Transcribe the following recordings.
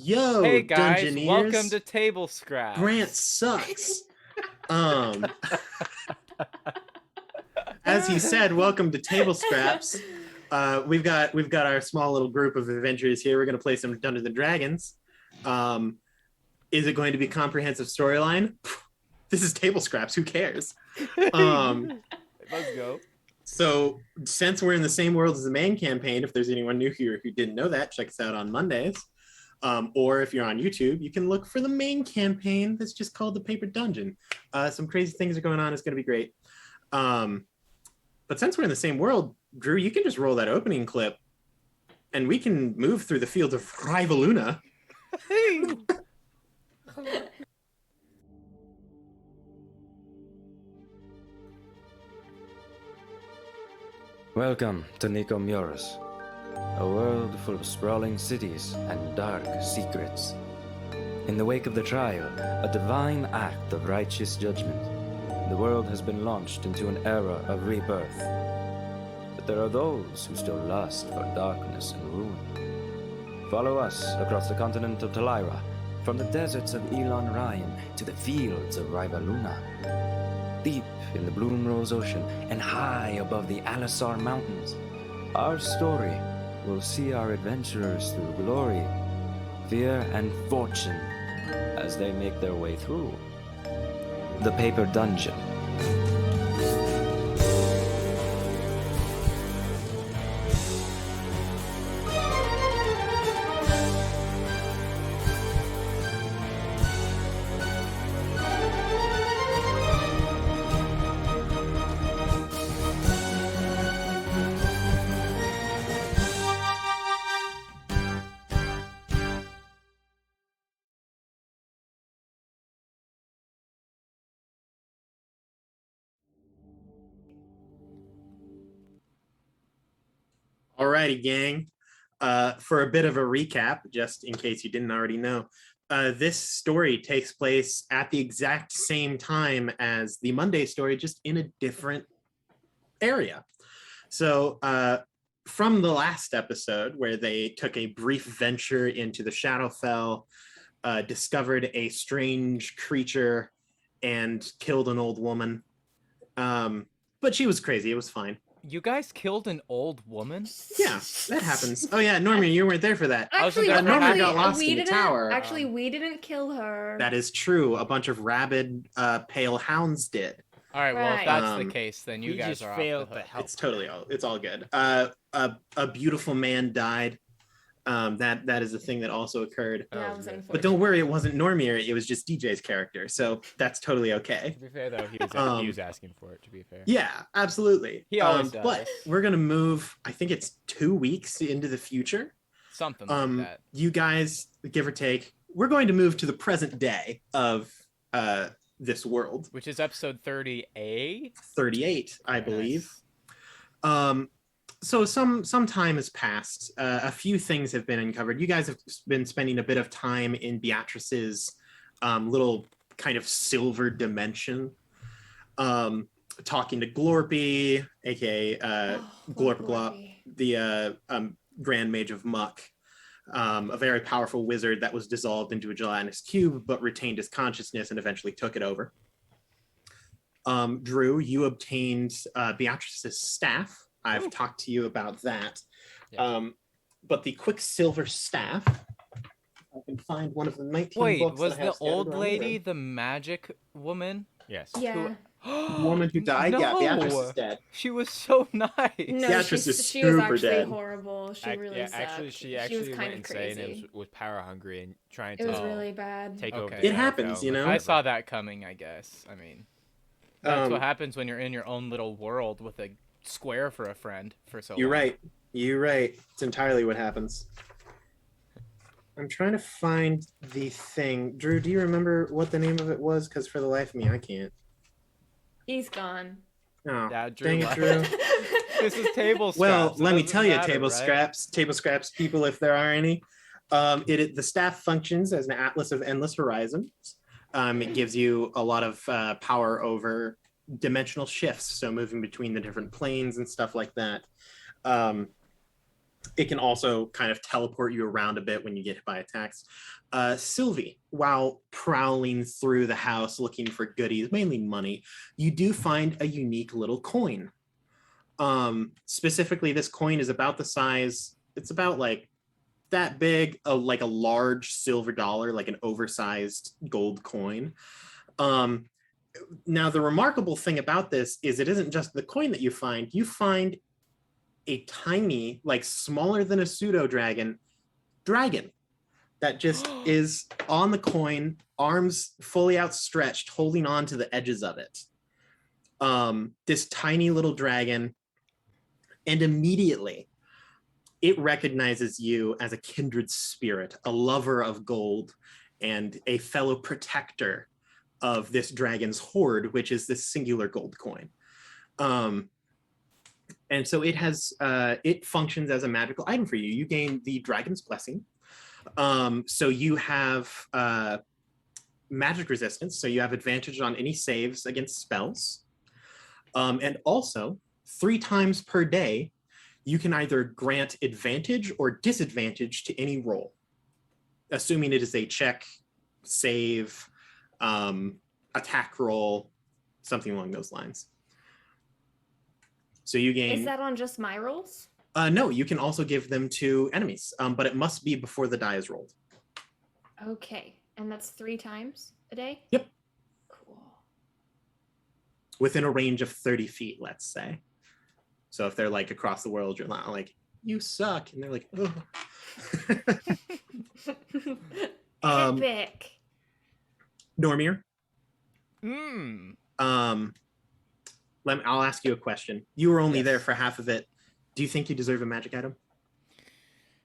Yo, Hey guys, Dungeoneers. welcome to Table Scraps. Grant sucks. As he said, welcome to Table Scraps. We've got our small little group of adventurers here. We're going to play some Dungeons and Dragons. Is it going to be a comprehensive storyline? This is Table Scraps. Who cares? Let's go. So, since we're in the same world as the main campaign, if there's anyone new here who didn't know that, check us out on Mondays. Or if you're on YouTube, you can look for the main campaign that's just called The Paper Dungeon. Some crazy things are going on. It's going to be great. But since we're in the same world, Drew, you can just roll that opening clip and we can move through the fields of Rivaluna. Welcome to Nicomuras, a world full of sprawling cities and dark secrets. In the wake of the trial, a divine act of righteous judgment, the world has been launched into an era of rebirth. But there are those who still lust for darkness and ruin. Follow us across the continent of Talira, from the deserts of Elon Ryan to the fields of Rivaluna. Deep in the Bloomrose Ocean and high above the Alisar Mountains, our story will see our adventurers through glory, fear, and fortune as they make their way through the Paper Dungeon. Alrighty, gang. For a bit of a recap, just in case you didn't already know, this story takes place at the exact same time as the Monday story, just in a different area. So from the last episode, where they took a brief venture into the Shadowfell, discovered a strange creature, and killed an old woman. But she was crazy. It was fine. You guys killed an old woman? Yeah, that happens. Oh yeah, Normir, you weren't there for that. Actually, Normir got lost in the tower. Actually, we didn't kill her. That is true. A bunch of rabid, pale hounds did. All right, well, if Right. that's the case, then you We guys just are failed off the to hook. help. It's all good. A beautiful man died. That is a thing that also occurred. Yeah, it was But unfortunate. don't worry, it wasn't Normir. It was just DJ's character. So that's totally okay. To be fair, though, he was asking for it. To be fair, Yeah, absolutely. He always does. But we're gonna move. I think it's 2 weeks into the future. Something like that. You guys, give or take, we're going to move to the present day of this world. Which is episode 30A? 38, I believe. Yes. So some time has passed. A few things have been uncovered. You guys have been spending a bit of time in Beatrice's little kind of silver dimension, talking to Glorpy, aka Glorp, the Grand Mage of Muck, a very powerful wizard that was dissolved into a gelatinous cube, but retained his consciousness and eventually took it over. Drew, you obtained Beatrice's staff. I've talked to you about that. Yeah. But the Quicksilver staff, I can find one of the 19 Wait, books was that I have the scattered old around lady the the magic woman? yes. Yeah. room. Woman who died? Yeah, Beatrice is dead. She was so nice. No, Beatrice is she was super actually dead. horrible. She really yeah, sucked. actually, she was actually kind went of insane crazy. and was power hungry and trying It to was really bad. take over. Okay. the It happens, Shadowfell, you know? but- I saw that coming, I guess. I mean, that's Um, what happens when you're in your own little world with a square for a friend for so You're long. right. You're right. It's entirely what happens. I'm trying to find the thing. Drew, do you remember what the name of it was? Because for the life of me, I can't. He's gone. Oh, Yeah, Drew dang it, left. Drew. This is table scraps. Well, It let me doesn't tell you, matter, table right? scraps people, if there are any. The staff functions as an atlas of endless horizons. It gives you a lot of power over dimensional shifts, so moving between the different planes and stuff like that. It can also kind of teleport you around a bit when you get hit by attacks. Sylvie, while prowling through the house looking for goodies, mainly money, you do find a unique little coin. Specifically, this coin is about the size, it's about like that big, like a large silver dollar, like an oversized gold coin. Now, the remarkable thing about this is it isn't just the coin that you find a tiny, like smaller than a pseudo dragon that just is on the coin, arms fully outstretched, holding on to the edges of it. This tiny little dragon, and immediately it recognizes you as a kindred spirit, a lover of gold, and a fellow protector of this dragon's hoard, which is this singular gold coin. And so it functions as a magical item for you. You gain the dragon's blessing. So you have magic resistance, so you have advantage on any saves against spells. And also, 3 times per day, you can either grant advantage or disadvantage to any roll, assuming it is a check, save, attack roll, something along those lines. So you gain... Is that on just my rolls? No, you can also give them to enemies, but it must be before the die is rolled. Okay, and that's 3 times a day? Yep. Cool. Within a range of 30 feet, let's say. So if they're like across the world, you're not like, you suck. And they're like, oh. Epic. Normir? I'll ask you a question. You were only there for half of it. Do you think you deserve a magic item?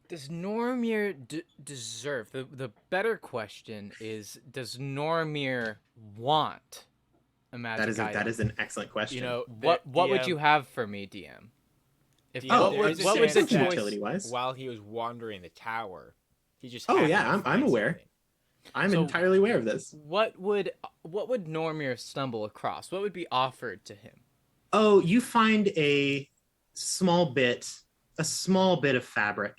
Does Normir deserve? The better question is, does Normir want a magic item? That is an excellent question. You know, what would you have for me, DM? What was the the choice? utility-wise? While he was wandering the tower, he just... Oh, happened yeah, to I'm find aware. something. I'm So- entirely aware of this. What would Normir stumble across? What would be offered to him? Oh, you find a small bit of fabric.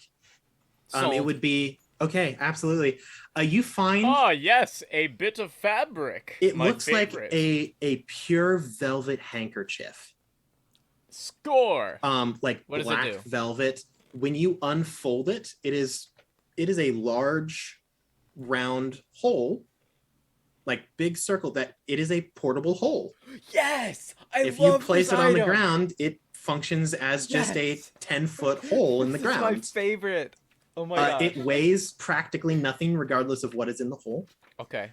It Sold. would be okay, absolutely. You find Oh yes, a bit of fabric. it My looks favorite. like a pure velvet handkerchief. Score. Like What does it black do? velvet. When you unfold it, it is a large round hole, like big circle, that it is a portable hole. Yes, If you place it on the ground, it functions as just Yes. a 10-foot hole in the This is my ground. favorite. Oh my god. It weighs practically nothing regardless of what is in the hole. Okay.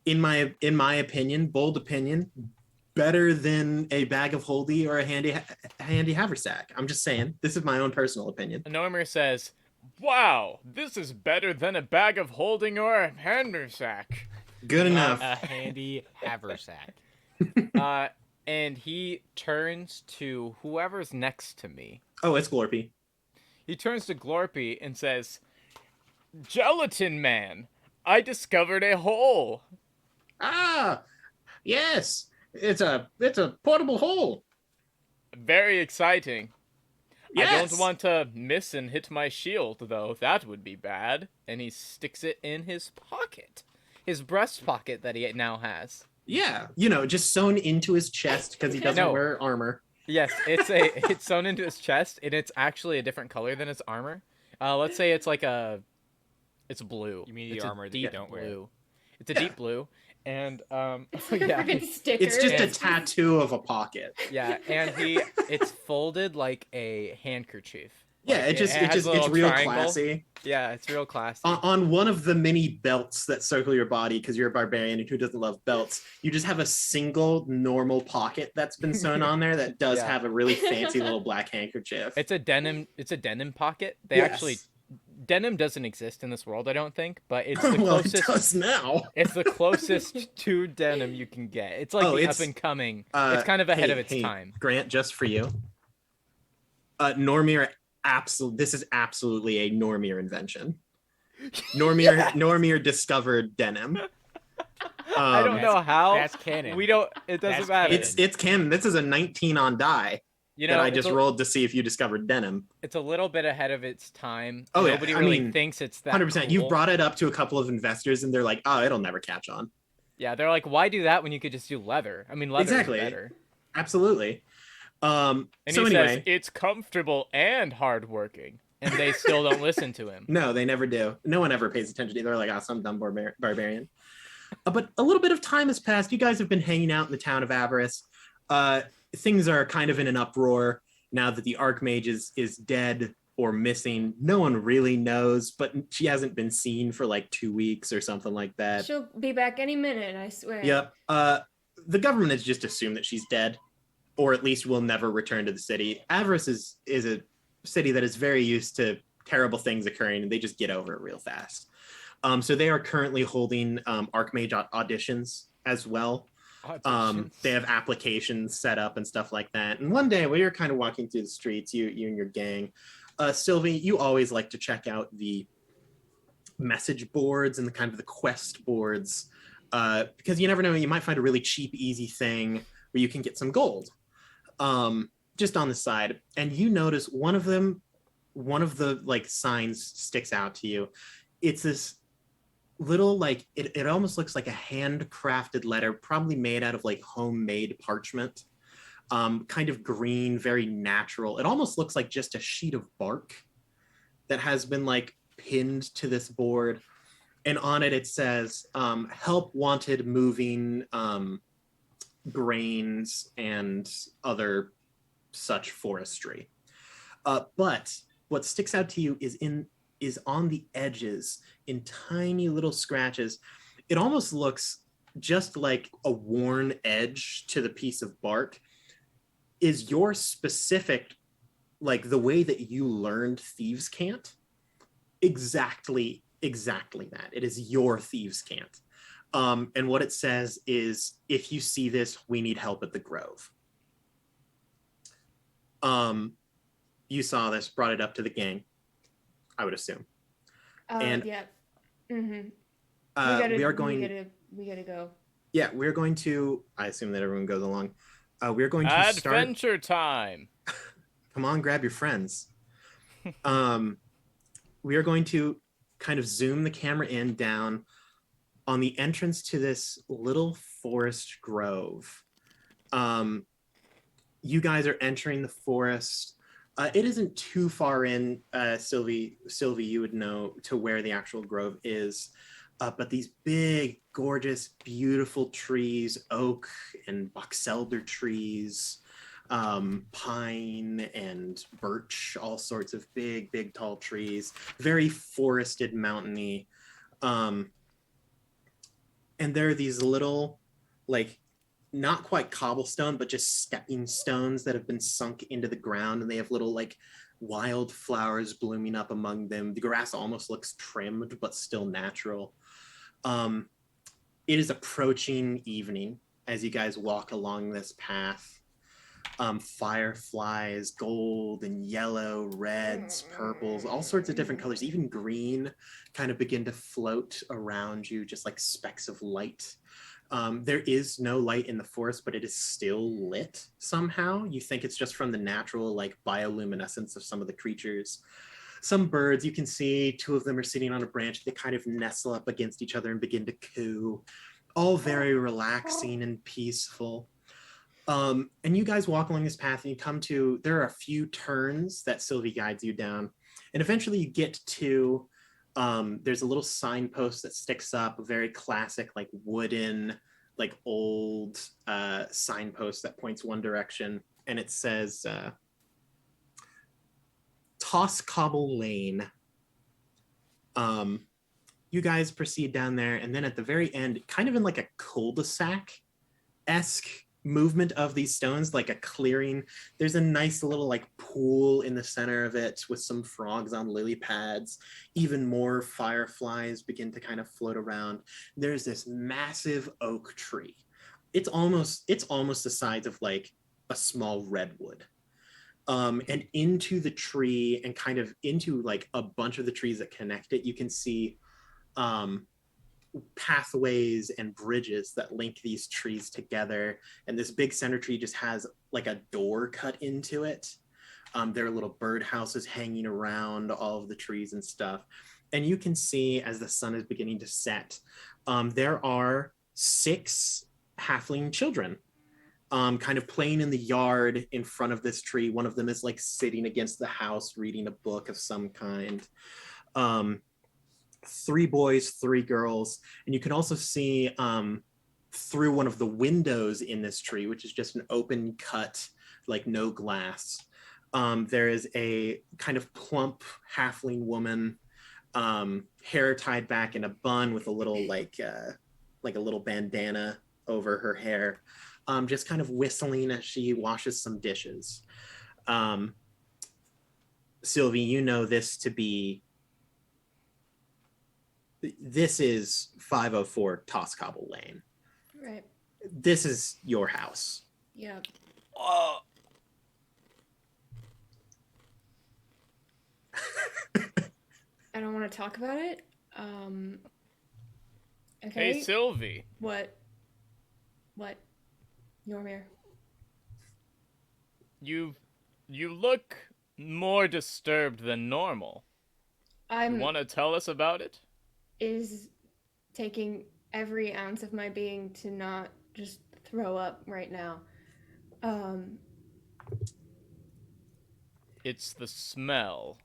In my opinion, bold opinion, better than a bag of holdie or a handy haversack. I'm just saying, this is my own personal opinion. Normir says, "Wow, this is better than a bag of holding or a haversack." Good enough. A handy haversack. And he turns to whoever's next to me. Oh, it's Glorpy. He turns to Glorpy and says, "Gelatin Man, I discovered a hole." Ah, yes. It's a portable hole. Very exciting. I Yes. don't want to miss and hit my shield, though. That would be bad. And he sticks it in his pocket. His breast pocket that he now has. Yeah, just sewn into his chest because he doesn't No. wear armor. Yes, it's sewn into his chest, and it's actually a different color than his armor. Let's say it's like it's blue. You mean the It's a armor that you deep don't wear. blue. It's a deep blue, and yeah, Sticker. It's just a Yes. tattoo of a pocket. yeah, and it's folded like a handkerchief. Yeah, Like, it's has a little real triangle. classy. Yeah, it's real classy. On one of the many belts that circle your body, because you're a barbarian and who doesn't love belts, you just have a single normal pocket that's been sewn on there that does Yeah. have a really fancy little black handkerchief. It's a denim pocket. They Yes. actually denim doesn't exist in this world, I don't think, but it's the Well, it closest. does now. It's the closest to denim you can get. It's like Oh, the it's- up and coming. It's kind of ahead of its time. Grant, just for you. Normir, this is absolutely a Normir invention. Normir discovered denim. I don't know how. That's canon. We don't. It doesn't That's matter. canon. It's canon. This is a 19 on die. You that know, I it's just rolled to see if you discovered denim. it's a little bit ahead of its time. Oh, yeah, Nobody I really mean, thinks it's that 100%. You've cool. brought it up to a couple of investors, and they're like, "Oh, it'll never catch on." Yeah, they're like, why do that when you could just do leather? I mean, leather Exactly. is better. Absolutely. And So he says anyway, it's comfortable and hardworking, and they still don't listen to him. no, they never do. No one ever pays attention to it. They're like, "Oh, some dumb barbarian." But a little bit of time has passed. You guys have been hanging out in the town of Avarice. Things are kind of in an uproar now that the Archmage is dead or missing. No one really knows, but she hasn't been seen for like 2 weeks or something like that. She'll be back any minute, I swear. Yep. The government has just assumed that she's dead, or at least will never return to the city. Avarice is a city that is very used to terrible things occurring, and they just get over it real fast. So they are currently holding Archmage auditions as well. They have applications set up and stuff like that. And one day, while you're kind of walking through the streets, you and your gang, Sylvie, you always like to check out the message boards and the kind of the quest boards, because you never know, you might find a really cheap, easy thing where you can get some gold, just on the side. And you notice one of the like signs sticks out to you. It's this little, like, it almost looks like a handcrafted letter, probably made out of like homemade parchment, kind of green, very natural. It almost looks like just a sheet of bark that has been like pinned to this board, and on it says help wanted moving grains and other such forestry. But what sticks out to you is on the edges, in tiny little scratches. It almost looks just like a worn edge to the piece of bark is your specific, like the way that you learned thieves' cant. Exactly that. It is your thieves' cant. And what it says is, if you see this, we need help at the Grove. You saw this, brought it up to the gang, I would assume. And yeah. Mm-hmm. we are going. We gotta go. Yeah, we're going to. I assume that everyone goes along. We're going to Adventure time. Come on, grab your friends. We are going to kind of zoom the camera in down on the entrance to this little forest grove. You guys are entering the forest. It isn't too far in, Sylvie, you would know to where the actual grove is. But these big, gorgeous, beautiful trees, oak and box elder trees, pine and birch, all sorts of big, tall trees, very forested, mountainy. And there are these little, like, not quite cobblestone, but just stepping stones that have been sunk into the ground, and they have little like wild flowers blooming up among them. The grass almost looks trimmed, but still natural. It is approaching evening as you guys walk along this path. Fireflies, gold and yellow, reds, purples, all sorts of different colors, even green, kind of begin to float around you, just like specks of light. There is no light in the forest, but it is still lit somehow. You think it's just from the natural, like, bioluminescence of some of the creatures. Some birds, you can see two of them are sitting on a branch. They kind of nestle up against each other and begin to coo. All very relaxing and peaceful. And you guys walk along this path and you come to, there are a few turns that Sylvie guides you down. And eventually you get to, there's a little signpost that sticks up, a very classic, like wooden, like old signpost that points one direction. And it says, Toss Cobble Lane. You guys proceed down there, and then at the very end, kind of in like a cul-de-sac-esque movement of these stones, like a clearing, there's a nice little like pool in the center of it with some frogs on lily pads. Even more fireflies begin to kind of float around. There's this massive oak tree. It's almost the size of like a small redwood. And into the tree and kind of into like a bunch of the trees that connect it, you can see pathways and bridges that link these trees together. And this big center tree just has like a door cut into it. There are little bird houses hanging around all of the trees and stuff. And you can see as the sun is beginning to set, there are 6 halfling children kind of playing in the yard in front of this tree. One of them is like sitting against the house reading a book of some kind. 3 boys, 3 girls. And you can also see through one of the windows in this tree, which is just an open cut, like no glass. There is a kind of plump halfling woman, hair tied back in a bun with a little like a little bandana over her hair, just kind of whistling as she washes some dishes. Sylvie, you know this to be, this is 504 Toscobble Lane. Right. This is your house. Yep. Oh. I don't want to talk about it. Okay. Hey, Sylvie. What? Normir. You look more disturbed than normal. You want to tell us about it? Is taking every ounce of my being to not just throw up right now. It's the smell.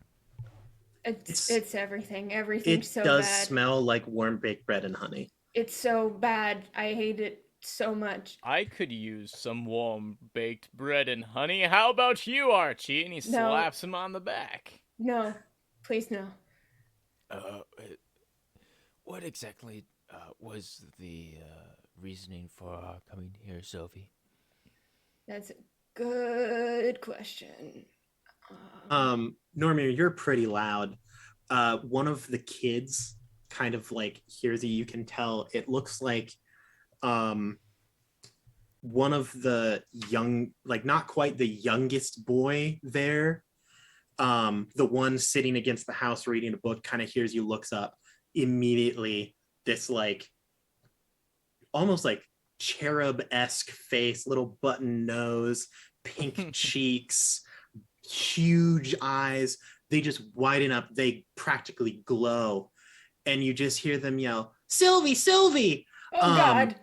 It's everything. Everything's It so does bad. smell like warm baked bread and honey. It's so bad. I hate it so much. I could use some warm baked bread and honey. How about you, Archie? And he No. slaps him on the back. No. Please no. What exactly was the reasoning for coming here, Sylvie? That's a good question. Normir, you're pretty loud. One of the kids kind of like hears you. You can tell it looks like one of the young, like not quite the youngest boy there, the one sitting against the house reading a book, kind of hears you, looks up. Immediately this like almost like cherub-esque face, little button nose, pink cheeks, huge eyes, they just widen up, they practically glow, and you just hear them yell, Sylvie, Sylvie! Oh God.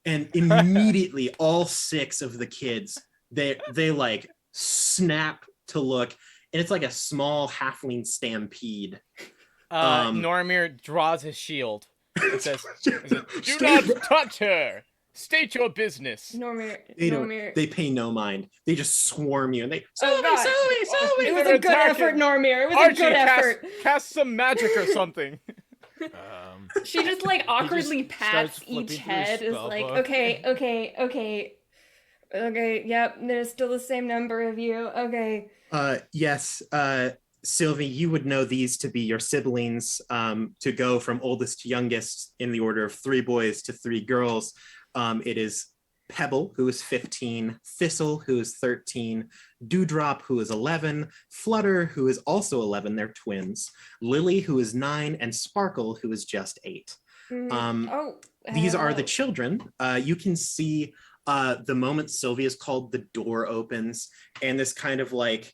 And immediately all 6 of the kids, they like snap to look, and it's like a small halfling stampede. Normir draws his shield and says, "Do not touch her. State your business." Normir. They pay no mind. They just swarm you, and they Oh, God. Sylvie. It was They're a good effort, attacking. Normir. It was Archie, a good effort. cast some magic or something. She just like awkwardly pats starts flipping each through his head. Is spell like, book. okay. Yep, there's still the same number of you. Okay. Yes, Sylvie, you would know these to be your siblings, to go from oldest to youngest in the order of 3 boys to 3 girls. It is Pebble, who is 15, Thistle, who is 13, Dewdrop, who is 11, Flutter, who is also 11, they're twins, Lily, who is 9, and Sparkle, who is just 8. These are the children. You can see the moment Sylvie is called, the door opens, and this kind of like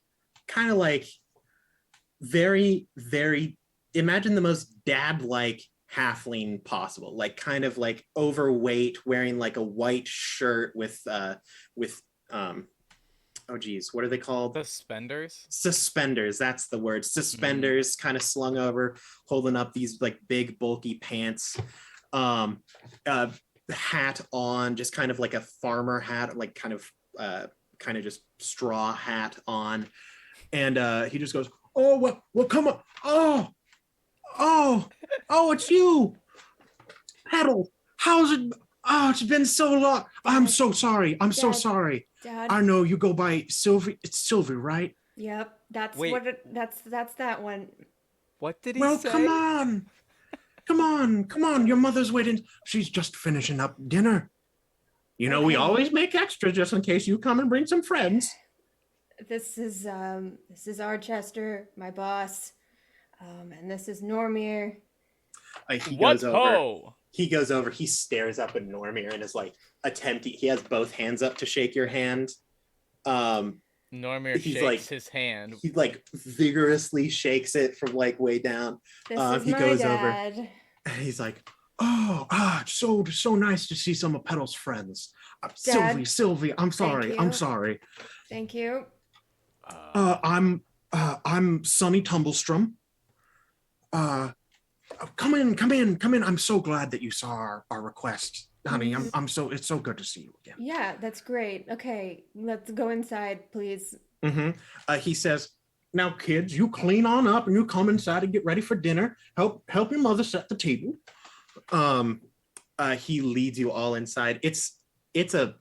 very, very, imagine the most dad-like halfling possible, like kind of like overweight, wearing like a white shirt with oh geez, what are they called? Suspenders, that's the word. Suspenders, kind of slung over, holding up these like big bulky pants, hat on, just kind of like a farmer hat, like kind of just straw hat on, and he just goes, oh, well come on, oh, it's you, Petal. How's it? Oh, it's been so long. I'm so sorry. So sorry. Dad. I know you go by Sylvie. It's Sylvie, right? Yep, that's Wait. that's that one. What did he Well, say? come on. Your mother's waiting. She's just finishing up dinner. You know, we Okay. always make extra just in case you come and bring some friends. This is Archester, my boss, and this is Normir. He What goes over. ho? he goes over, he stares up at Normir and is like attempting, he has both hands up to shake your hand. Normir He's shakes like- his hand. He like vigorously shakes it from like way down. This is he my goes over dad. and he's like, "Oh, so nice to see some of Petal's friends. Dad, Sylvie, I'm sorry, I'm you. sorry. Thank you. I'm Sonny Tumblestrom. Come in. I'm so glad that you saw our request, honey. It's so good to see you again." Yeah, that's great. Okay, let's go inside, please. He says, "Now, kids, you clean on up and you come inside and get ready for dinner. Help your mother set the table." He leads you all inside. It's a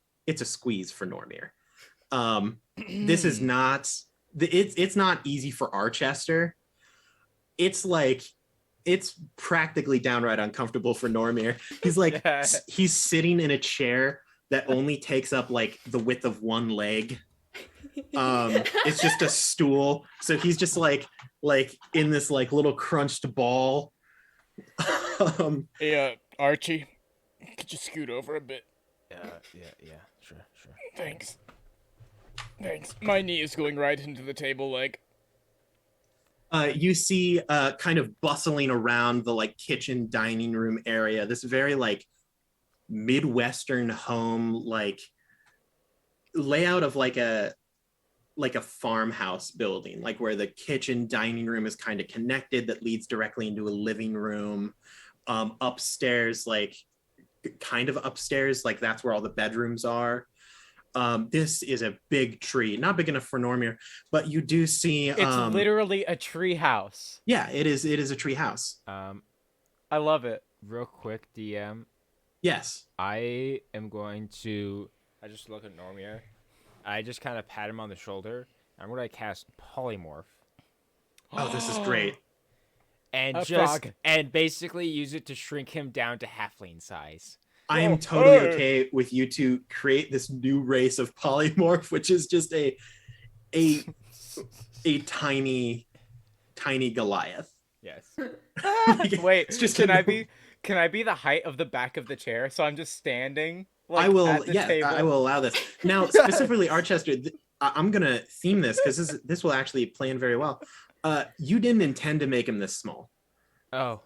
squeeze for Normir. This is not it's not easy for Archester. It's practically downright uncomfortable for Normir. He's like he's sitting in a chair that only takes up like the width of one leg. It's just a stool, so he's just like in this like little crunched ball. Hey, Archie, could you scoot over a bit? Yeah, sure. Thanks. My knee is going right into the table leg. You see kind of bustling around the like kitchen dining room area, this very like Midwestern home like layout of like a farmhouse building, like where the kitchen dining room is kind of connected, that leads directly into a living room. Upstairs, like kind of upstairs, like that's where all the bedrooms are. This is a big tree, not big enough for Normir, but you do see It's literally a tree house. yeah, it is a tree house. I love it. Real quick, DM. Yes. I just look at Normir. I just kind of pat him on the shoulder. I'm gonna cast polymorph. Oh, this is great. And A just frog. and basically use it to shrink him down to halfling size. I am totally okay with you to create this new race of polymorph, which is just a tiny Goliath. Yes. Wait, It's just can a- I be the height of the back of the chair so I'm just standing? Like, I will, at the table? I will allow this. Now, specifically, Archester, I'm gonna theme this because this will actually play in very well. You didn't intend to make him this small. Oh.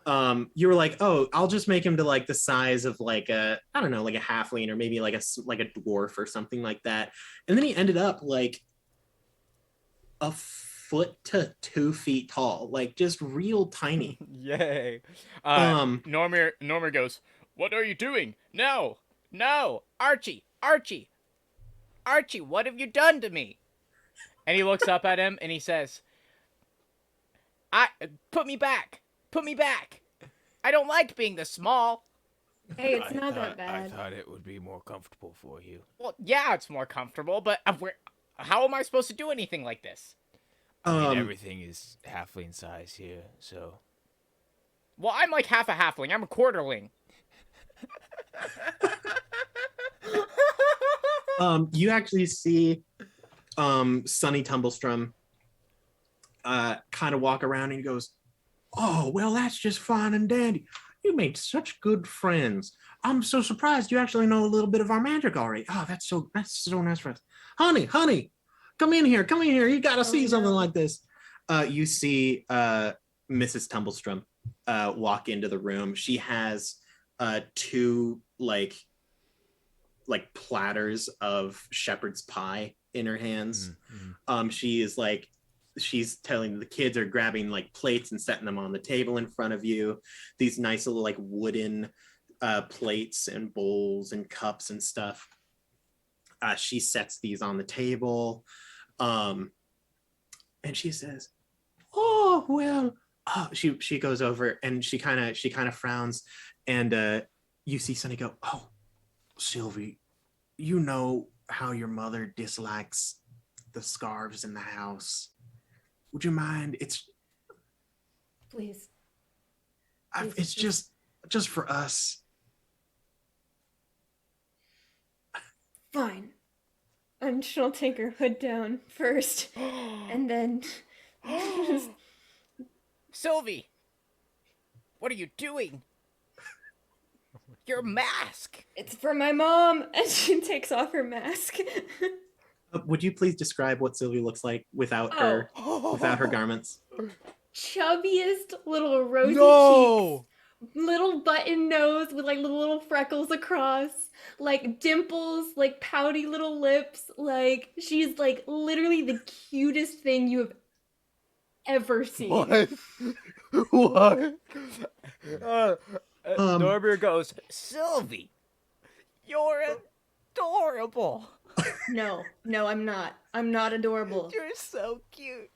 You were like, oh, I'll just make him to like the size of like a, I don't know, like a halfling or maybe like a dwarf or something like that. And then he ended up like a foot to 2 feet tall, like just real tiny. Yay. Normir goes, "What are you doing? No, Archie, what have you done to me?" And he looks up at him and he says, Put me back. I don't like being this small." Hey, it's not that I bad. thought it would be more comfortable for you. Well, yeah, it's more comfortable, but how am I supposed to do anything like this? I mean, everything is halfling size here, so. Well, I'm like half a halfling. I'm a quarterling. You actually see Sonny Tumblestrom kind of walk around and he goes, "Oh, well, that's just fine and dandy. You made such good friends. I'm so surprised you actually know a little bit of our magic already. Oh, that's so nice for us. Honey, come in here. You gotta see something like this." You see Mrs. Tumblestrom walk into the room. She has 2 like platters of shepherd's pie in her hands. She's telling the kids are grabbing like plates and setting them on the table in front of you. These nice little like wooden plates and bowls and cups and stuff. She sets these on the table. And she says, "Oh, well," she goes over and she kind of frowns, and you see Sonny go, "Oh, Sylvie, you know how your mother dislikes the scarves in the house. Would you mind? Please. It's just for us." Fine. And she'll take her hood down first, and then Sylvie, what are you doing? Your mask. It's for my mom. And she takes off her mask. Would you please describe what Sylvie looks like without her garments? Chubbiest little rosy No! cheeks, little button nose with like little freckles across, like dimples, like pouty little lips. Like she's like literally the cutest thing you have ever seen. What? What? Um, Normir goes, Sylvie, you're adorable. No, I'm not. I'm not adorable. You're so cute.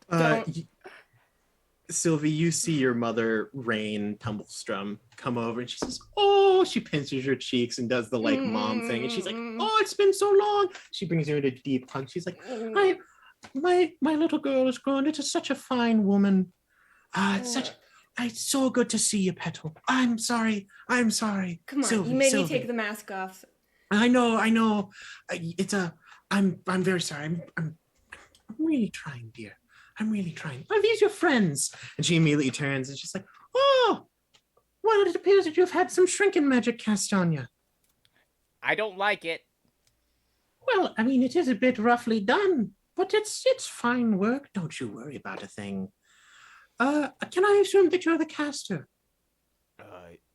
Sylvie, you see your mother, Rain Tumblestrum, come over and she says, "Oh," she pinches your cheeks and does the like mom thing. And she's like, "Oh, it's been so long." She brings you in a deep hug. She's like, my little girl has grown into such a fine woman. It's so good to see you, Petal. I'm sorry. Come on, Sylvie, you made me Sylvie. take the mask off. I know. I'm very sorry. I'm really trying, dear. I'm really trying. Are these your friends? And she immediately turns and she's like, "Oh, well, it appears that you've had some shrinking magic cast on you." I don't like it. Well, I mean, it is a bit roughly done, but it's fine work. Don't you worry about a thing. Can I assume that you're the caster?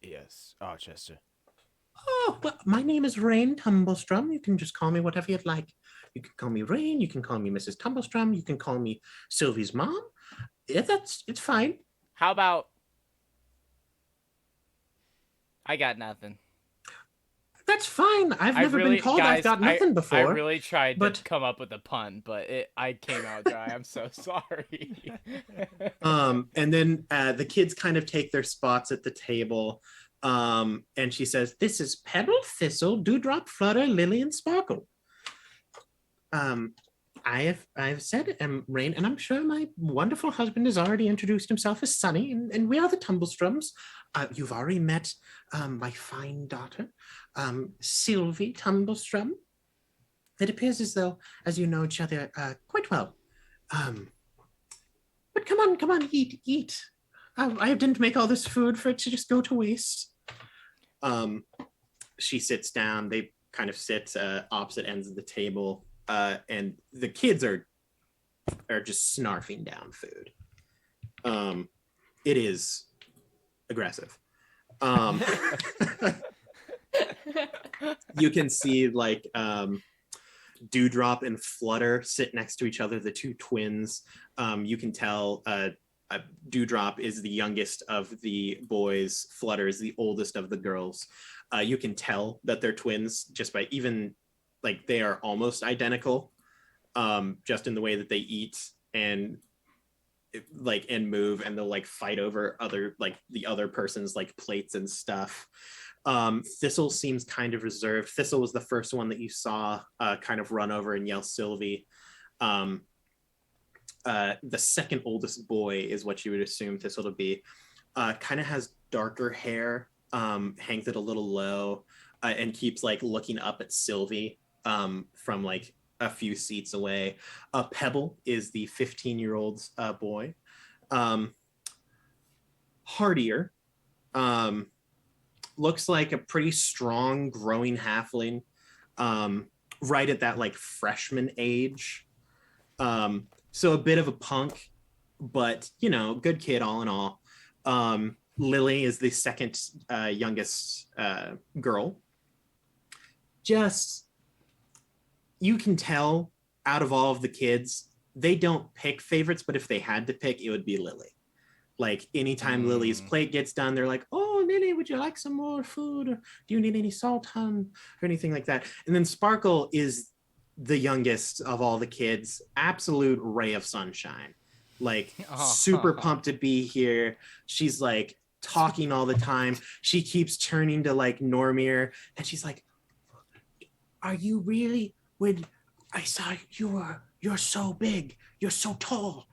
yes, Chester. Oh, well, my name is Rain Tumblestrum. You can just call me whatever you'd like. You can call me Rain. You can call me Mrs. Tumblestrum. You can call me Sylvie's mom. Yeah, it's fine. How about... I got nothing. That's fine. I've never been called I've got nothing before. I really tried but... to come up with a pun, but I came out dry. I'm so sorry. And then the kids kind of take their spots at the table. And she says, "This is Petal, Thistle, Dewdrop, Flutter, Lily, and Sparkle. I have said Rain, and I'm sure my wonderful husband has already introduced himself as Sunny, and we are the Tumblestrums. You've already met my fine daughter, Sylvie Tumblestrum. It appears as though, as you know each other quite well. But come on, eat. I didn't make all this food for it to just go to waste." She sits down. They kind of sit opposite ends of the table, and the kids are just snarfing down food. It is aggressive. You can see like Dewdrop and Flutter sit next to each other, the two twins. You can tell Dewdrop is the youngest of the boys. Flutter is the oldest of the girls. You can tell that they're twins just by even like they are almost identical, just in the way that they eat and move, and they'll like fight over the other person's like plates and stuff. Thistle seems kind of reserved. Thistle was the first one that you saw kind of run over and yell Sylvie. The second oldest boy is what you would assume Thistle to be. Kind of has darker hair, hangs it a little low, and keeps like looking up at Sylvie from like a few seats away. Pebble is the 15-year-old boy. Hardier. Looks like a pretty strong growing halfling, right at that like freshman age. So a bit of a punk, but good kid all in all. Lily is the second youngest girl. Just, you can tell out of all of the kids, they don't pick favorites, but if they had to pick, it would be Lily. Like anytime Lily's plate gets done, they're like, "Oh, Lily, would you like some more food? Or do you need any salt, hun?" Or anything like that. And then Sparkle is the youngest of all the kids. Absolute ray of sunshine. Like super pumped to be here. She's like talking all the time. She keeps turning to like Normir and she's like, "Are you really? When I saw you're so big. You're so tall.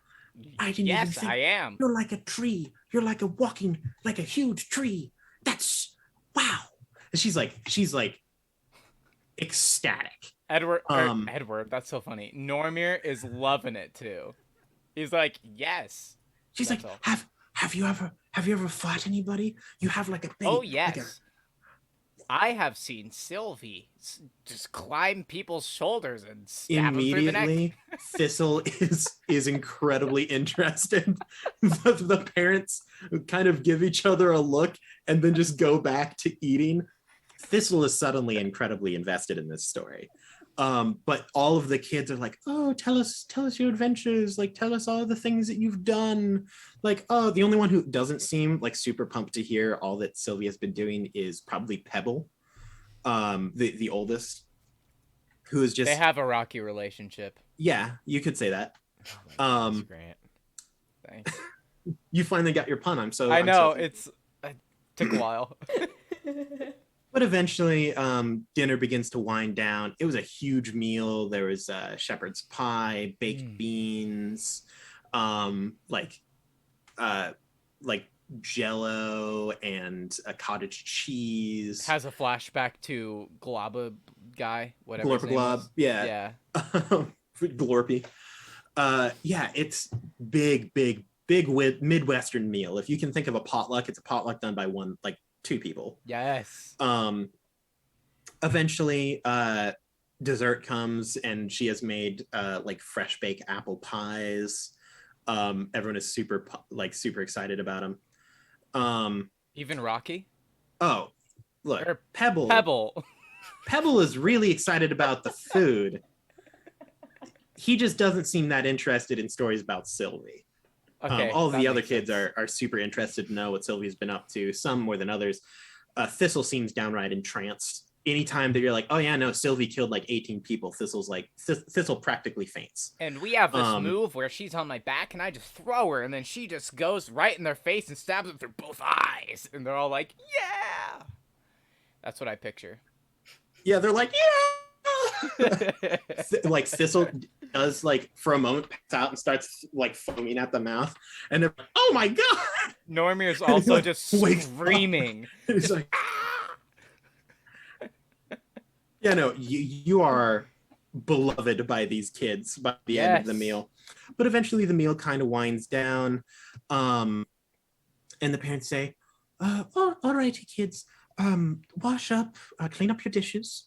I didn't even think. I am. You're like a tree. You're like a huge tree. That's wow." And she's like ecstatic. Edward, that's so funny. Normir is loving it too. He's like, "Yes." She's like, "Have you ever fought anybody? You have like a big." Oh yes. I have seen Sylvie just climb people's shoulders and stab them through the neck. Immediately, Thistle is incredibly interested. The parents kind of give each other a look and then just go back to eating. Thistle is suddenly incredibly invested in this story. But all of the kids are like, oh, tell us your adventures, like tell us all the things that you've done. Like, oh, the only one who doesn't seem like super pumped to hear all that Sylvie has been doing is probably Pebble, the oldest, who is just, They have a rocky relationship. yeah, you could say that. Oh my goodness, Grant. Thanks. You finally got your pun. I'm so I know, so- it took a while. But eventually, dinner begins to wind down. It was a huge meal. There was shepherd's pie, baked beans, like Jello and a cottage cheese. Has a flashback to Globa guy, whatever. his Glorp name glob, was. yeah. Yeah. Glorpy. Yeah, it's big Midwestern meal. If you can think of a potluck, it's a potluck done by two people. Yes. Eventually, dessert comes and she has made like fresh baked apple pies. Everyone is super excited about them. Even Rocky? Oh, look, Or Pebble Pebble. is really excited about the food. He just doesn't seem that interested in stories about Sylvie. Okay, All of that the other makes kids sense. are super interested to know what Sylvie's been up to, some more than others. Thistle seems downright entranced. Anytime that you're like, oh yeah, no, Sylvie killed like 18 people, Thistle practically faints. And we have this move where she's on my back and I just throw her and then she just goes right in their face and stabs them through both eyes. And they're all like, yeah! That's what I picture. Yeah, they're like, yeah! Like Thistle does like for a moment pass out and starts like foaming at the mouth. And they're like, oh my God! Normir's also Like, just wakes up. screaming. He's like, yeah, no, you are beloved by these kids by the end of the Yes. meal. But eventually the meal kind of winds down. And the parents say, oh, all right, kids, wash up, clean up your dishes,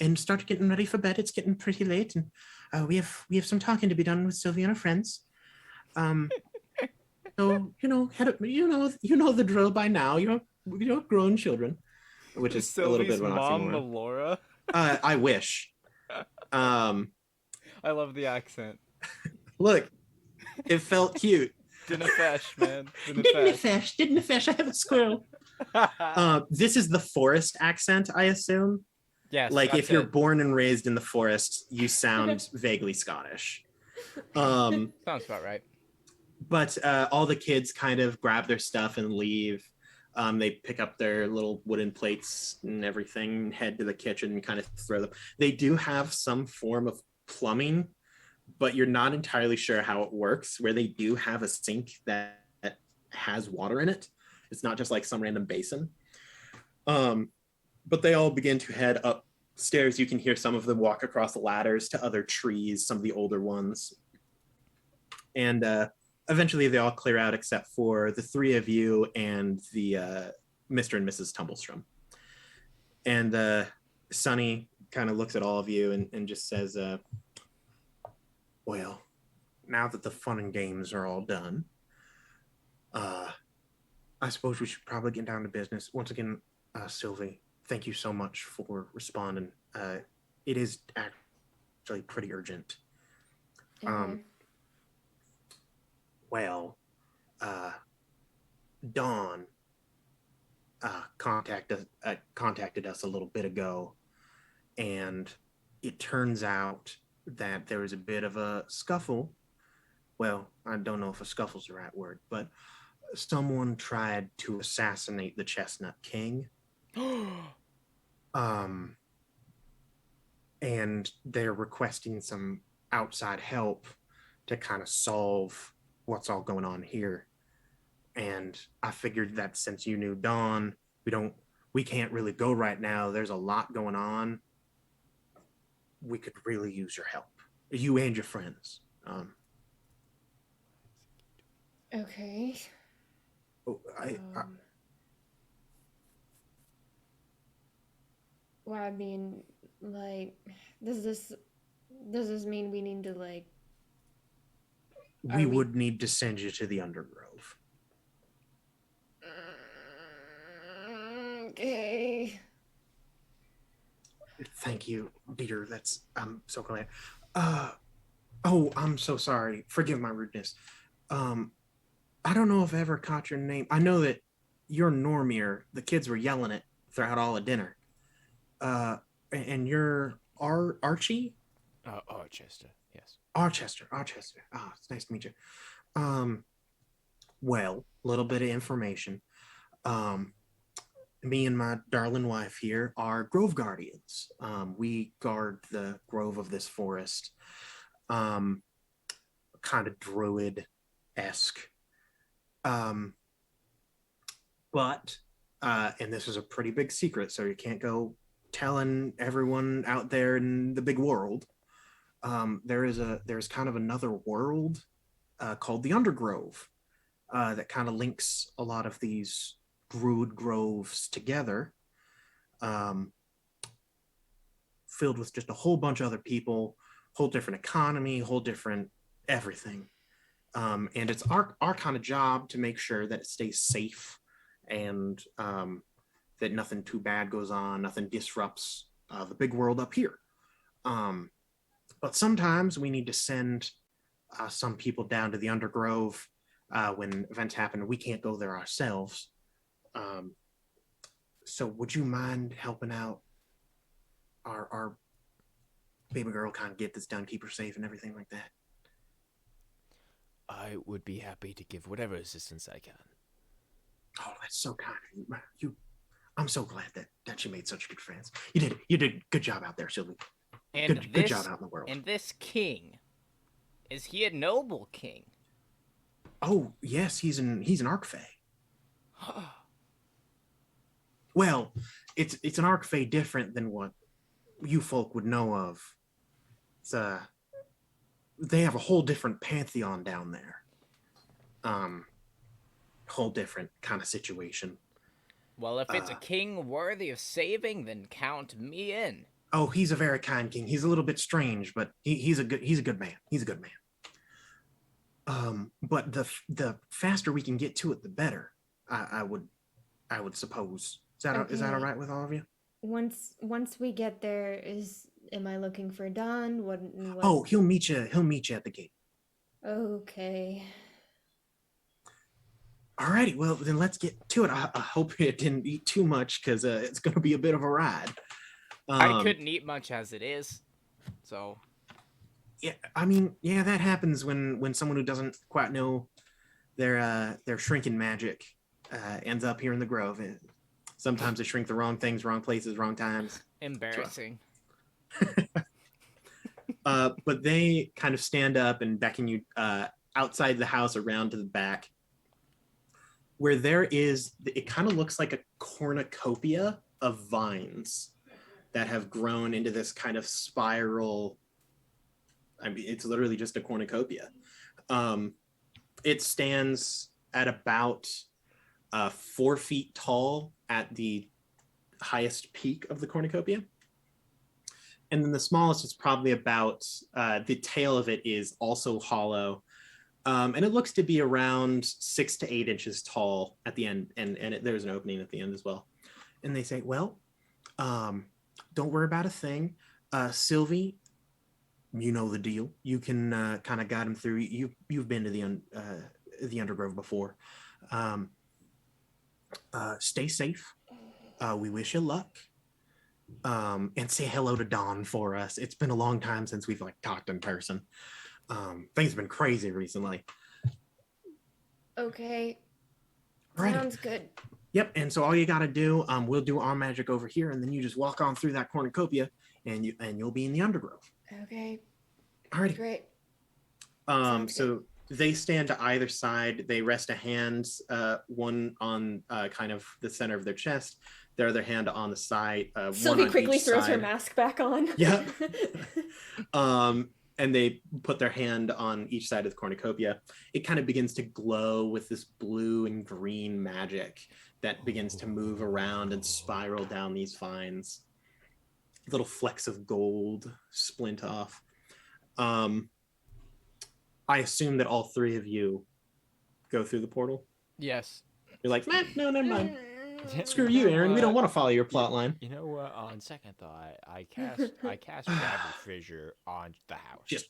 and start getting ready for bed. It's getting pretty late, and we have some talking to be done with Sylvie and her friends. So you know the drill by now. You're grown children, which is a little bit of an mom, oxymoron. Melora. I wish. I love the accent. Look, it felt cute. Dinafesh, man. Dinafesh. Didn't fish. I have a squirrel. This is the forest accent, I assume. Yes. Like that's if you're it. born and raised in the forest, you sound vaguely Scottish. Sounds about right. But all the kids kind of grab their stuff and leave. They pick up their little wooden plates and everything, head to the kitchen and kind of throw them. They do have some form of plumbing, but you're not entirely sure how it works, where they do have a sink that has water in it. It's not just like some random basin. But they all begin to head upstairs. You can hear some of them walk across the ladders to other trees, some of the older ones. And eventually they all clear out except for the three of you and the Mr. and Mrs. Tumblestrom. And Sunny kind of looks at all of you and just says, well, now that the fun and games are all done, I suppose we should probably get down to business. Once again, Sylvie, thank you so much for responding. It is actually pretty urgent. Well, Dawn contacted us a little bit ago, and it turns out that there was a bit of a scuffle. Well, I don't know if a scuffle's the right word, but someone tried to assassinate the Chestnut King. And they're requesting some outside help to kind of solve what's all going on here. And I figured that since you knew Dawn, we can't really go right now. There's a lot going on. We could really use your help, you and your friends. Okay. Well, I mean, like, does this mean we need to like? We would need to send you to the Undergrove. Okay. Thank you, Peter. I'm so glad. I'm so sorry. Forgive my rudeness. I don't know if I ever caught your name. I know that you're Normir. The kids were yelling it throughout all of dinner. And you're Archie? Chester, yes. Archester. It's nice to meet you. Well, a little bit of information. Me and my darling wife here are grove guardians. We guard the grove of this forest. Kind of druid-esque. But and this is a pretty big secret, so you can't go telling everyone out there in the big world. There's kind of another world called the Undergrove that kind of links a lot of these druid groves together, filled with just a whole bunch of other people, whole different economy, whole different everything. And it's our kind of job to make sure that it stays safe and that nothing too bad goes on, nothing disrupts the big world up here. But sometimes we need to send some people down to the Undergrove when events happen. We can't go there ourselves. So would you mind helping out our baby girl kind of get this done, keep her safe and everything like that? I would be happy to give whatever assistance I can. Oh, that's so kind of you. I'm so glad that you made such good friends. You did a good job out there, Sylvee. And good job out in the world. And this king, is he a noble king? Oh yes, he's an Archfey. Well, it's an Archfey different than what you folk would know of. It's they have a whole different pantheon down there. Whole different kind of situation. Well, if it's a king worthy of saving, then count me in. Oh, he's a very kind king. He's a little bit strange, but he's a good man. He's a good man. But the faster we can get to it, the better. I would suppose. Is that all right with all of you? Once we get there, am I looking for Don? What? Oh, he'll meet you. He'll meet you at the gate. Okay. Alrighty, well then let's get to it. I hope you didn't eat too much because it's going to be a bit of a ride. I couldn't eat much as it is, so. Yeah, I mean, yeah, that happens when someone who doesn't quite know their shrinking magic ends up here in the Grove. Sometimes they shrink the wrong things, wrong places, wrong times. Embarrassing. But they kind of stand up and beckon you outside the house around to the back, where it kind of looks like a cornucopia of vines that have grown into this kind of spiral. I mean, it's literally just a cornucopia. It stands at about 4 feet tall at the highest peak of the cornucopia. And then the smallest is probably about, the tail of it is also hollow. And it looks to be around 6 to 8 inches tall at the end. And there's an opening at the end as well. And they say, well, don't worry about a thing. Sylvee, you know the deal. You can kind of guide him through. You've been to the Undergrove before. Stay safe. We wish you luck. And say hello to Dawn for us. It's been a long time since we've talked in person. Things have been crazy recently. Okay. Right. Sounds good. Yep. And so all you got to do, we'll do our magic over here, and then you just walk on through that cornucopia, and you'll be in the Undergrove. Okay. Alrighty. Great. So they stand to either side. They rest a hand, one on kind of the center of their chest, their other hand on the side. Sylvee quickly throws her mask back on. Yeah. And they put their hand on each side of the cornucopia. It kind of begins to glow with this blue and green magic that begins to move around and spiral down these vines. little flecks of gold splint off. I assume that all three of you go through the portal. Yes. You're like, no, never mind. Screw You you, know Aaron. We don't what? want to follow your plot line. You know what? On second thought, I cast Gravity Fissure on the house. Just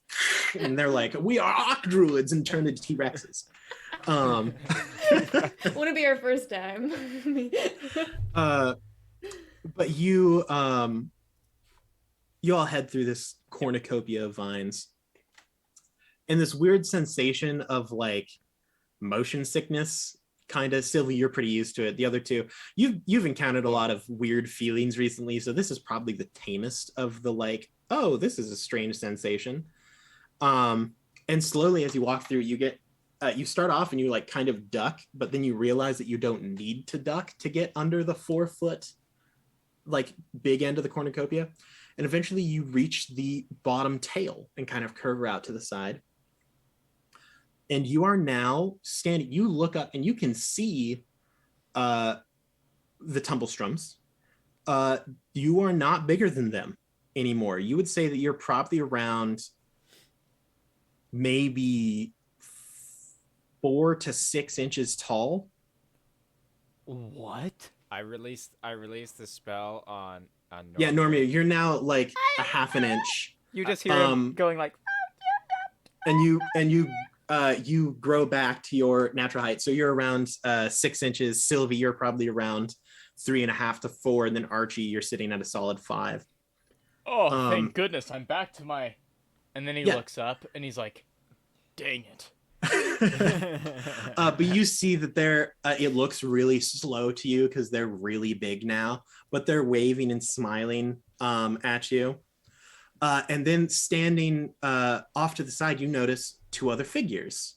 and they're like, we are Arc Druids, and turn into T-Rexes. Wouldn't be our first time. But you you all head through this cornucopia of vines, and this weird sensation of like motion sickness. Kind of. Sylvie, you're pretty used to it. The other two, you've encountered a lot of weird feelings recently, so this is probably the tamest of the like, oh, this is a strange sensation. And slowly as you walk through, you get you start off and you like kind of duck, but then you realize that you don't need to duck to get under the 4-foot like big end of the cornucopia, and eventually you reach the bottom tail and kind of curve out to the side. And you are now standing, you look up and you can see the Tumblestrums. You are not bigger than them anymore. You would say that you're probably around maybe 4 to 6 inches tall. What? I released the spell on Normir. Yeah, Normir, you're now like a half an inch. You just hear him going like, And you grow back to your natural height. So you're around 6 inches. Sylvie, you're probably around 3.5 to 4. And then Archie, you're sitting at a solid 5. oh, thank goodness, I'm back to my... And then he Yeah. looks up and he's like, dang it. But you see that they're it looks really slow to you because they're really big now, but they're waving and smiling at you. And then standing off to the side, you notice 2 other figures.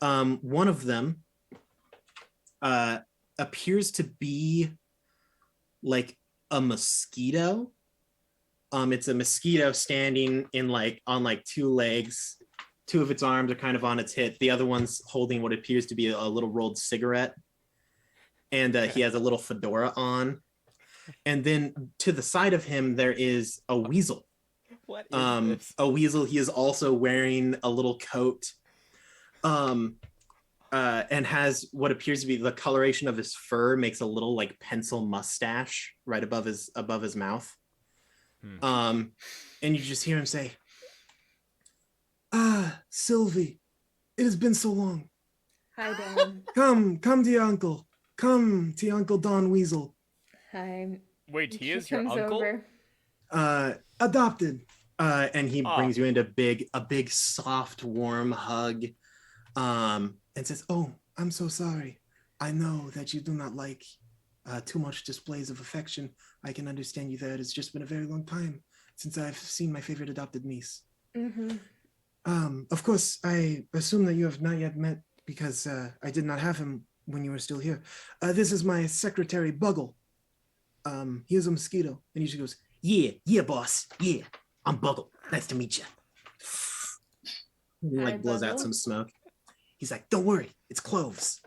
One of them appears to be like a mosquito. It's a mosquito standing in like on like 2 legs. 2 of its arms are kind of on its hip. The other one's holding what appears to be a little rolled cigarette. And he has a little fedora on. And then to the side of him, there is a weasel. What is this? A weasel. He is also wearing a little coat and has what appears to be the coloration of his fur makes a little like pencil mustache right above his mouth. And you just hear him say, "Ah, Sylvie, it has been so long. Hi, Dan. Come to your uncle. Come to your Uncle Don Weasel. Hi. Wait, he She is your comes uncle? over. Adopted." And he Oh. brings you into a big, soft, warm hug, and says, "Oh, I'm so sorry. I know that you do not like too much displays of affection. I can understand you there. It has just been a very long time since I've seen my favorite adopted niece. Mm-hmm. Of course, I assume that you have not yet met because I did not have him when you were still here. This is my secretary, Buggle. He is a mosquito." And he just goes, yeah, boss. Yeah, I'm Buggle. Nice to meet you. And he Hi, like blows out Buggle. some smoke. He's like, "Don't worry, it's cloves."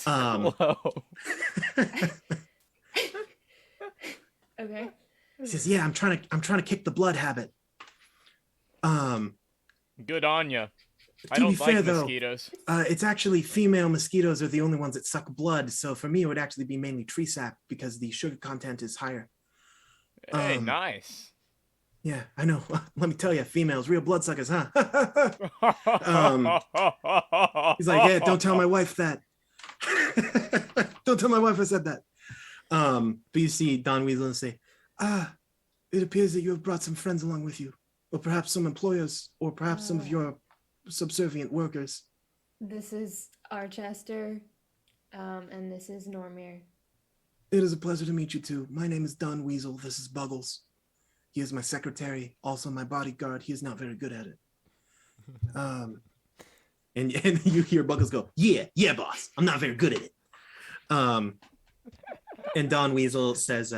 Whoa. Okay. He says, "Yeah, I'm trying to kick the blood habit." Good on ya. I To be don't fair, like though, mosquitoes. It's actually female mosquitoes are the only ones that suck blood. So for me, it would actually be mainly tree sap because the sugar content is higher. Hey, nice. Yeah, I know. Let me tell you, females, real bloodsuckers, huh? He's like, "Yeah, don't tell my wife that." Don't tell my wife I said that. But you see Don Weasel and say, "Ah, it appears that you have brought some friends along with you, or perhaps some employers, or perhaps some of your subservient workers." This is Archester, and this is Normir. "It is a pleasure to meet you too. My name is Don Weasel. This is Buggles. He is my secretary, also my bodyguard. He is not very good at it." And you hear Buggles go, yeah, boss. I'm not very good at it." And Don Weasel says,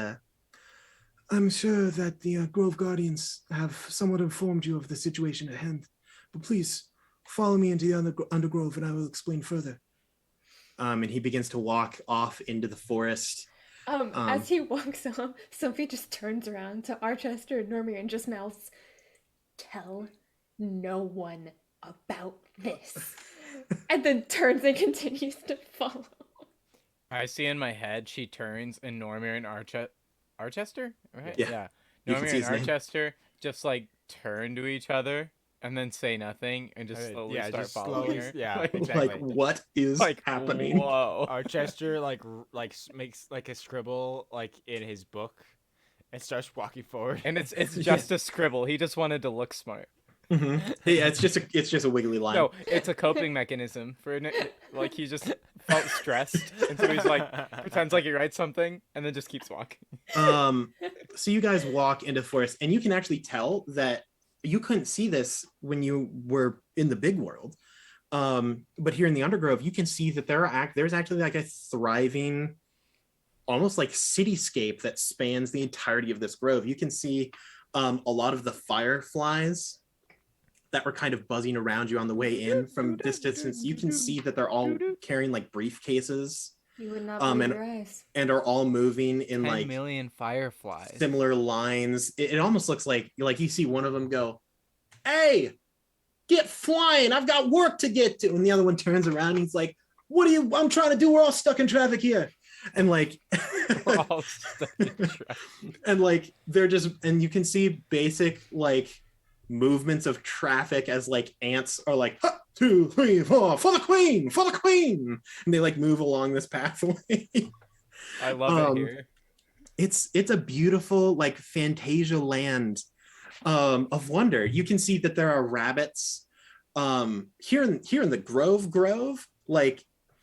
"I'm sure that the Grove Guardians have somewhat informed you of the situation at hand, but please follow me into the Undergrove and I will explain further." And he begins to walk off into the forest. As he walks off, Sylvie just turns around to Archester and Normir and just mouths, "Tell no one about this." And then turns and continues to follow. I see in my head she turns and Normir and Archester, right? Yeah. You can Normir see and his name. Archester just like turn to each other and then say nothing and just slowly yeah, start just following slowly, her. yeah, Like, exactly. Like, what is like happening? Whoa. Archester makes like a scribble like in his book and starts walking forward. And it's just a scribble. He just wanted to look smart. Yeah, it's just a wiggly line. No, it's a coping mechanism for like he just felt stressed, and so he's like pretends like he writes something, and then just keeps walking. So you guys walk into the forest, and you can actually tell that you couldn't see this when you were in the big world. But here in the Undergrove, you can see that there's actually like a thriving, almost like cityscape that spans the entirety of this grove. You can see a lot of the fireflies that were kind of buzzing around you on the way in from this distance. You can see that they're all carrying like briefcases. You would not believe your eyes. And are all moving in 10 like million fireflies. similar lines. It almost looks like you see one of them go, "Hey, get flying! I've got work to get to." And the other one turns around and he's like, I'm trying to do, we're all stuck in traffic here. And like, We're all stuck in traffic. and like, they're just, and you can see basic like movements of traffic as like ants are like, 2, 3, 4, for the queen, for the queen. And they like move along this pathway. I love it here. It's a beautiful like Fantasia land of wonder. You can see that there are rabbits here in the Grove. Like,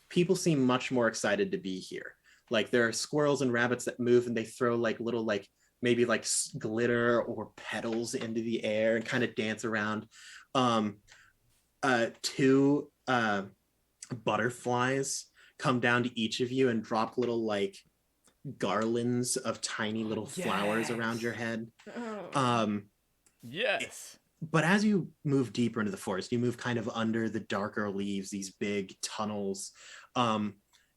people seem much more excited to be here. Like, there are squirrels and rabbits that move and they throw like little like maybe like glitter or petals into the air and kind of dance around. 2 butterflies come down to each of you and drop little like garlands of tiny little flowers around your head. Yes. But as you move deeper into the forest, you move kind of under the darker leaves, these big tunnels,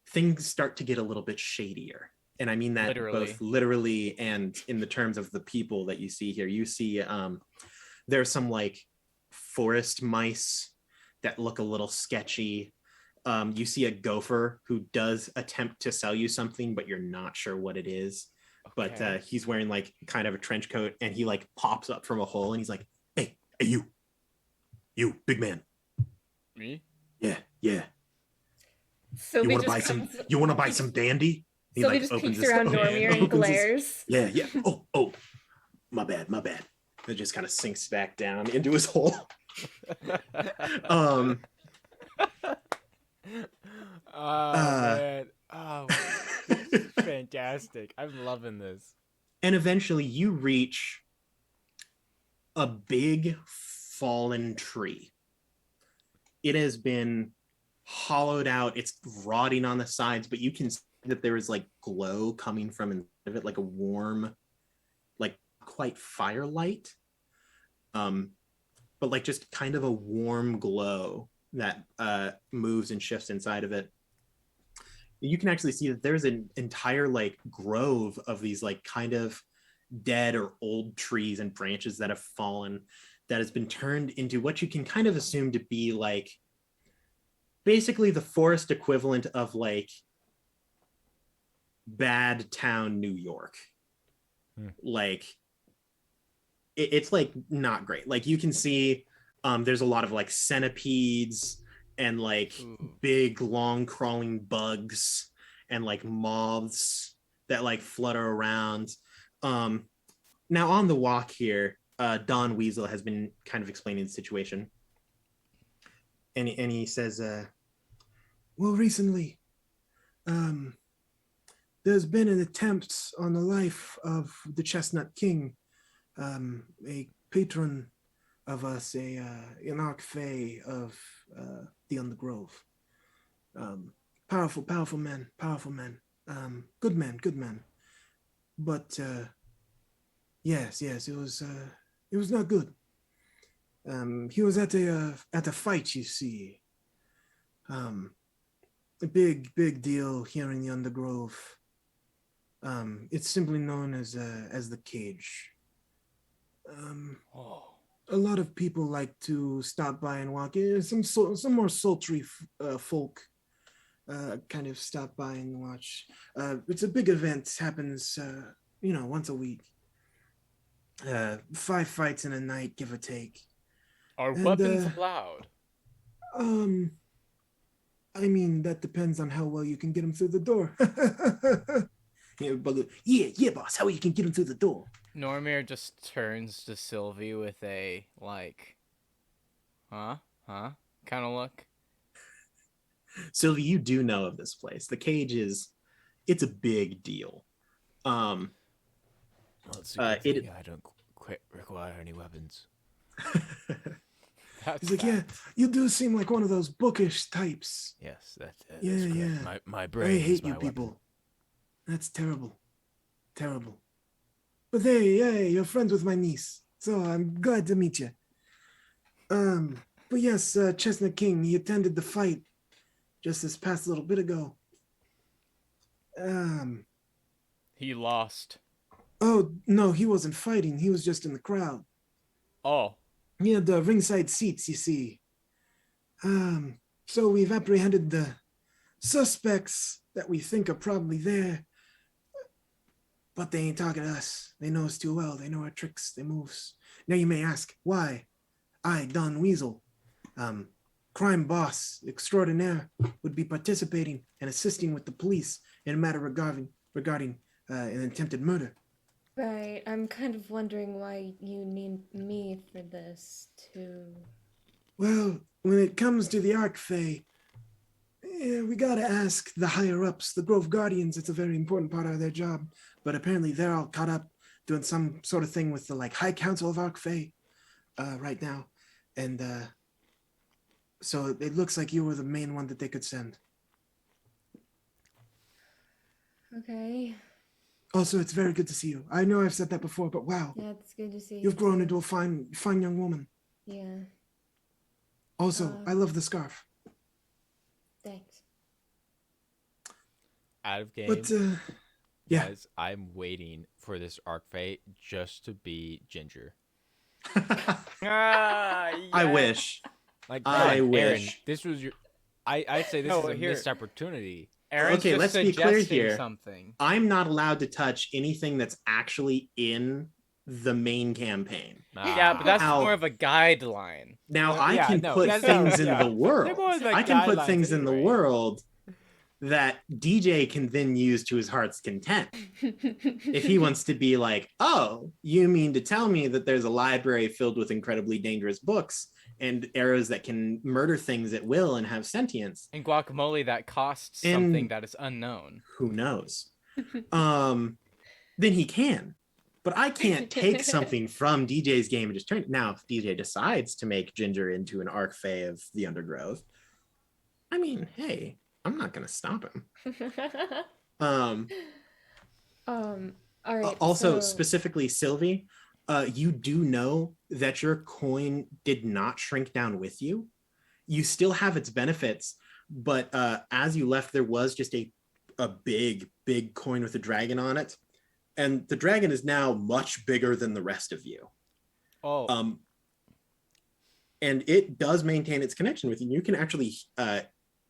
things start to get a little bit shadier. And I mean that both literally and in the terms of the people that you see here. You see there's some like forest mice that look a little sketchy. You see a gopher who does attempt to sell you something, but you're not sure what it is. Okay. But he's wearing like kind of a trench coat and he like pops up from a hole and he's like, hey, you big man. Me? Yeah. So you want to buy some dandy? He Sylvie like just opens peeks around Normir and glares. Yeah. Oh, my bad. It just kind of sinks back down into his hole. Man. Oh, fantastic. I'm loving this. And eventually you reach a big fallen tree. It has been hollowed out. It's rotting on the sides, but you can see that there is like glow coming from inside of it, like a warm, like quite firelight. But like just kind of a warm glow that moves and shifts inside of it. You can actually see that there's an entire like grove of these like kind of dead or old trees and branches that have fallen that has been turned into what you can kind of assume to be like basically the forest equivalent of like Bad Town, New York. Like it's like not great. Like you can see there's a lot of like centipedes and like big long crawling bugs and like moths that like flutter around. Now on the walk here, Don Weasel has been kind of explaining the situation. And he says, well, recently, there's been an attempt on the life of the Chestnut King, a patron of us, an archfey of the Undergrove. Powerful man. Good man. But yes, it was not good. He was at a fight, you see. A big deal here in the Undergrove. It's simply known as the cage. Oh. A lot of people like to stop by and walk in. Some more sultry folk kind of stop by and watch. It's a big event. Happens, once a week. 5 fights in a night, give or take. Are And, weapons allowed? I mean, that depends on how well you can get them through the door. Yeah, boss. How you can get them through the door? Normir just turns to Sylvie with a huh kind of look. Sylvie, you do know of this place. The cage it's a big deal. Well, it's a good it- thing I don't quite require any weapons. That's He's like, yeah, fact. you do seem like one of those bookish types. Yes, that's Yeah, correct. yeah. My I brain is hate my you weapon. people. That's terrible. Terrible. But hey, you're friends with my niece, so I'm glad to meet you. But yes, Chestnut King, he attended the fight just this past little bit ago. He lost. Oh, no, he wasn't fighting. He was just in the crowd. Oh. He had the ringside seats, you see. So we've apprehended the suspects that we think are probably there. But they ain't talking to us. They know us too well. They know our tricks, their moves. Now you may ask, why? I, Don Weasel, crime boss extraordinaire, would be participating and assisting with the police in a matter regarding an attempted murder. Right. I'm kind of wondering why you need me for this too. Well, when it comes to the Archfey, we gotta ask the higher ups, the Grove Guardians. It's a very important part of their job. But apparently they're all caught up doing some sort of thing with the High Council of Archfey right now. And so it looks like you were the main one that they could send. Okay. Also, it's very good to see you. I know I've said that before, but wow, Yeah, it's good to see you. you've grown too. into a fine young woman. Yeah. Also, I love the scarf. Thanks. Out of game. But yeah. Guys, I'm waiting for this Archfey just to be Ginger. I wish. Like, I Aaron, wish. this was your. I'd say this No, is a here. missed opportunity. Aaron's Okay, just let's be clear suggesting here. Something. I'm not allowed to touch anything that's actually in the main campaign. Yeah, but that's Now- more of a guideline. Now I yeah, can no, put that's- things in yeah. the world. They're more like I can put guidelines things in the anyway. world that DJ can then use to his heart's content. If he wants to be like, oh, you mean to tell me that there's a library filled with incredibly dangerous books and arrows that can murder things at will and have sentience? And guacamole that costs And- something that is unknown. Who knows? Then he can. But I can't take something from DJ's game and just turn it. Now, if DJ decides to make Ginger into an Archfey of the Undergrowth, I mean, hey, I'm not going to stop him. All right. Also, so- specifically, Sylvie, you do know that your coin did not shrink down with you. You still have its benefits, but as you left, there was just a big coin with a dragon on it. And the dragon is now much bigger than the rest of you. Oh, And it does maintain its connection with you. You can actually,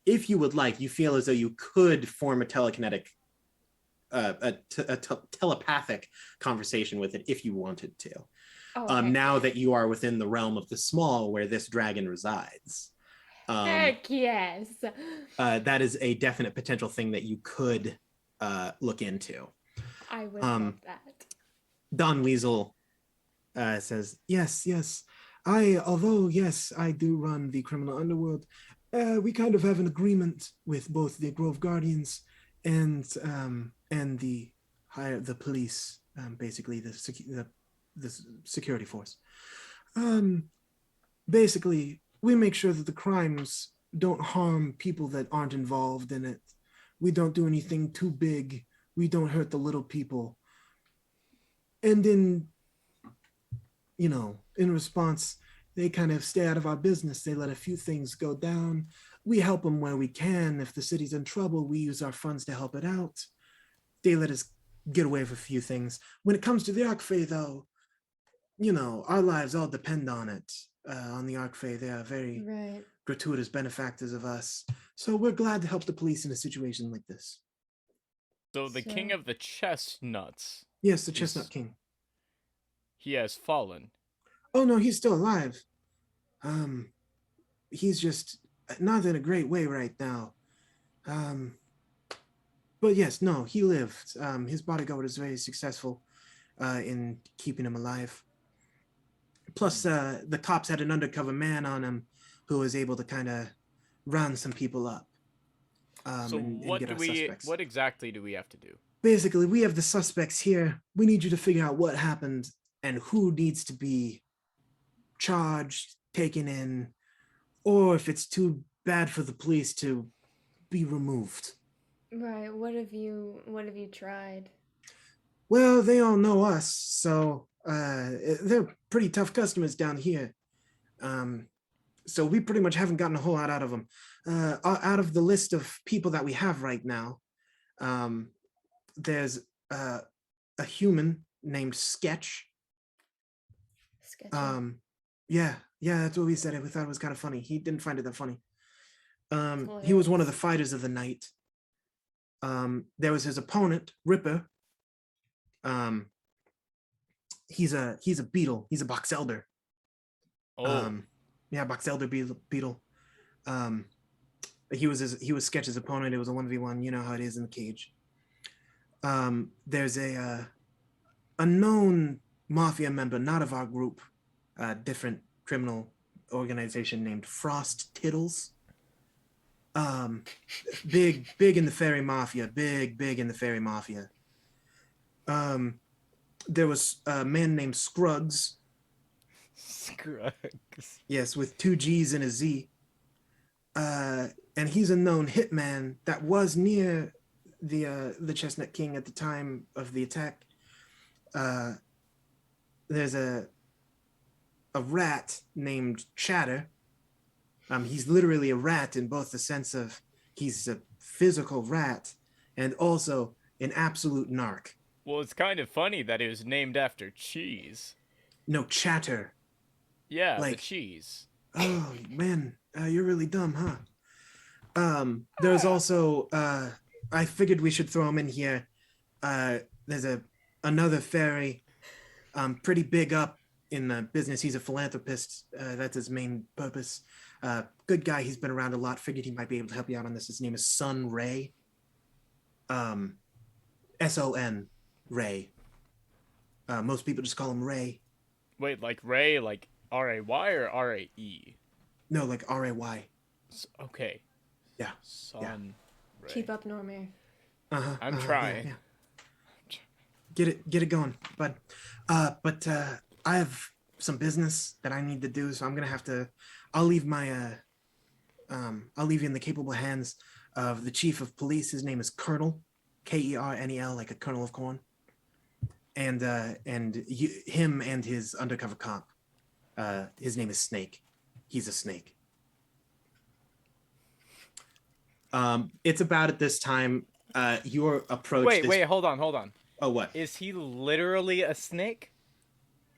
if you would like, you feel as though you could form a telekinetic, telepathic conversation with it if you wanted to. Oh, okay. Now that you are within the realm of the small where this dragon resides. Heck yes. That is a definite potential thing that you could look into. I would love that. Don Weasel says, yes, although I do run the criminal underworld, we kind of have an agreement with both the Grove Guardians and the police, basically the security force. Basically, we make sure that the crimes don't harm people that aren't involved in it. We don't do anything too big. We don't hurt the little people. And in response, they kind of stay out of our business. They let a few things go down. We help them where we can. If the city's in trouble, we use our funds to help it out. They let us get away with a few things. When it comes to the Archfey, though, you know, our lives all depend on it. On the Archfey, they are very Right. gratuitous benefactors of us. So we're glad to help the police in a situation like this. So the king So- of the chestnuts, Yes, the Is- Chestnut King. he has fallen. Oh no, he's still alive. He's just not in a great way right now. But yes, no, he lived. His bodyguard was very successful in keeping him alive. Plus, the cops had an undercover man on him who was able to kind of round some people up. So And what get do our we? suspects. What exactly do we have to do? Basically, we have the suspects here. We need you to figure out what happened and who needs to be charged, taken in, or if it's too bad for the police to be removed. Right. What have you tried? Well, they all know us, so they're pretty tough customers down here. So we pretty much haven't gotten a whole lot out of them. Out of the list of people that we have right now, there's a human named Sketch. Sketchy. Yeah, that's what we said. We thought it was kind of funny. He didn't find it that funny. That's He was one of hilarious. the fighters of the night. There was his opponent, Ripper. He's a beetle. He's a box elder. Oh, Yeah, box elder beetle. He was Sketch's opponent. It was a 1v1. You know how it is in the cage. There's a known mafia member, not of our group, different criminal organization named Frost Tittles. Big in the fairy mafia. Big in the fairy mafia. There was a man named Scruggs. Scruggs. Yes, with 2 G's and a Z. And he's a known hitman that was near the Chestnut King at the time of the attack. There's a rat named Chatter. He's literally a rat in both the sense of he's a physical rat and also an absolute narc. Well, it's kind of funny that it was named after cheese. No, Chatter. Yeah, the Like- cheese. Oh man, you're really dumb, huh? There's also I figured we should throw him in here. There's another fairy, pretty big up in the business. He's a philanthropist. That's his main purpose. Good guy. He's been around a lot. Figured he might be able to help you out on this. His name is Sun Ray. S-O-N Ray. Most people just call him Ray. Wait, like Ray, like R-A-Y or R-A-E? No, like R-A-Y. Okay. Yeah. Son. Ray. Keep up, Normir. Uh-huh. I'm uh-huh, trying. Yeah. Get it going, bud. But I have some business that I need to do, so I'm gonna have to. I'll leave my I'll leave you in the capable hands of the chief of police. His name is Colonel, Kernel, like a kernel of corn. And him and his undercover cop. His name is Snake. He's a snake. It's about at this time your approach. Wait, hold on. Oh, what? Is he literally a snake?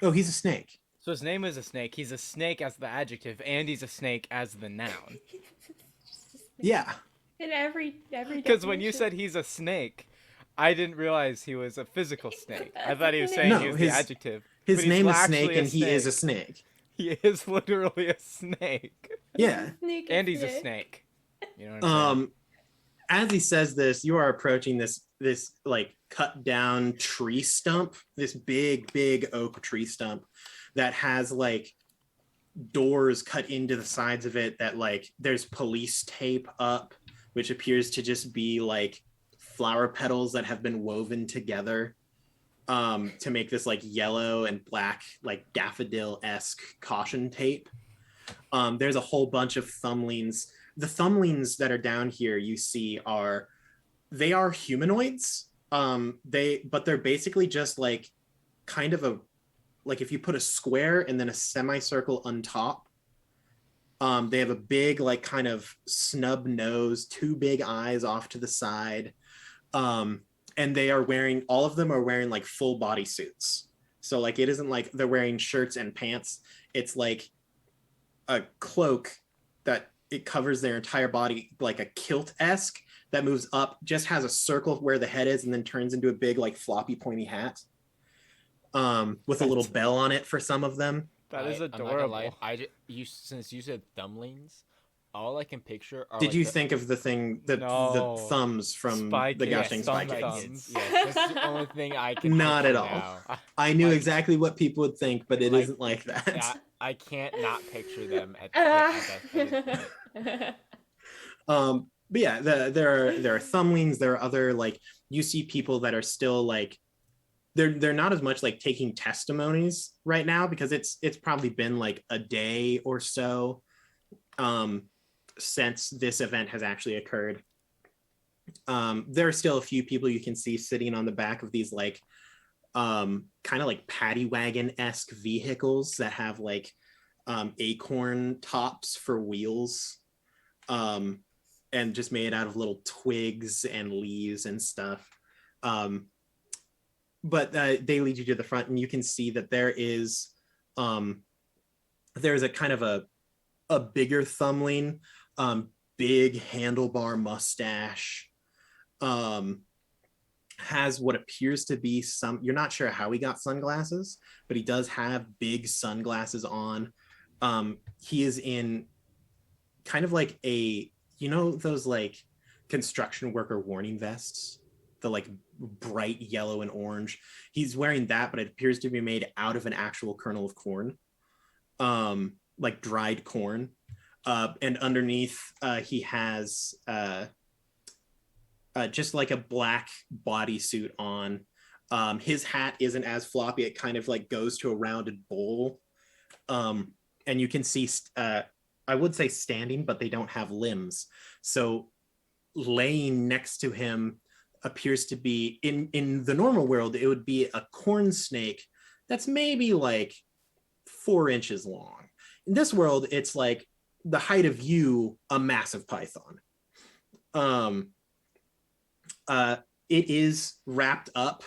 Oh, he's a snake. So his name is a snake. He's a snake as the adjective, and he's a snake as the noun. Yeah. In every Because when you definition. said he's a snake, I didn't realize he was a physical snake. I thought he was saying No, he was his- the adjective. His but he's name is actually Snake, and he is a snake. He is literally a snake. Yeah. Snake And is he's a sick. snake. You know what I'm saying? As he says this, you are approaching this like cut down tree stump, this big oak tree stump that has like doors cut into the sides of it that like there's police tape up, which appears to just be like flower petals that have been woven together to make this like yellow and black like daffodil-esque caution tape. There's a whole bunch of thumbelines. The thumbelines that are down here you see are humanoids. But they're basically just like kind of like if you put a square and then a semicircle on top. They have a big like kind of snub nose, 2 big eyes off to the side. and they are wearing, all of them are wearing like full body suits. So like it isn't like they're wearing shirts and pants. It's like a cloak that it covers their entire body, like a kilt-esque that moves up, just has a circle where the head is and then turns into a big like floppy pointy hat. With a little bell on it for some of them. That is I'm not gonna adorable. lie, since you said thumblinks, all I can picture are. Did like you the, think of the thing, the No. thumbs from Spy the Kids, Gushing Spy thumb Kids? thumbs. Yes, that's the only thing I can. Not picture at all. now. I knew Like- exactly what people would think, but it like, not like that. I can't not picture them at this point. But yeah, there are thumbwings. There are other, like, you see people that are still like, they're not as much like taking testimonies right now because it's probably been like a day or so since this event has actually occurred. There are still a few people you can see sitting on the back of these like kind of like paddy wagon-esque vehicles that have like acorn tops for wheels, and just made out of little twigs and leaves and stuff. But they lead you to the front, and you can see that there's a kind of a bigger thumbling, big handlebar mustache, has what appears to be you're not sure how he got sunglasses, but he does have big sunglasses on. He is in kind of like those like construction worker warning vests, the like bright yellow and orange. He's wearing that, but it appears to be made out of an actual kernel of corn, like dried corn. And underneath, he has just like a black bodysuit on. His hat isn't as floppy. It kind of like goes to a rounded bowl. And you can see, I would say standing, but they don't have limbs. So laying next to him appears to be, in the normal world, it would be a corn snake that's maybe like 4 inches long. In this world, it's like the height of you, a massive python. It is wrapped up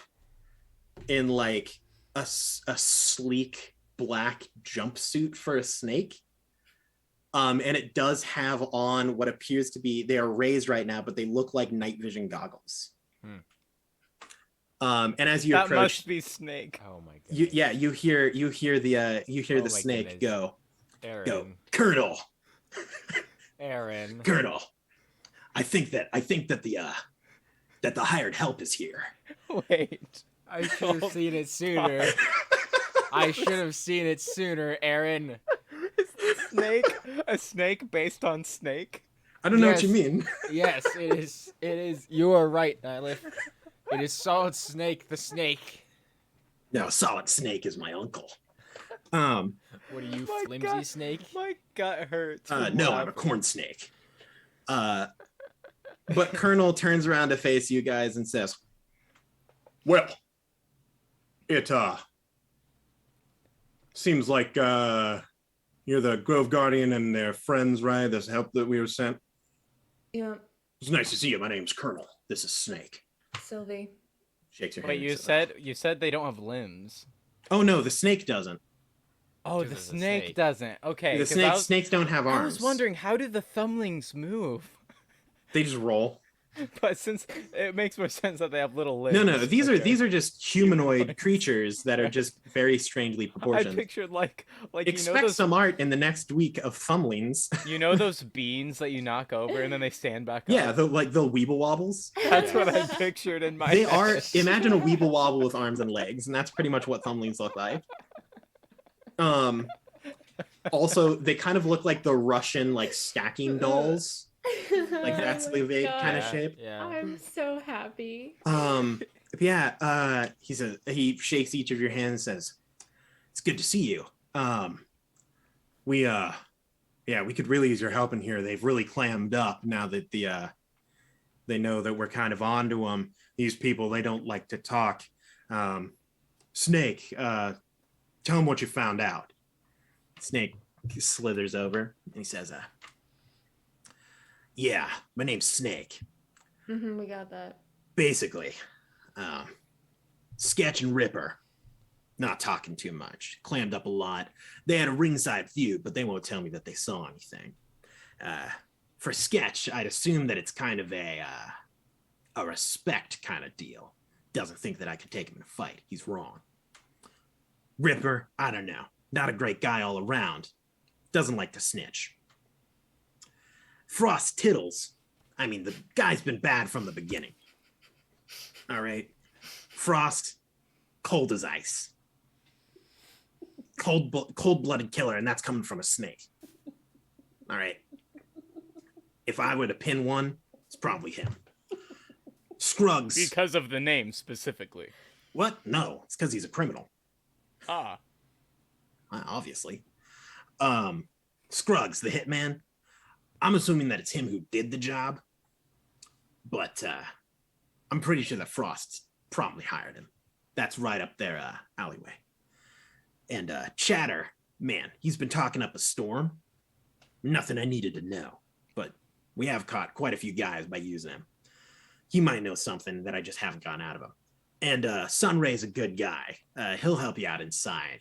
in like a sleek black jumpsuit for a snake. And it does have on what appears to be, they are raised right now, but they look like night vision goggles. And as you That approach, must be Snake. Oh my god. you hear the Oh the my snake goodness. go Aaron. Colonel. Aaron. Colonel, I think that the hired help is here. Wait. I should have seen it sooner. I should have seen it sooner, Aaron. Is the snake a snake based on Snake? I don't know what Yes. you mean. Yes, it is. It is. You are right, Nylith. It is Solid Snake, the snake. No, Solid Snake is my uncle. What are you, My flimsy God. snake? My gut hurts. No, from I'm a laughing. corn snake. But Colonel turns around to face you guys and says, "Well, it seems like you're the Grove Guardian and their friends, right? This help that we were sent. Yeah, It's nice to see you. My name's Colonel. This is Snake." Sylvie. Shakes your Wait, hand. you and says, said they don't have limbs. "Oh no, the snake doesn't. Oh, Because the it's a snake snake. doesn't. Okay. The 'cause snakes don't have arms. I was wondering, how did the thumblings move? They just roll. But since it makes more sense that they have little limbs. No, these Okay. are just humanoid creatures that are just very strangely I proportioned. pictured like Expect some art in the next week of thumblings. you know those beans that you knock over and then they stand back Yeah, up. the weeble wobbles. That's what I pictured in my They head. are. Imagine a weeble wobble with arms and legs, and that's pretty much what thumblings look like. Also, they kind of look like the Russian like stacking dolls. Like that's the vague kind of Yeah, shape. Yeah. I'm so happy. He says, he shakes each of your hands and says, "It's good to see you. We could really use your help in here. They've really clammed up now that they know that we're kind of onto them. These people, they don't like to talk. Snake, tell them what you found out." Snake slithers over and he says, "Yeah, my name's Snake. We got that. Basically, Sketch and Ripper, not talking too much, clammed up a lot. They had a ringside view, but they won't tell me that they saw anything. For Sketch, I'd assume that it's kind of a respect kind of deal. Doesn't think that I could take him in a fight. He's wrong. Ripper, I don't know. Not a great guy all around. Doesn't like to snitch. Frost Tittles, I mean, the guy's been bad from the beginning. All right. Frost, cold as ice. Cold-blooded killer, and that's coming from a snake. All right. If I were to pin one, it's probably him. Scruggs. Because of the name specifically. What? No, it's because he's a criminal. Ah. Obviously. Scruggs, the hitman. I'm assuming that it's him who did the job, but I'm pretty sure that Frost promptly hired him. That's right up their alleyway. And Chatter, man, he's been talking up a storm. Nothing I needed to know, but we have caught quite a few guys by using him. He might know something that I just haven't gotten out of him. And Sunray's a good guy. He'll help you out inside.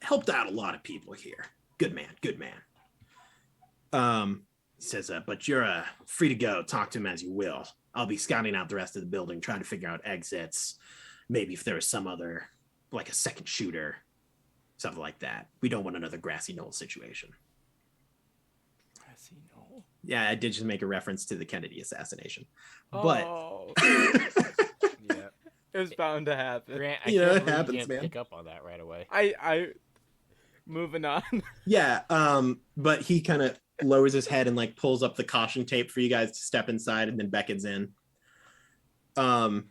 Helped out a lot of people here. Good man, good man. He says, but you're free to go. Talk to him as you will. I'll be scouting out the rest of the building, trying to figure out exits. Maybe if there is some other, like a second shooter, something like that. We don't want another grassy knoll situation. Grassy knoll? Yeah, I did just make a reference to the Kennedy assassination. But Yeah. It was bound to happen. Grant, I You know, can't it believe happens, you can't man. pick up on that right away. I moving on. yeah, but he kind of lowers his head and like pulls up the caution tape for you guys to step inside, and then beckons in. I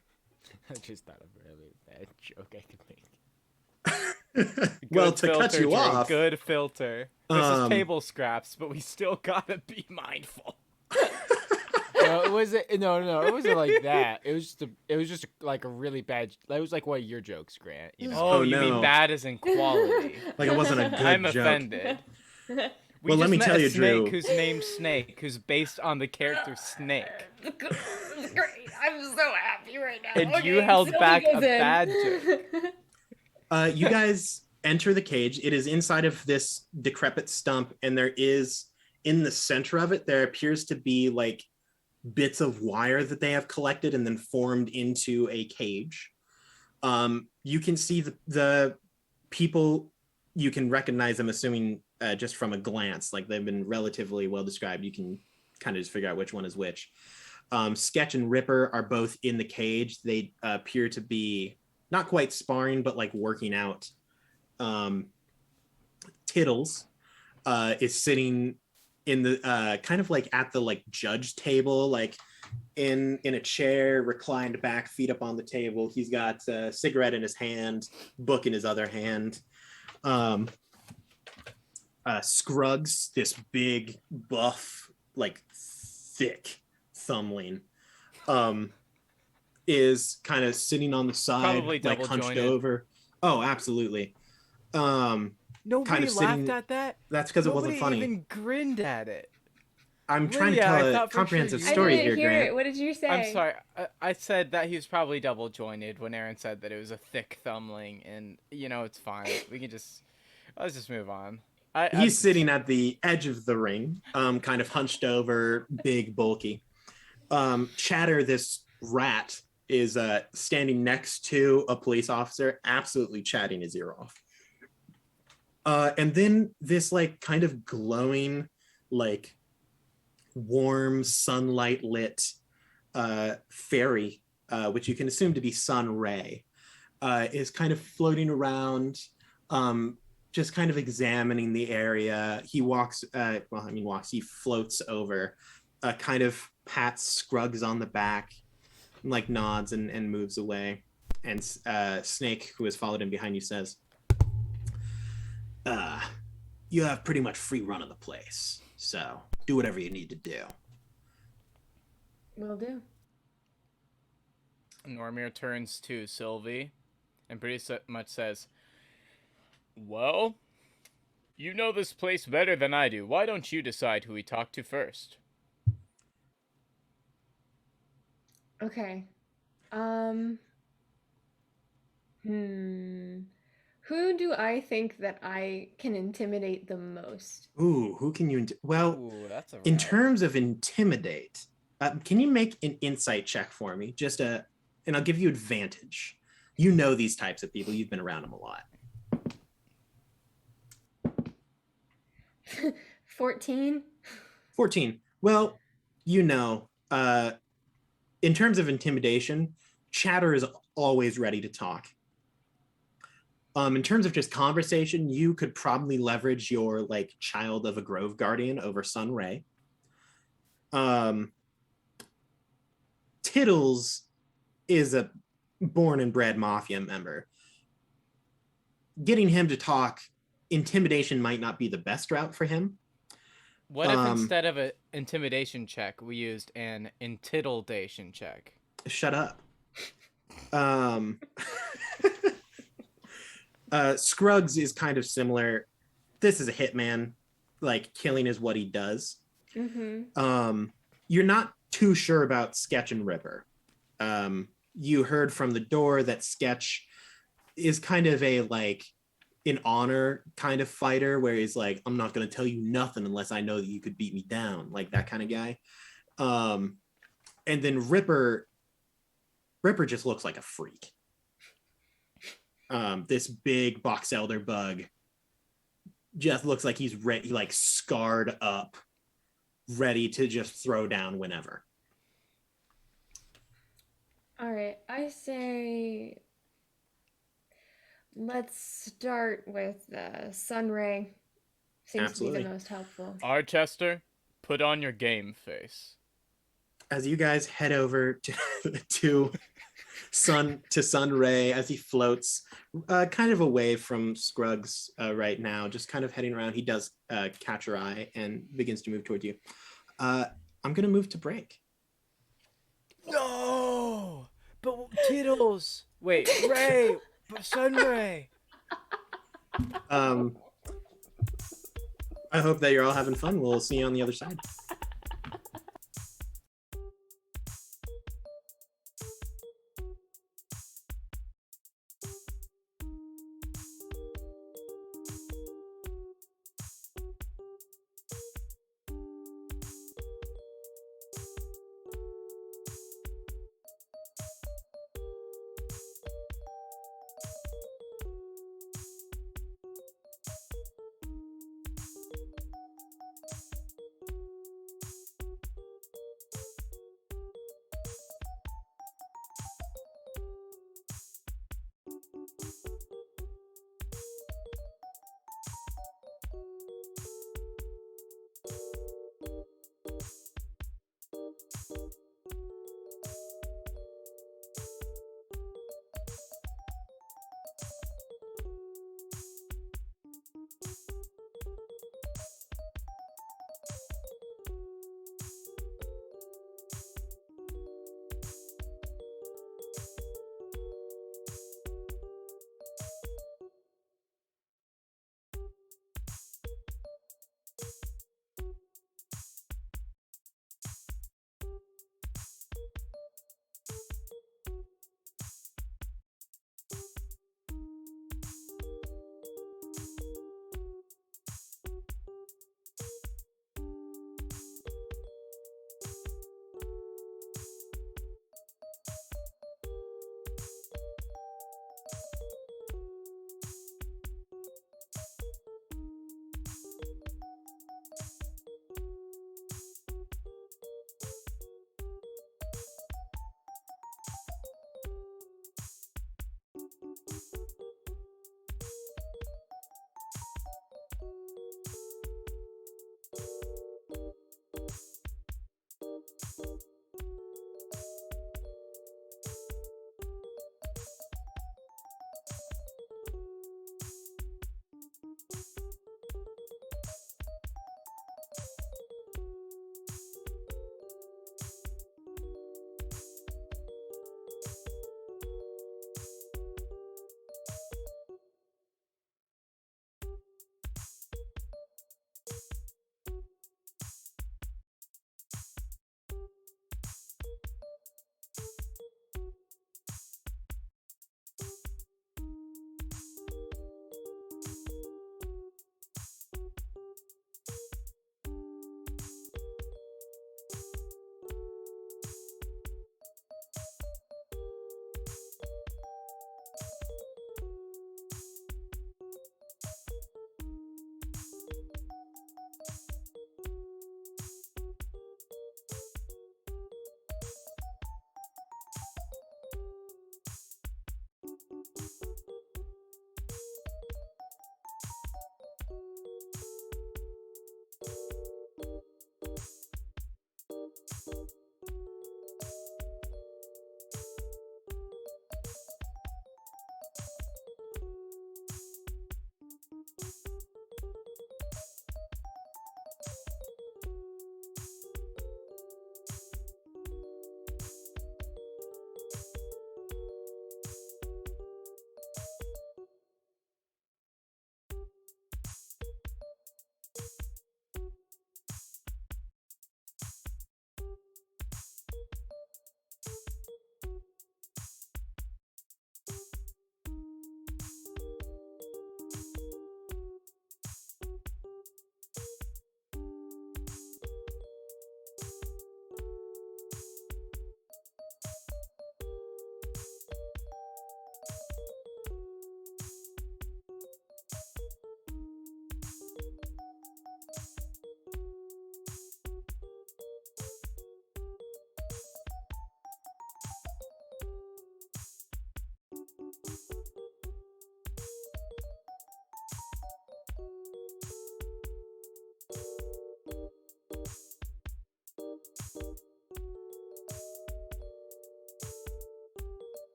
just thought of a really bad joke I could make. Well, Good to cut filter, you Drew, off, Good filter. This is Um, table scraps, but we still gotta be mindful. No, it wasn't. No, it wasn't like that. It was just like a really bad. That was like one of your jokes, Grant. You know. Oh, you mean no. bad as in quality? like it wasn't a good I'm joke. offended. We Well, let just me met tell a you, snake Drew. who's named Snake, who's based on the character Snake, Great. I'm so happy right now. and you held Sylvie back a goes in. bad joke. You guys enter the cage. It is inside of this decrepit stump, and there is, in the center of it, there appears to be like bits of wire that they have collected and then formed into a cage. You can see the people, you can recognize them, assuming just from a glance, like they've been relatively well described. You can kind of just figure out which one is which. Sketch and Ripper are both in the cage. They appear to be not quite sparring, but like working out. Tittles is sitting in the kind of like at the like judge table, like in a chair, reclined back, feet up on the table. He's got a cigarette in his hand, book in his other hand. Scruggs, this big buff, like thick thumbling, is kind of sitting on the side, Probably like hunched double-jointed. over. Oh, absolutely. Nobody Kind of laughed sitting- at that. That's because it wasn't Nobody funny. even grinned at it. I'm trying to Lydia, I tell a thought for comprehensive sure I you- story didn't here, hear Grant. it. What did you say? I'm sorry. I said that he was probably double jointed when Aaron said that it was a thick thumbling, and it's fine. We can let's just move on. He's sitting at the edge of the ring, kind of hunched over, big, bulky. Chatter, this rat, is standing next to a police officer, absolutely chatting his ear off. And then this like kind of glowing, like warm sunlight lit fairy, which you can assume to be Sun Ray, is kind of floating around, just kind of examining the area. He he floats over, kind of pats Scruggs on the back, like nods and moves away. And Snake, who has followed him behind you, says, you have pretty much free run of the place, so do whatever you need to do. Will do. Normir turns to Sylvee and pretty much says, "Well, you know this place better than I do. Why don't you decide who we talk to first?" Okay. Hmm. Who do I think that I can intimidate the most? Ooh, who can you? Well, Ooh, that's a in route. terms of intimidate, can you make an insight check for me? And I'll give you advantage. You know these types of people. You've been around them a lot. 14? 14. Well, you know, in terms of intimidation, chatter is always ready to talk. In terms of just conversation, you could probably leverage your like child of a grove guardian over Sunray. Tittles is a born and bred mafia member. Getting him to talk, intimidation might not be the best route for him. What if instead of an intimidation check, we used an intitildation check? Shut up. Scruggs is kind of similar. This is a hitman. Like killing is what he does. Mm-hmm. You're not too sure about Sketch and Ripper. You heard from the door that Sketch is kind of a like an honor kind of fighter where he's like, I'm not going to tell you nothing unless I know that you could beat me down, like that kind of guy. And then Ripper just looks like a freak. This big box elder bug just looks like he's ready, like scarred up, ready to just throw down whenever. All right, I say let's start with Sunray. Seems to be Absolutely. the most helpful. Archester, put on your game face. As you guys head over to Sunray as he floats kind of away from Scruggs right now, just kind of heading around. He does catch your eye and begins to move toward you. I'm going to move to break. No, but Tittles. Wait, Ray, but Sunray. I hope that you're all having fun. We'll see you on the other side.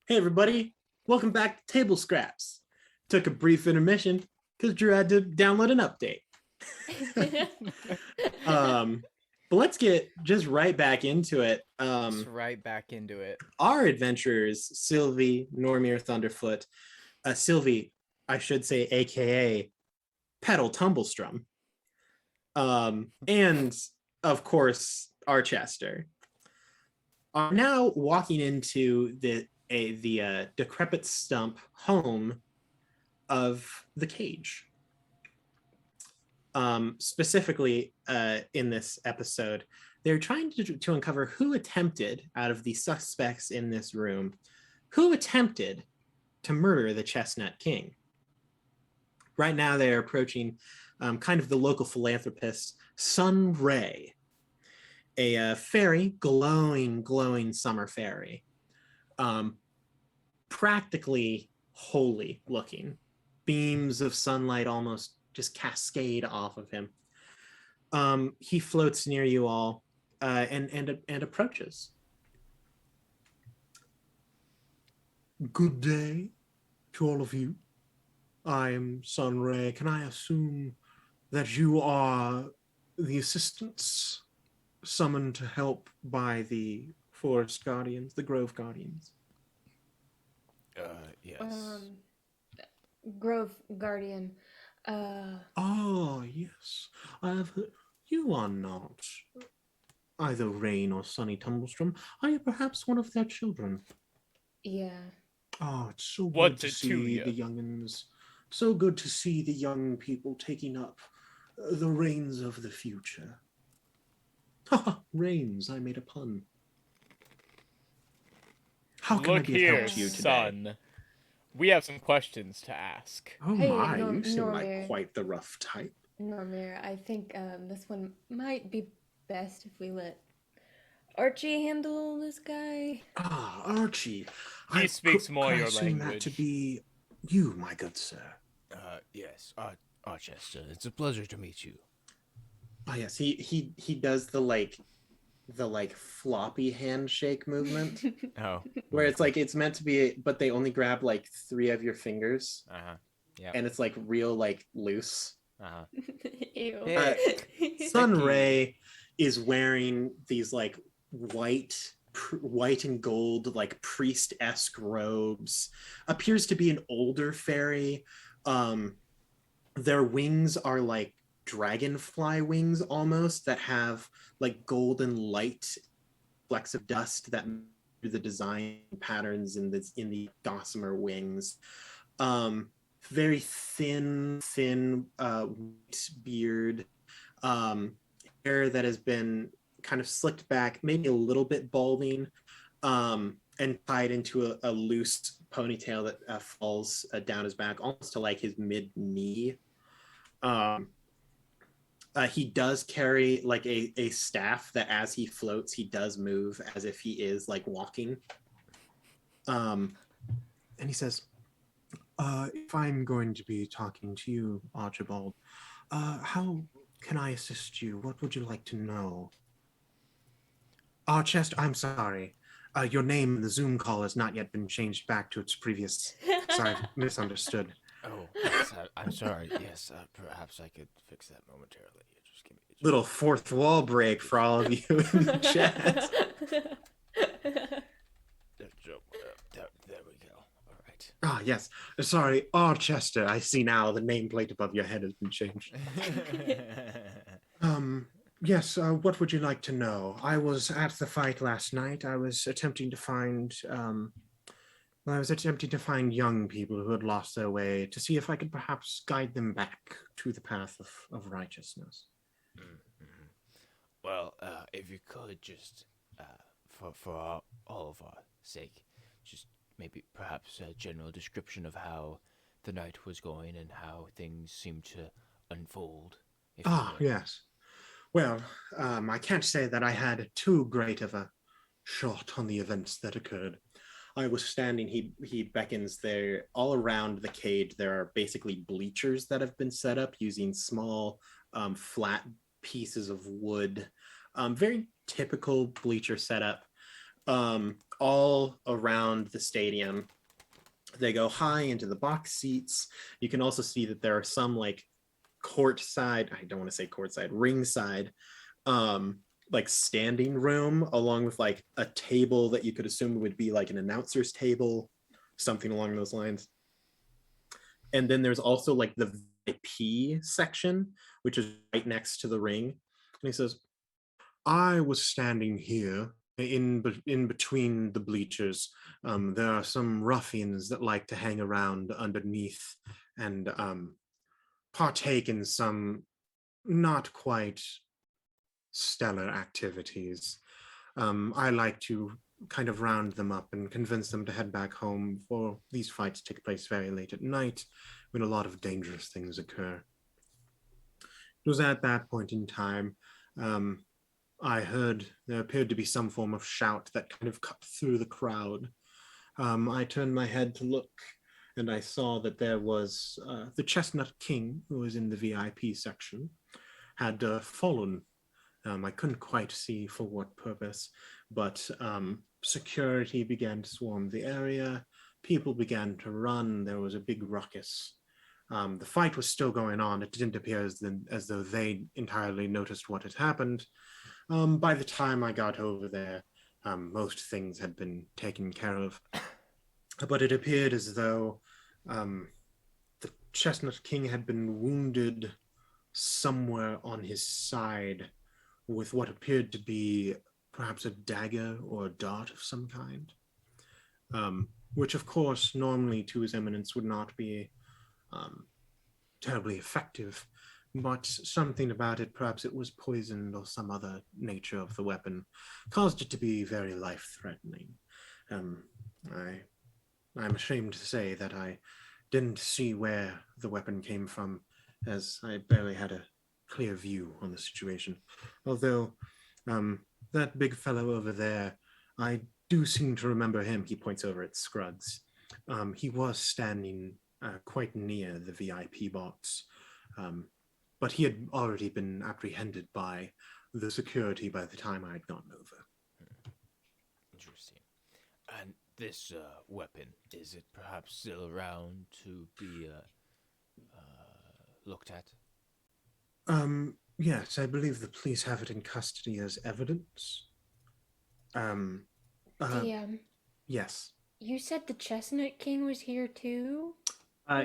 Hey everybody, welcome back to Table Scraps. Took a brief intermission because Drew had to download an update. But let's get just right back into it. Just right back into it. Our adventurers, Sylvee, Normir, Thunderfoot, Sylvee, I should say, aka Pedal Tumblestrum, and of course Archester, are now walking into the decrepit stump home of the cage. Specifically, in this episode, they're trying to uncover who attempted, out of the suspects in this room, who attempted to murder the Chestnut King. Right now, they are approaching kind of the local philanthropist, Sun Ray, a fairy, glowing summer fairy. Practically holy looking. Beams of sunlight almost just cascade off of him. He floats near you all and approaches. Good day to all of you. I am Sun Ray. Can I assume that you are the assistants summoned to help by the Forest Guardians, the Grove Guardians? Yes. Grove Guardian. Oh, yes. I have heard. You are not either Rain or Sunny Tumblestrom. Are you perhaps one of their children? Yeah. Oh, it's so good What's to it to see ya? the youngins. So good to see the young people taking up the reins of the future. Haha, reins, I made a pun. How can I Look be of here, help to you today? son. We have some questions to ask. Oh Hey, my, you seem like Normir. quite the rough type. Normir, I think this one might be best if we let Archie handle this guy. Ah, Archie. He speaks more could I your assume that to language. be you, my good sir? Yes, Archester, it's a pleasure to meet you. Oh yes, he does the floppy handshake movement Oh. where it's like it's meant to be, but they only grab like 3 of your fingers, Uh-huh. Yeah. and it's like real like loose. Uh-huh. Ew. Sun Becky. Ray is wearing these like white and gold like priest-esque robes. Appears to be an older fairy. Their wings are like dragonfly wings almost that have like golden light flecks of dust that do the design patterns in the gossamer wings. Very thin white beard, hair that has been kind of slicked back, maybe a little bit balding, and tied into a loose ponytail that falls down his back, almost to like his mid knee. He does carry like a staff that as he floats, he does move as if he is like walking. And he says, if I'm going to be talking to you, Archibald, how can I assist you? What would you like to know? Chester, I'm sorry. Your name in the Zoom call has not yet been changed back to its previous. Sorry, misunderstood. Oh, yes, I'm sorry. Yes, perhaps I could fix that momentarily. Just give me Little fourth wall break for all of you in the chat. There we go. All right. Ah, yes. Sorry, Chester. I see now the nameplate above your head has been changed. Yes, what would you like to know? I was at the fight last night. I was attempting to find young people who had lost their way to see if I could perhaps guide them back to the path of righteousness. Mm-hmm. Well, if you could just, for all of our sake, just maybe perhaps a general description of how the night was going and how things seemed to unfold. Yes. Well, I can't say that I had too great of a shot on the events that occurred. I was standing, he beckons there, all around the cage, there are basically bleachers that have been set up using small, flat pieces of wood. Very typical bleacher setup, all around the stadium. They go high into the box seats. You can also see that there are some like courtside, I don't want to say courtside, ringside, like standing room, along with like a table that you could assume would be like an announcer's table, something along those lines. And then there's also like the VIP section, which is right next to the ring. And he says, I was standing here in between the bleachers. There are some ruffians that like to hang around underneath and partake in some not quite stellar activities. I like to kind of round them up and convince them to head back home, for these fights take place very late at night when a lot of dangerous things occur. It was at that point in time I heard there appeared to be some form of shout that kind of cut through the crowd. I turned my head to look, and I saw that there was the Chestnut King, who was in the VIP section, had fallen. I couldn't quite see for what purpose, but security began to swarm the area. People began to run. There was a big ruckus. The fight was still going on. It didn't appear as though they entirely noticed what had happened. By the time I got over there, most things had been taken care of. But it appeared as though the Chestnut King had been wounded somewhere on his side with what appeared to be perhaps a dagger or a dart of some kind, which of course normally to his eminence would not be terribly effective, but something about it, perhaps it was poisoned or some other nature of the weapon, caused it to be very life-threatening. I'm ashamed to say that I didn't see where the weapon came from, as I barely had a clear view on the situation. Although, that big fellow over there, I do seem to remember him. He points over at Scruggs. He was standing quite near the VIP box, but he had already been apprehended by the security by the time I had gotten over. Interesting. And this weapon, is it perhaps still around to be looked at? Yes, I believe the police have it in custody as evidence. Yes. You said the Chestnut King was here too?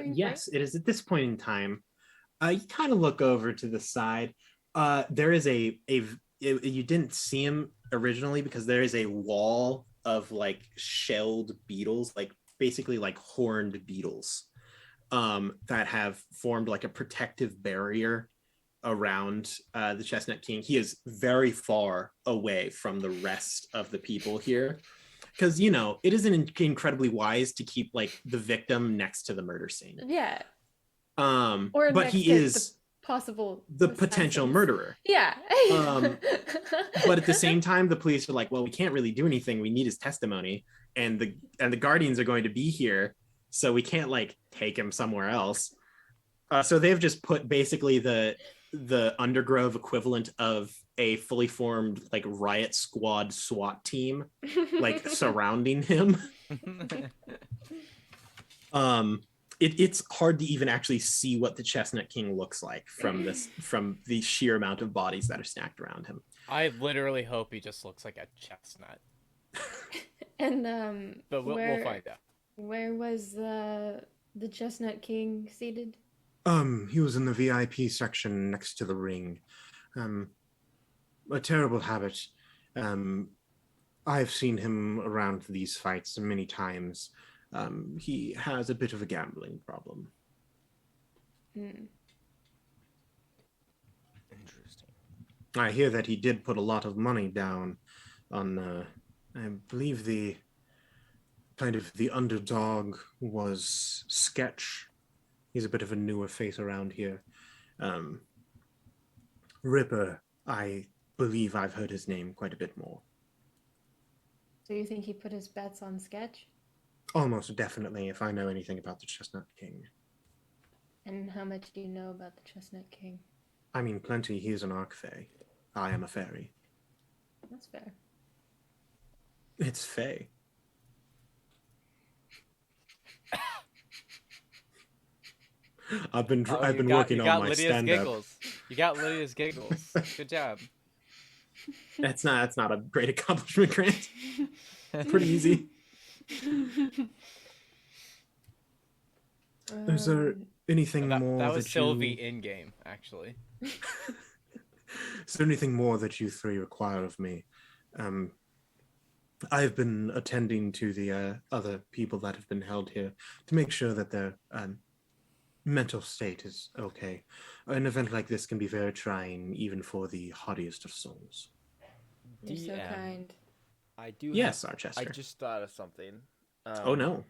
Yes, it is at this point in time. You kind of look over to the side. There is you didn't see him originally because there is a wall of like shelled beetles, like basically like horned beetles, that have formed like a protective barrier around the Chestnut King. He is very far away from the rest of the people here, because it isn't incredibly wise to keep like the victim next to the murder scene. Yeah. Or but he is the potential murderer. Yeah. But at the same time, the police are like, well, we can't really do anything. We need his testimony, and the guardians are going to be here, so we can't like take him somewhere else. So they've just put basically the Undergrove equivalent of a fully formed like riot squad SWAT team like surrounding him. It's hard to even actually see what the Chestnut King looks like from the sheer amount of bodies that are stacked around him. I literally hope he just looks like a chestnut. And but we'll find out. Where was the Chestnut King seated? He was in the VIP section next to the ring. A terrible habit. I've seen him around these fights many times. He has a bit of a gambling problem. Interesting. I hear that he did put a lot of money down on, I believe the underdog was Sketch. He's a bit of a newer face around here. Ripper, I believe I've heard his name quite a bit more. So you think he put his bets on Sketch? Almost definitely, if I know anything about the Chestnut King. And how much do you know about the Chestnut King? I mean, plenty. He is an Archfey. I am a fairy. That's fair. It's Fey. I've been working on my stand-up. You got Lydia's giggles. Good job. That's not a great accomplishment, Grant. Pretty easy. Is there anything more that was that Sylvee you... in game, actually. Is there anything more that you three require of me? I've been attending to the other people that have been held here to make sure that their mental state is okay. An event like this can be very trying, even for the hardiest of souls. You're so kind. I do. Yes, Archester. I just thought of something. Oh no.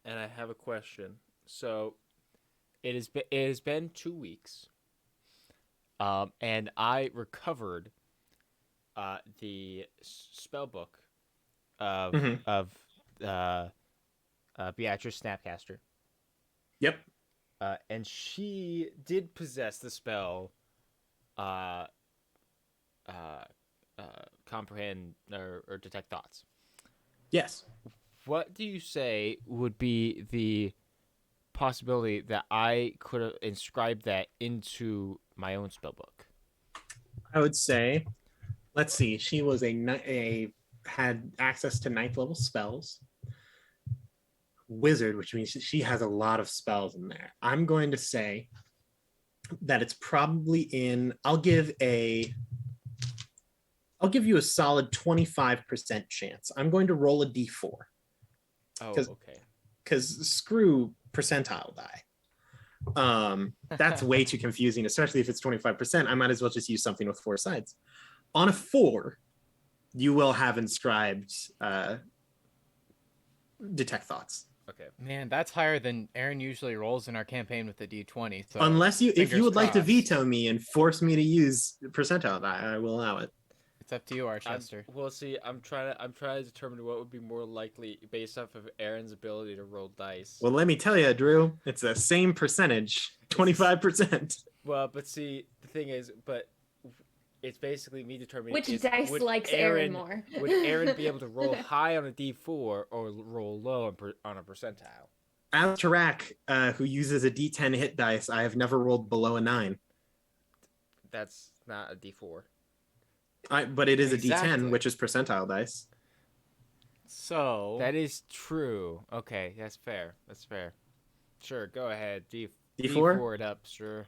And I have a question. So, it has been 2 weeks. And I recovered the spell book of Beatrice Snapcaster. Yep. And she did possess the spell comprehend or detect thoughts. Yes. What do you say would be the possibility that I could have inscribed that into my own spellbook? I would say, let's see, she was had access to 9th level spells. Wizard, which means she has a lot of spells in there. I'm going to say that it's probably in, I'll give a I'll give you a solid 25% chance. I'm going to roll a d4 Oh, 'Cause- okay. because screw percentile die. That's way too confusing, especially if it's 25%. I might as well just use something with 4 sides. On a 4, you will have inscribed detect thoughts. Okay. Man, that's higher than Aaron usually rolls in our campaign with the D20. So Unless if fingers you would like to crossed. veto me and force me to use percentile die, I will allow it. It's up to you, Archester. We'll see. I'm trying to determine what would be more likely based off of Aaron's ability to roll dice. Well, let me tell you, Drew, it's the same percentage, 25%. Well, but see, the thing is, it's basically me determining Which is, dice would likes Aaron more? Would Aaron be able to roll high on a D4 or roll low on a percentile? As Tarak, who uses a D10 hit dice, I have never rolled below a 9. That's not a D4. But it is a Exactly. D10, which is percentile dice. So That is true. Okay, that's fair. That's fair. Sure, go ahead. D4? D4 it up, sure.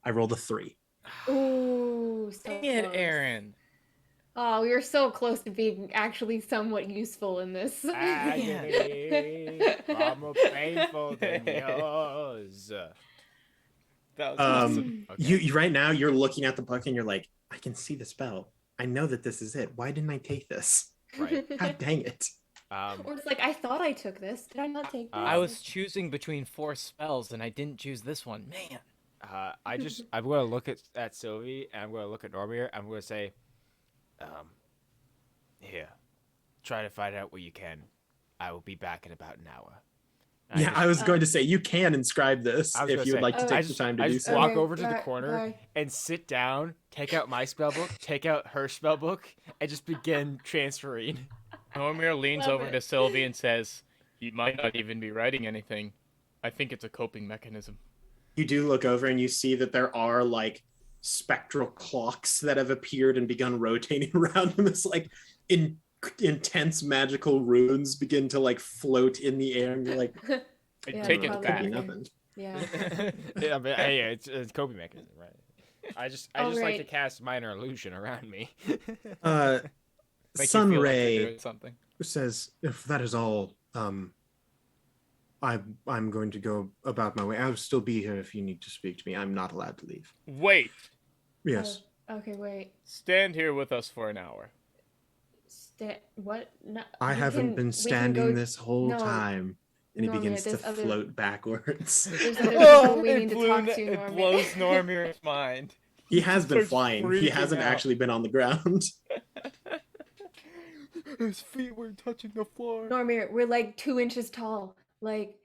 I rolled a 3. Ooh, so dang it, close. Aaron. Oh, we were so close to being actually somewhat useful in this. Agony, far more painful than yours. That was Um, awesome. you right now, you're looking at the book and you're like, I can see the spell. I know that this is it. Why didn't I take this? Right. God dang it. Or it's like, I thought I took this. Did I not take this? I was choosing between 4 spells and I didn't choose this one. Man. I'm going to look at Sylvie and I'm going to look at Normir. I'm going to say, here, try to find out what you can. I will be back in about an hour. And Yeah, I was going to say, you can inscribe this I was if gonna you would say, like to I take the time to I do just so. walk Okay, over to the alright, corner alright. and sit down, take out my spell book, take out her spell book, and just begin transferring. Normir leans Love over it. to Sylvie and says, "You might not even be writing anything. I think it's a coping mechanism." You do look over and you see that there are like spectral clocks that have appeared and begun rotating around them as like intense magical runes begin to like float in the air, and you're like, I Yeah, take it probably could be back. okay. nothing. Yeah. Yeah, but hey, it's a coping mechanism, right? I just like to Alright. cast minor illusion around me. Make you Sun feel like you're Ray doing something. says, if that is all, I'm going to go about my way. I'll still be here if you need to speak to me. I'm not allowed to leave. Wait. Yes. Okay, wait. Stand here with us for an hour. What? No, I we haven't can- been we can standing go- this whole no, time. And he Normir, begins to there's other- float backwards. There's other people we need to talk to, it Normir. blows Normir's mind. He has been starts flying. He freaking hasn't out. actually been on the ground. His feet were touching the floor. Normir, we're like 2 inches tall. Like,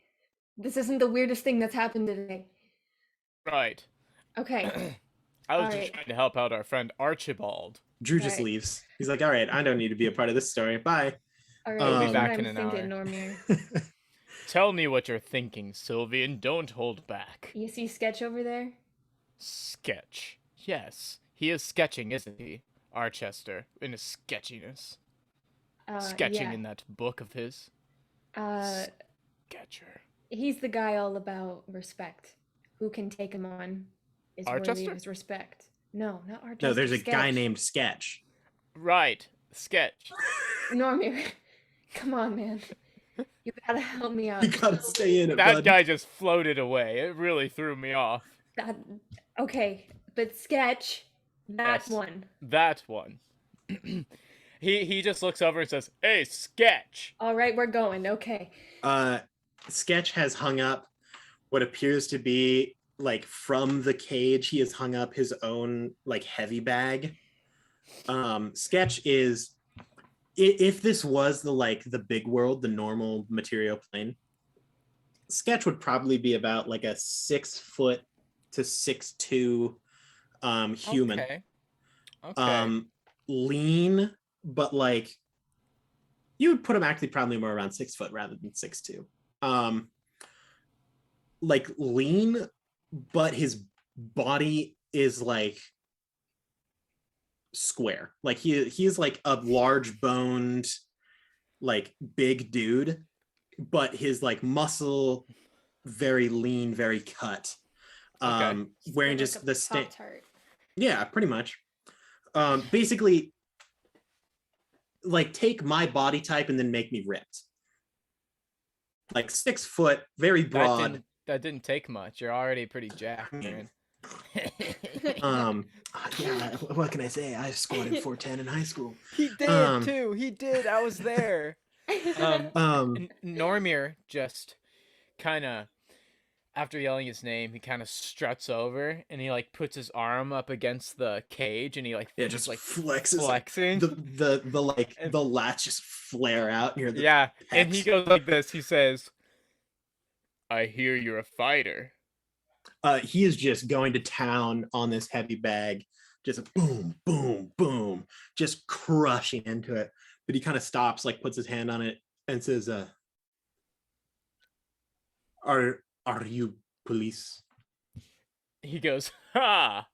this isn't the weirdest thing that's happened today. Right. Okay. I was Alright. just trying to help out our friend Archibald. Drew just Right. leaves. He's like, all right, I don't need to be a part of this story. Bye. All right. We'll be that's back what in I'm an thinking, hour. Normir. Tell me what you're thinking, Sylvie, and don't hold back. You see Sketch over there? Sketch. Yes, he is sketching, isn't he? Archester, in his sketchiness. Sketching yeah. in that book of his. Sketcher. He's the guy all about respect. Who can take him on is worthy Archester? of his respect. No, not Archester. No, there's a Sketch. guy named Sketch. Right, Sketch. Normir. Come on, man. You gotta help me out. You gotta stay in it, That bud. guy just floated away. It really threw me off. Okay, but Sketch, that Yes. one. That one. He just looks over and says, "Hey, Sketch." All right, we're going. Okay. Sketch has hung up what appears to be like from the cage. He has hung up his own like heavy bag. Sketch is, if this was the big world, the normal material plane, Sketch would probably be about like a 6 foot to 6'2" human. Okay. Lean, but like you would put him actually probably more around 6 foot rather than 6'2". Like lean, but his body is like square. Like he's like a large boned, like big dude, but his like muscle very lean, very cut. Okay. Wearing Like just a the Pop-Tart. yeah, pretty much. Basically, like take my body type and then make me ripped. Like 6 foot, very broad. That didn't take much. You're already pretty jacked, man. Yeah, what can I say? I squatted 410 in high school. He did too. He did. I was there. Normir just kind of, after yelling his name, he kind of struts over and he like puts his arm up against the cage and he like just like flexes. flexing. The like the lats just flare out near the Yeah, and pecs. he goes like this. He says, "I hear you're a fighter." He is just going to town on this heavy bag, just boom, boom, boom, just crushing into it. But he kind of stops, like puts his hand on it, and says, "Are you police?" He goes, "Ha!"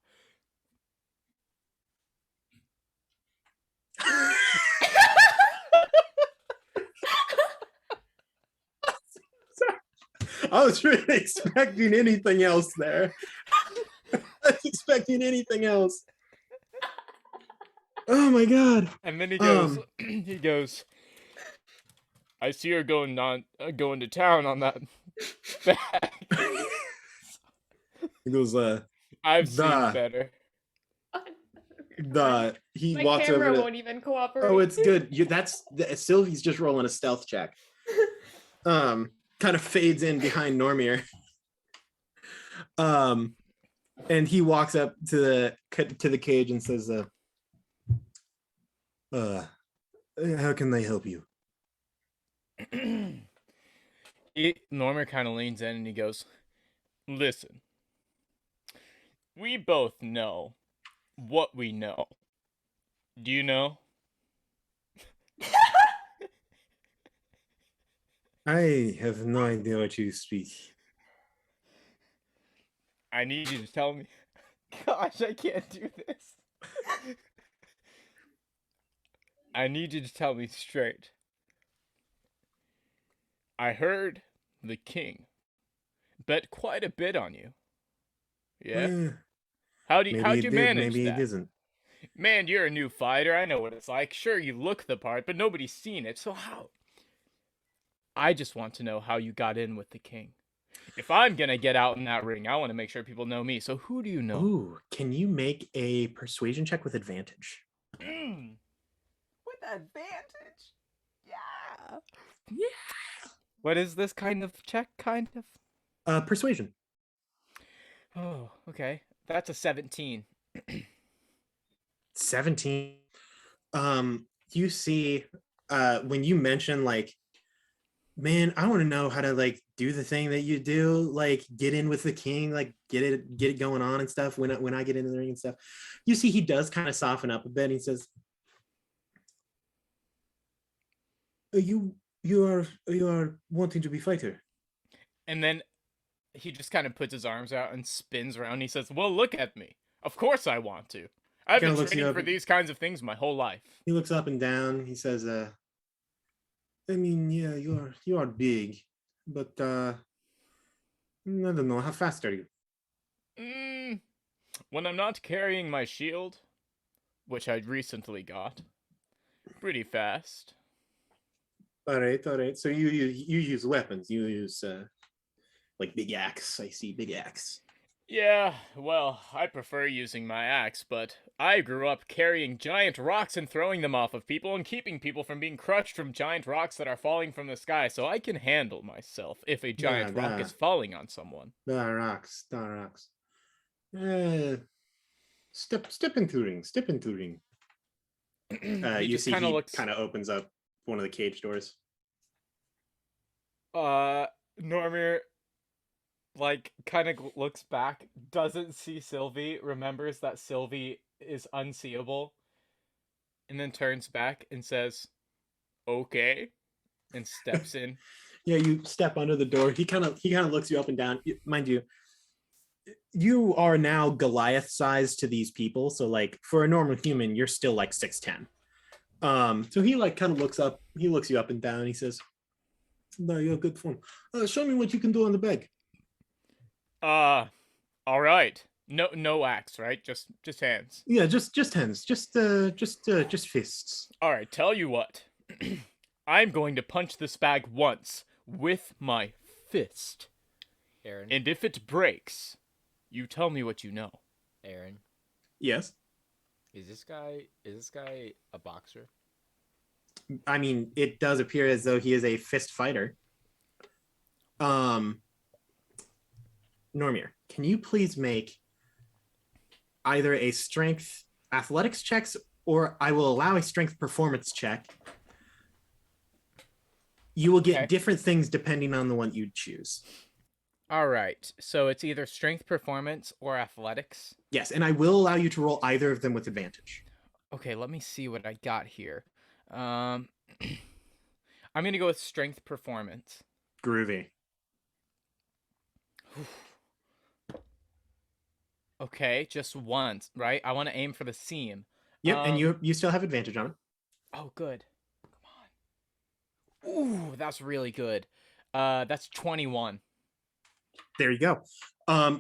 I was really expecting anything else there. I was expecting anything else. Oh my god! And then he goes, he goes, "I see her going to town on that bag." He goes, I've seen the- better. he My walks camera over to, won't even cooperate. oh, it's good. Sylvie's just rolling a stealth check. Kind of fades in behind Normir. And he walks up to the cage and says, how can they help you? Normir kind of leans in and he goes, "Listen, we both know what we know. Do you know?" I have no idea what you speak. I need you to tell me. Gosh, I can't do this. I need you to tell me straight. I heard the king bet quite a bit on you. Yeah? How'd you manage maybe that? it isn't. Man, you're a new fighter. I know what it's like. Sure, you look the part, but nobody's seen it. So how? I just want to know how you got in with the king. If I'm gonna get out in that ring, I want to make sure people know me. So who do you know? Ooh, can you make a persuasion check with advantage? With advantage? Yeah. Yeah. What is this kind of check? Kind of? Persuasion. Oh, okay. That's a 17. 17. You see, when you mention like, man, I want to know how to like do the thing that you do, like get in with the king, like get it going on and stuff. When I get into the ring and stuff, you see he does kind of soften up a bit. He says, "You are wanting to be fighter." And then he just kind of puts his arms out and spins around. He says, "Well, look at me. Of course I want to. I've been training for these kinds of things my whole life." He looks up and down. He says, I mean, yeah, you are big, but I don't know. How fast are you?" When I'm not carrying my shield, which I recently got, pretty fast. All right. So you use weapons. You use like big axe. I see big axe. Yeah, well, I prefer using my axe, but I grew up carrying giant rocks and throwing them off of people and keeping people from being crushed from giant rocks that are falling from the sky, so I can handle myself if a giant rock is falling on someone. The rocks. Step into ring. You see he kind of opens up one of the cage doors. Normir like kind of looks back, doesn't see Sylvee, remembers that Sylvee is unseeable, and then turns back and says, "Okay," and steps in. Yeah, you step under the door. He kind of looks you up and down. Mind you, you are now Goliath size to these people. So like for a normal human, you're still like 6'10". So he like kind of looks up. He looks you up and down. He says, "No, you're good form. Show me what you can do on the bag." All right. No axe, right? Just hands. Yeah, just hands, just fists. All right, tell you what. I'm going to punch this bag once with my fist. Aaron, And if it breaks, you tell me what you know. Aaron, Yes. is this guy a boxer? I mean, it does appear as though he is a fist fighter. Normir, can you please make either a strength athletics checks, or I will allow a strength performance check. You will get Okay. different things depending on the one you choose. All right, so it's either strength performance or athletics. Yes, and I will allow you to roll either of them with advantage. Okay, let me see what I got here. I'm gonna go with strength performance. Groovy. Okay, just once, right? I want to aim for the seam. Yep, and you still have advantage on it. Oh, good. Come on. Ooh, that's really good. That's 21. There you go.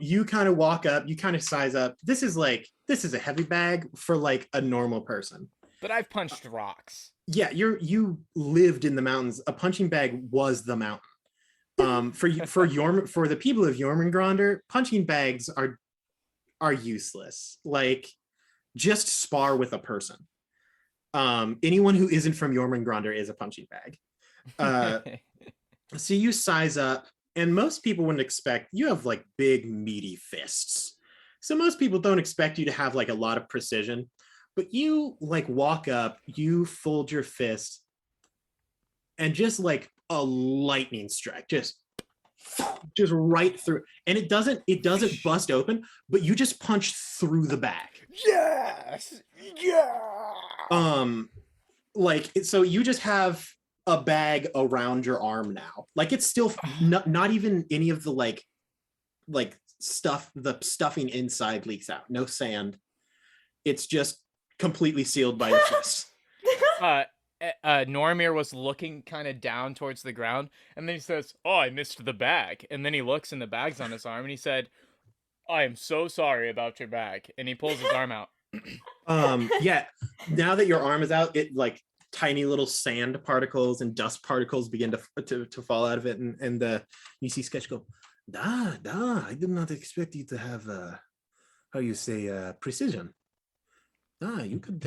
You kind of walk up, you kind of size up. This is a heavy bag for like a normal person. But I've punched rocks. Yeah, you lived in the mountains. A punching bag was the mountain. For the people of Jormungandr, punching bags are useless. Like, just spar with a person. Anyone who isn't from Jormungandr is a punching bag. So you size up, and most people wouldn't expect you have like big meaty fists. So most people don't expect you to have like a lot of precision, but you like walk up, you fold your fist, and just like a lightning strike, just right through, and it doesn't bust open, but you just punch through the bag. Yes. Yeah. Like, so you just have a bag around your arm now. Like, it's still not even any of the like stuff, the stuffing inside leaks out. No sand. It's just completely sealed by your fist. Normir was looking kind of down towards the ground, and then he says, "Oh, I missed the bag." And then he looks, and the bag's on his arm, and he said, "I am so sorry about your bag." And he pulls his arm out. Yeah. Now that your arm is out, it like tiny little sand particles and dust particles begin to fall out of it, and you see Sketch go, "Da, I did not expect you to have how you say precision. You could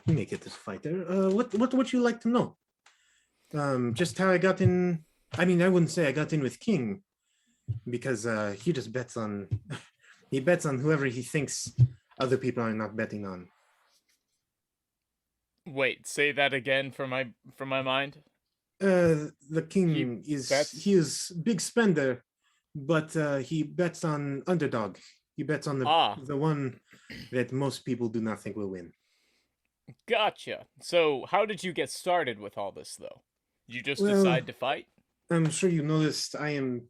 make it as a fighter. What would you like to know? Just how I got in. I mean, I wouldn't say I got in with King, because he just bets on he bets on whoever he thinks other people are not betting on." Wait, say that again for my mind. The King he is big spender, but he bets on underdog. He bets on the one that most people do not think will win. Gotcha. So how did you get started with all this, though? You just decide to fight? I'm sure you noticed I am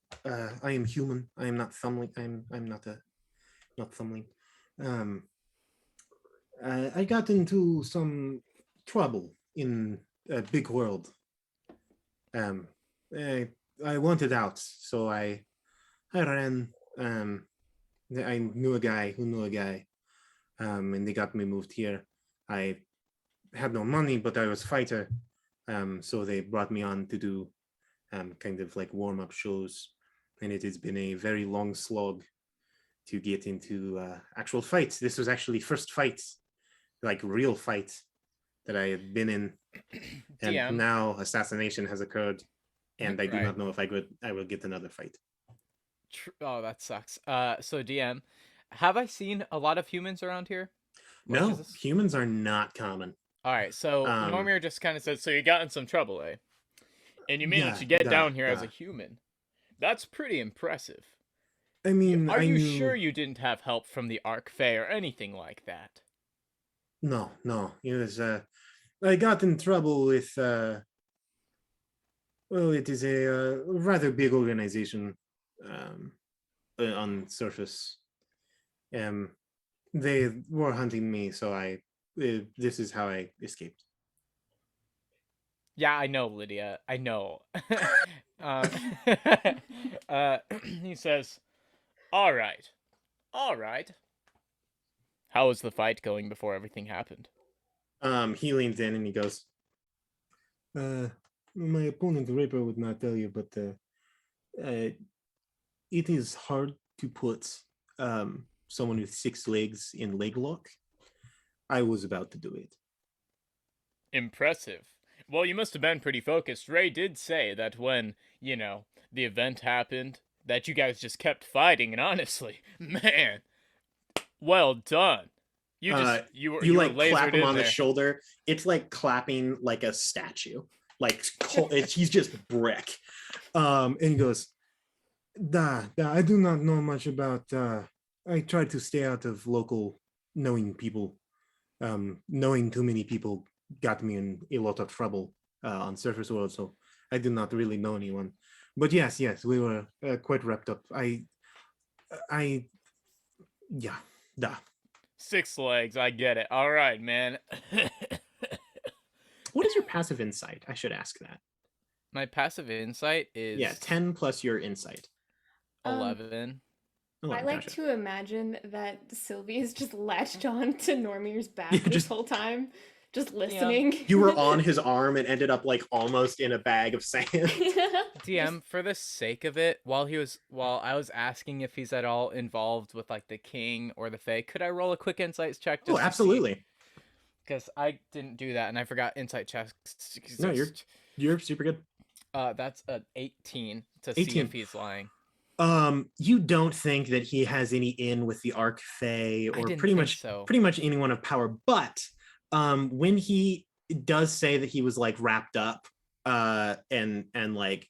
human. I am not thumbling. I'm not thumbling. I got into some trouble in a big world. I wanted out, so I ran. I knew a guy who knew a guy, and they got me moved here. I had no money, but I was a fighter, so they brought me on to do kind of like warm-up shows, and it has been a very long slog to get into actual fights. This was actually first fight, like real fight, that I had been in, and DM. now assassination has occurred, and I do Right. not know if I will get another fight. Oh, that sucks. So DM, have I seen a lot of humans around here? Like, No, is this- humans are not common. All right, so Normir just kind of says, "So you got in some trouble, eh? And you managed Yeah, to get down here as yeah. a human. That's pretty impressive. I mean, Are I you knew... sure you didn't have help from the Arc Fae or anything like that?" No. It was. I got in trouble with. Well, it is a rather big organization. On surface. They were hunting me, so this is how I escaped. Yeah, I know, Lydia. I know. He says, all right. How was the fight going before everything happened? He leans in and he goes, my opponent, the Raper, would not tell you, but it is hard to put someone with 6 legs in leg lock. I was about to do it. Impressive. Well, you must have been pretty focused. Ray did say that when, the event happened, that you guys just kept fighting, and honestly, man, well done. You were like lasered clap him in on the there. shoulder. It's like clapping like a statue. Like he's just brick. And he goes, I do not know much about. I try to stay out of local knowing people. Knowing too many people got me in a lot of trouble on Surface World, so I do not really know anyone. But yes, we were quite wrapped up. Yeah, 6 legs, I get it. All right, man. What is your passive insight? I should ask that. My passive insight is 10 plus your insight. 11. I like Gotcha. to imagine that Sylvie is just latched on to Normir's back Yeah, this just- whole time, just listening. You were on his arm and ended up like almost in a bag of sand. DM, for the sake of it, while I was asking if he's at all involved with like the king or the fae, could I roll a quick insights check? Oh, absolutely. Because I didn't do that and I forgot insight checks. No, you're super good. That's an 18 to see 18. if he's lying. You don't think that he has any in with the Arch Fae or pretty much anyone of power, but when he does say that he was like wrapped up and like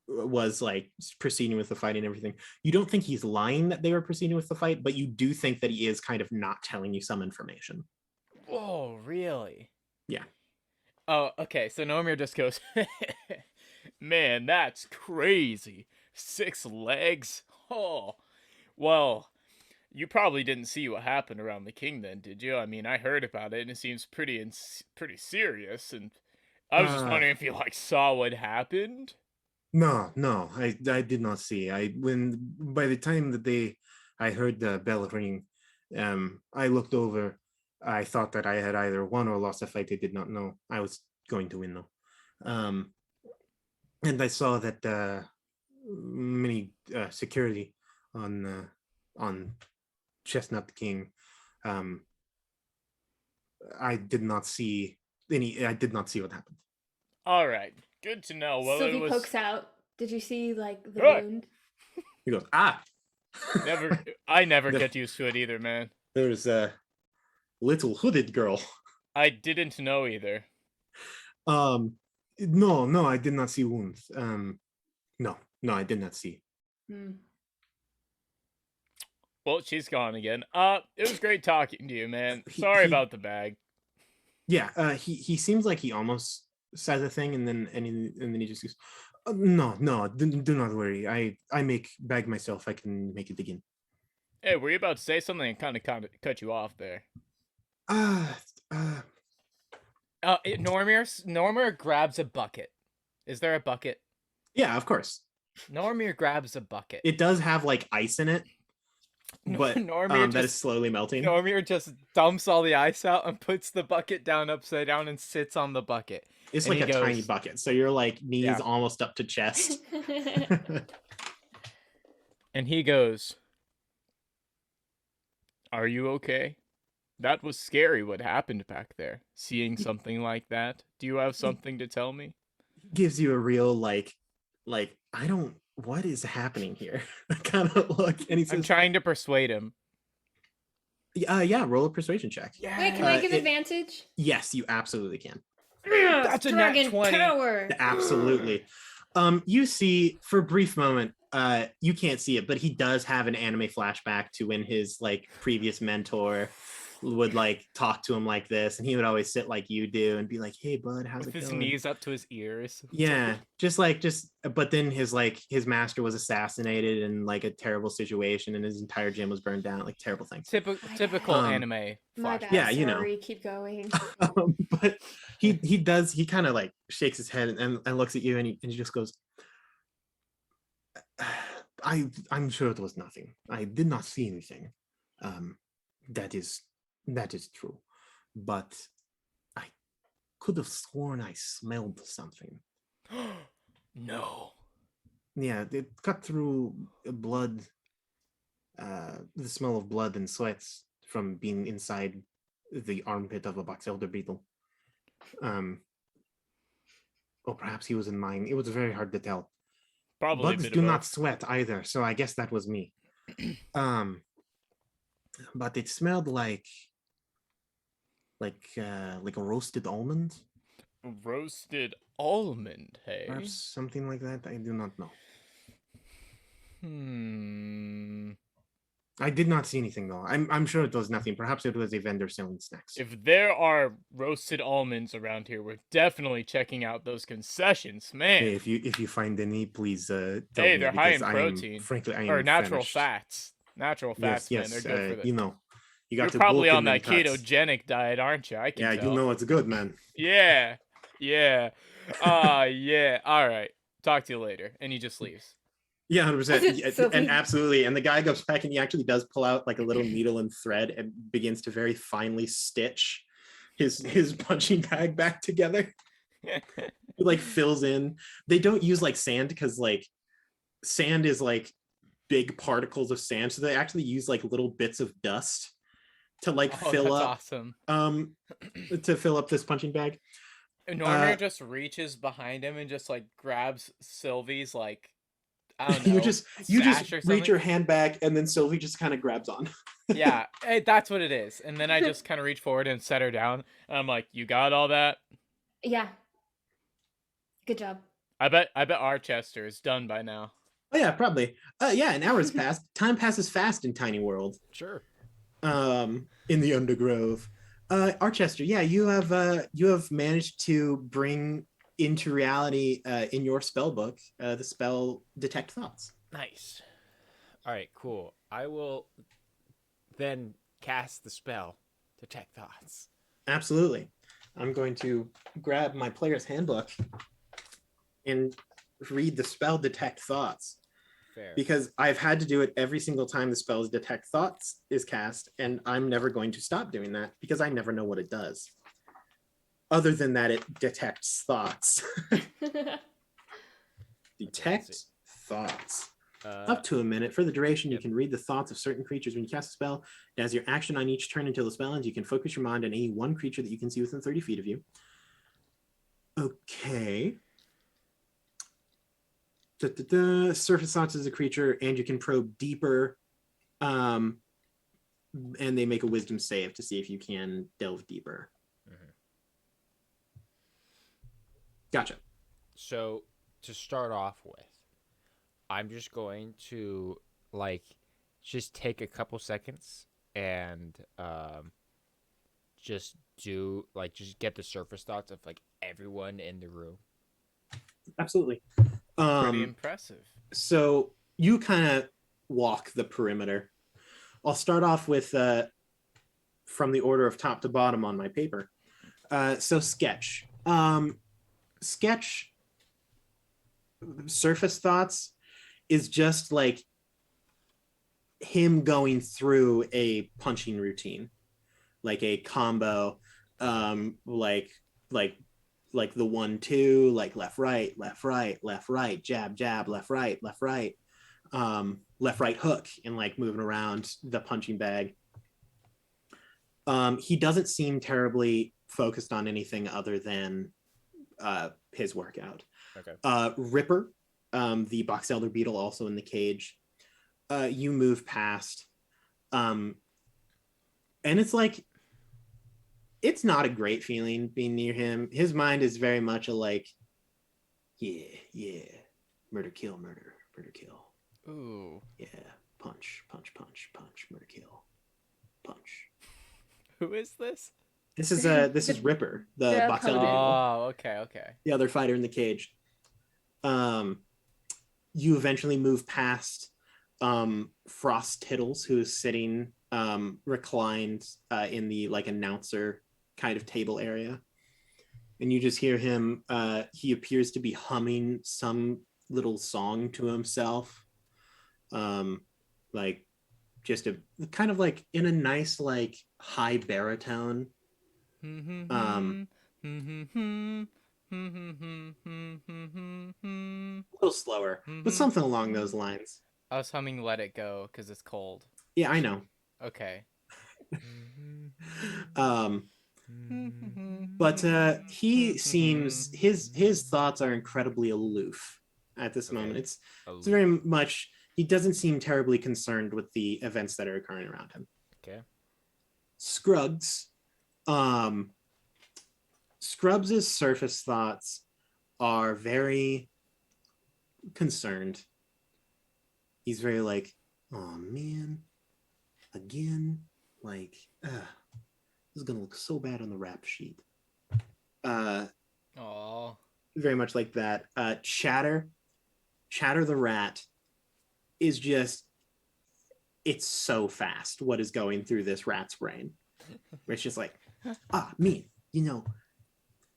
was like proceeding with the fight and everything, you don't think he's lying that they were proceeding with the fight, but you do think that he is kind of not telling you some information. Whoa, really? Yeah. Oh, okay. So Normir just goes, man, that's crazy. 6 legs? Oh, well, you probably didn't see what happened around the king then, did you? I mean, I heard about it and it seems pretty serious, and I was just wondering if you like saw what happened. No, I did not see. By the time that I heard the bell ring, I looked over. I thought that I had either won or lost a fight. I did not know. I was going to win though. And I saw that many security on Chestnut King. I did not see what happened. All right, good to know. Well, Sylvie it was pokes out. Did you see like the Good. wound? He goes, I never get used to it either, man. There's a little hooded girl. I didn't know either. No, I did not see wounds. No, I did not see. Well, she's gone again. It was great talking to you, man. Sorry about the bag. Yeah, he seems like he almost says a thing and then he just goes, no, do not worry. I make bag myself. I can make it again. Hey, were you about to say something and kind of cut you off there? Normir grabs a bucket. Is there a bucket? Yeah, of course. Normir grabs a bucket. It does have like ice in it, but Normir that is slowly melting. Normir just dumps all the ice out and puts the bucket down upside down and sits on the bucket. It's And like he a goes- tiny bucket, so you're like knees Yeah. almost up to chest. And he goes, "Are you okay? That was scary what happened back there. Seeing something like that. Do you have something to tell me?" Gives you a real like what is happening here kind of look, and he I'm says, trying to persuade him. yeah, roll a persuasion check. Wait, can I give advantage? Yes, you absolutely can. That's a nat Dragon 20. power. Absolutely. You see for a brief moment, you can't see it, but he does have an anime flashback to when his like previous mentor would like talk to him like this, and he would always sit like you do and be like, "Hey bud, how's With it his going?" knees up to his ears. Yeah, but then his master was assassinated in like a terrible situation, and his entire gym was burned down, like terrible things. Typical anime My flashback. bad. Yeah, you know. Sorry, keep going. But he kind of like shakes his head and looks at you, and he just goes, I'm sure it was nothing. I did not see anything. That is true. But I could have sworn I smelled something. No. Yeah, it cut through blood, the smell of blood and sweats from being inside the armpit of a box elder beetle. Or perhaps he was in mine. It was very hard to tell. Probably a Bugs bit do of not both. sweat either, so I guess that was me. But it smelled like a roasted almond, Roasted almond, hey? perhaps something like that. I do not know. I did not see anything though. I'm sure it was nothing. Perhaps it was a vendor selling snacks. If there are roasted almonds around here, we're definitely checking out those concessions, man. Hey, if you find any, please tell Hey, me, they're high because in I am, protein. frankly, I am Or natural famished. fats. Natural fats, man. Yes, They're good for the. you know, you got You're to probably bulk on and then that cut. ketogenic diet, aren't you? I can Yeah, tell. you know it's good, man. Yeah. Yeah. Yeah. All right. Talk to you later. And he just leaves. Yeah, 100%. Sylvie. And absolutely. And the guy goes back and he actually does pull out like a little needle and thread and begins to very finely stitch his punching bag back together. He like fills in. They don't use like sand because like sand is like big particles of sand. So they actually use like little bits of dust to like Oh, fill that's up awesome. To fill up this punching bag. Normir just reaches behind him and just like grabs Sylvie's like I don't know. you just sash or reach something. your hand back and then Sylvie just kind of grabs on. Yeah, that's what it is. And then I just kind of reach forward and set her down. And I'm like, "You got all that?" Yeah. Good job. I bet Archester is done by now. Oh yeah, probably. Yeah, an hour's passed. Time passes fast in Tiny World. Sure. In the Undergrove. Archester, yeah, you have managed to bring into reality in your spell book the spell Detect Thoughts. Nice. All right, cool. I will then cast the spell Detect Thoughts. Absolutely. I'm going to grab my player's handbook and read the spell Detect Thoughts. Fair. Because I've had to do it every single time the spell's Detect Thoughts is cast, and I'm never going to stop doing that because I never know what it does. Other than that, it detects thoughts. Detect thoughts. Up to a minute. For the duration, you can read the thoughts of certain creatures when you cast a spell. As your action on each turn until the spell ends, you can focus your mind on any one creature that you can see within 30 feet of you. Okay. Surface thoughts is a creature, and you can probe deeper. And they make a wisdom save to see if you can delve deeper. Mm-hmm. Gotcha. So to start off with, I'm just going to just take a couple seconds and just get the surface thoughts of everyone in the room. Absolutely. Pretty impressive. So you kind of walk the perimeter. I'll start off with from the order of top to bottom on my paper. So sketch. Sketch surface thoughts is just like him going through a punching routine, like a combo, like the 1-2, like left right, jab, jab, left right, left right hook, and like moving around the punching bag. He doesn't seem terribly focused on anything other than his workout. Okay. Ripper, the box elder beetle, also in the cage. You move past, and it's like, it's not a great feeling being near him. His mind is very much a like, yeah, murder, kill, murder, kill. Ooh. Yeah, punch, murder, kill, punch. Who is this? This is Ripper, the box elder beetle. Oh, okay. The other fighter in the cage. You eventually move past Frost Tittles, who is sitting reclined in the like announcer kind of table area, and you just hear him. He appears to be humming some little song to himself, like just a kind of like in a nice like high baritone. A little slower, but something along those lines. I was humming "Let It Go" because it's cold. Yeah, I know. Okay. But he seems his thoughts are incredibly aloof at this moment. It's very much, he doesn't seem terribly concerned with the events that are occurring around him. Okay. Scruggs, Scrubs' surface thoughts are very concerned. He's very like, oh man, again, like, this is gonna look so bad on the rap sheet. Aww. Very much like that. Chatter the rat is just, it's so fast what is going through this rat's brain. It's just like, me,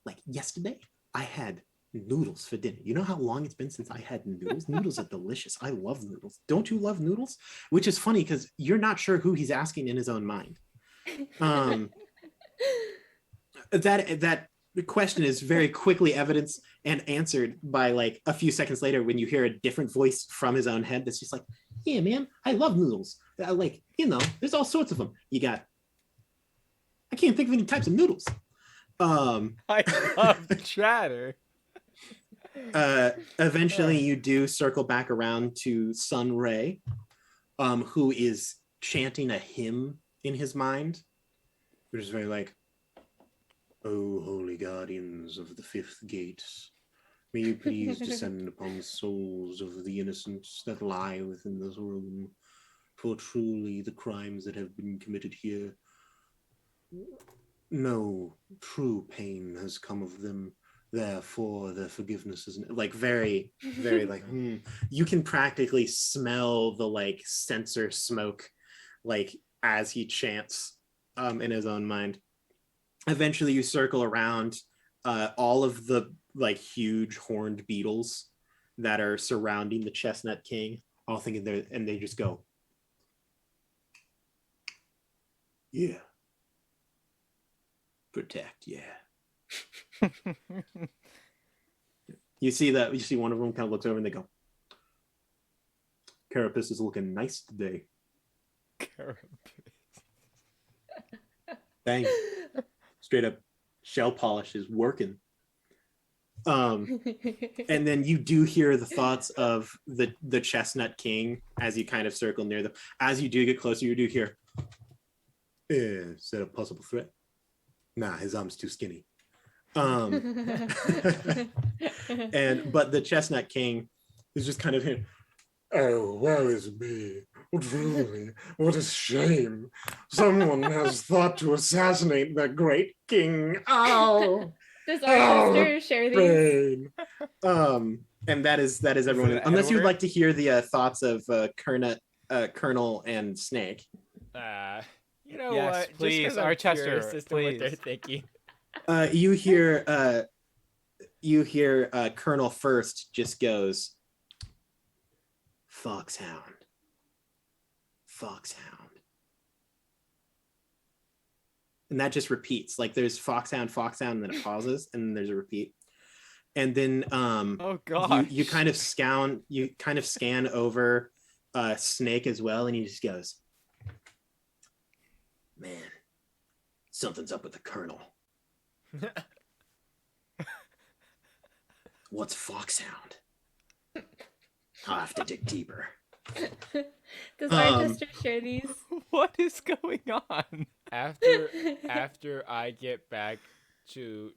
like yesterday I had noodles for dinner. You know how long it's been since I had noodles? Noodles are delicious. I love noodles. Don't you love noodles? Which is funny because you're not sure who he's asking in his own mind. That question is very quickly evidenced and answered by like a few seconds later when you hear a different voice from his own head that's just like, yeah, man, I love noodles. Like, there's all sorts of them. You got, I can't think of any types of noodles. I love chatter. Eventually you do circle back around to Sun Ray, who is chanting a hymn in his mind, which is very like, "O holy guardians of the fifth gate, may you please descend upon the souls of the innocents that lie within this room, for truly the crimes that have been committed here, no true pain has come of them. Therefore, their forgiveness is like very, very like, You can practically smell the like censer smoke, like as he chants in his own mind. Eventually, you circle around all of the like huge horned beetles that are surrounding the Chestnut King, all thinking there, and they just go, yeah, protect, yeah. You see one of them kind of looks over and they go, Carapace is looking nice today. Bang. Straight up shell polish is working. And then you do hear the thoughts of the Chestnut King as you kind of circle near them. As you do get closer, you do hear, is that a possible threat? Nah, his arm's too skinny. But the Chestnut King is just kind of here. Oh, woe is me. Truly, what a shame. Someone has thought to assassinate the great king. Oh, Does our sister share these? pain. And that is everyone. Unless you'd like to hear the thoughts of Colonel and Snake. You know Yes, what? please, Just 'cause I'm Archester, curious as to what they're please. thinking. You hear Colonel First just goes, Foxhound. And that just repeats. Like there's Foxhound, and then it pauses, and then there's a repeat. And then Oh god. you kind of scan over Snake as well, and he just goes, man, something's up with the Colonel. What's Foxhound? I'll have to dig deeper. Does our sister share these? What is going on? After I get back to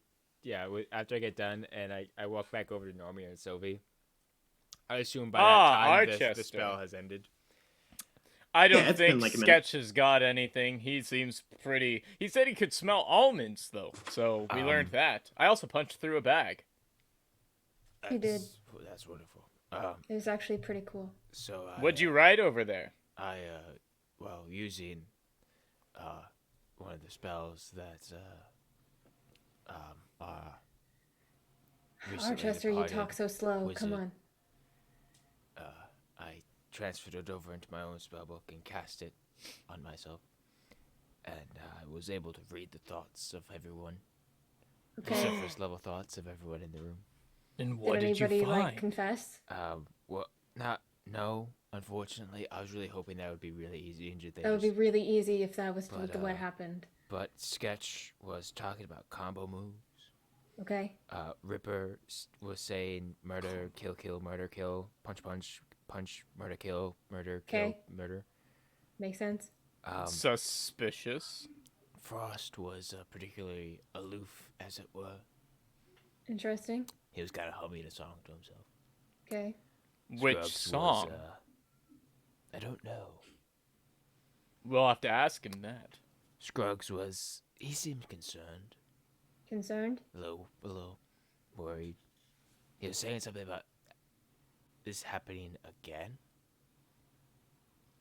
after I get done and I walk back over to Normir and Sylvee, I assume by that time the Archester. spell has ended. I don't it's been think like a minute. Sketch has got anything. He seems pretty. He said he could smell almonds though, so we learned that. I also punched through a bag. He did. That's wonderful. It was actually pretty cool. So What'd you write over there? Using one of the spells that recently Archester, you departed talk so slow. Come wizard, on. I transferred it over into my own spellbook and cast it on myself. And I was able to read the thoughts of everyone. The Okay. surface level thoughts of everyone in the room. And what Did did you anybody find? like confess? No, unfortunately. I was really hoping that would be really easy and just That would be really easy if that was But, what happened. But Sketch was talking about combo moves. Okay. Ripper was saying murder, kill, kill, murder, kill, punch, punch, punch, murder, kill, murder, kill, Okay. murder. Makes sense. Suspicious. Frost was particularly aloof, as it were. Interesting. He was kind of humming a song to himself. Okay. Which Scruggs song? Was, I don't know. We'll have to ask him that. Scruggs was... He seemed concerned. Concerned? A little worried. He was saying something about this happening again.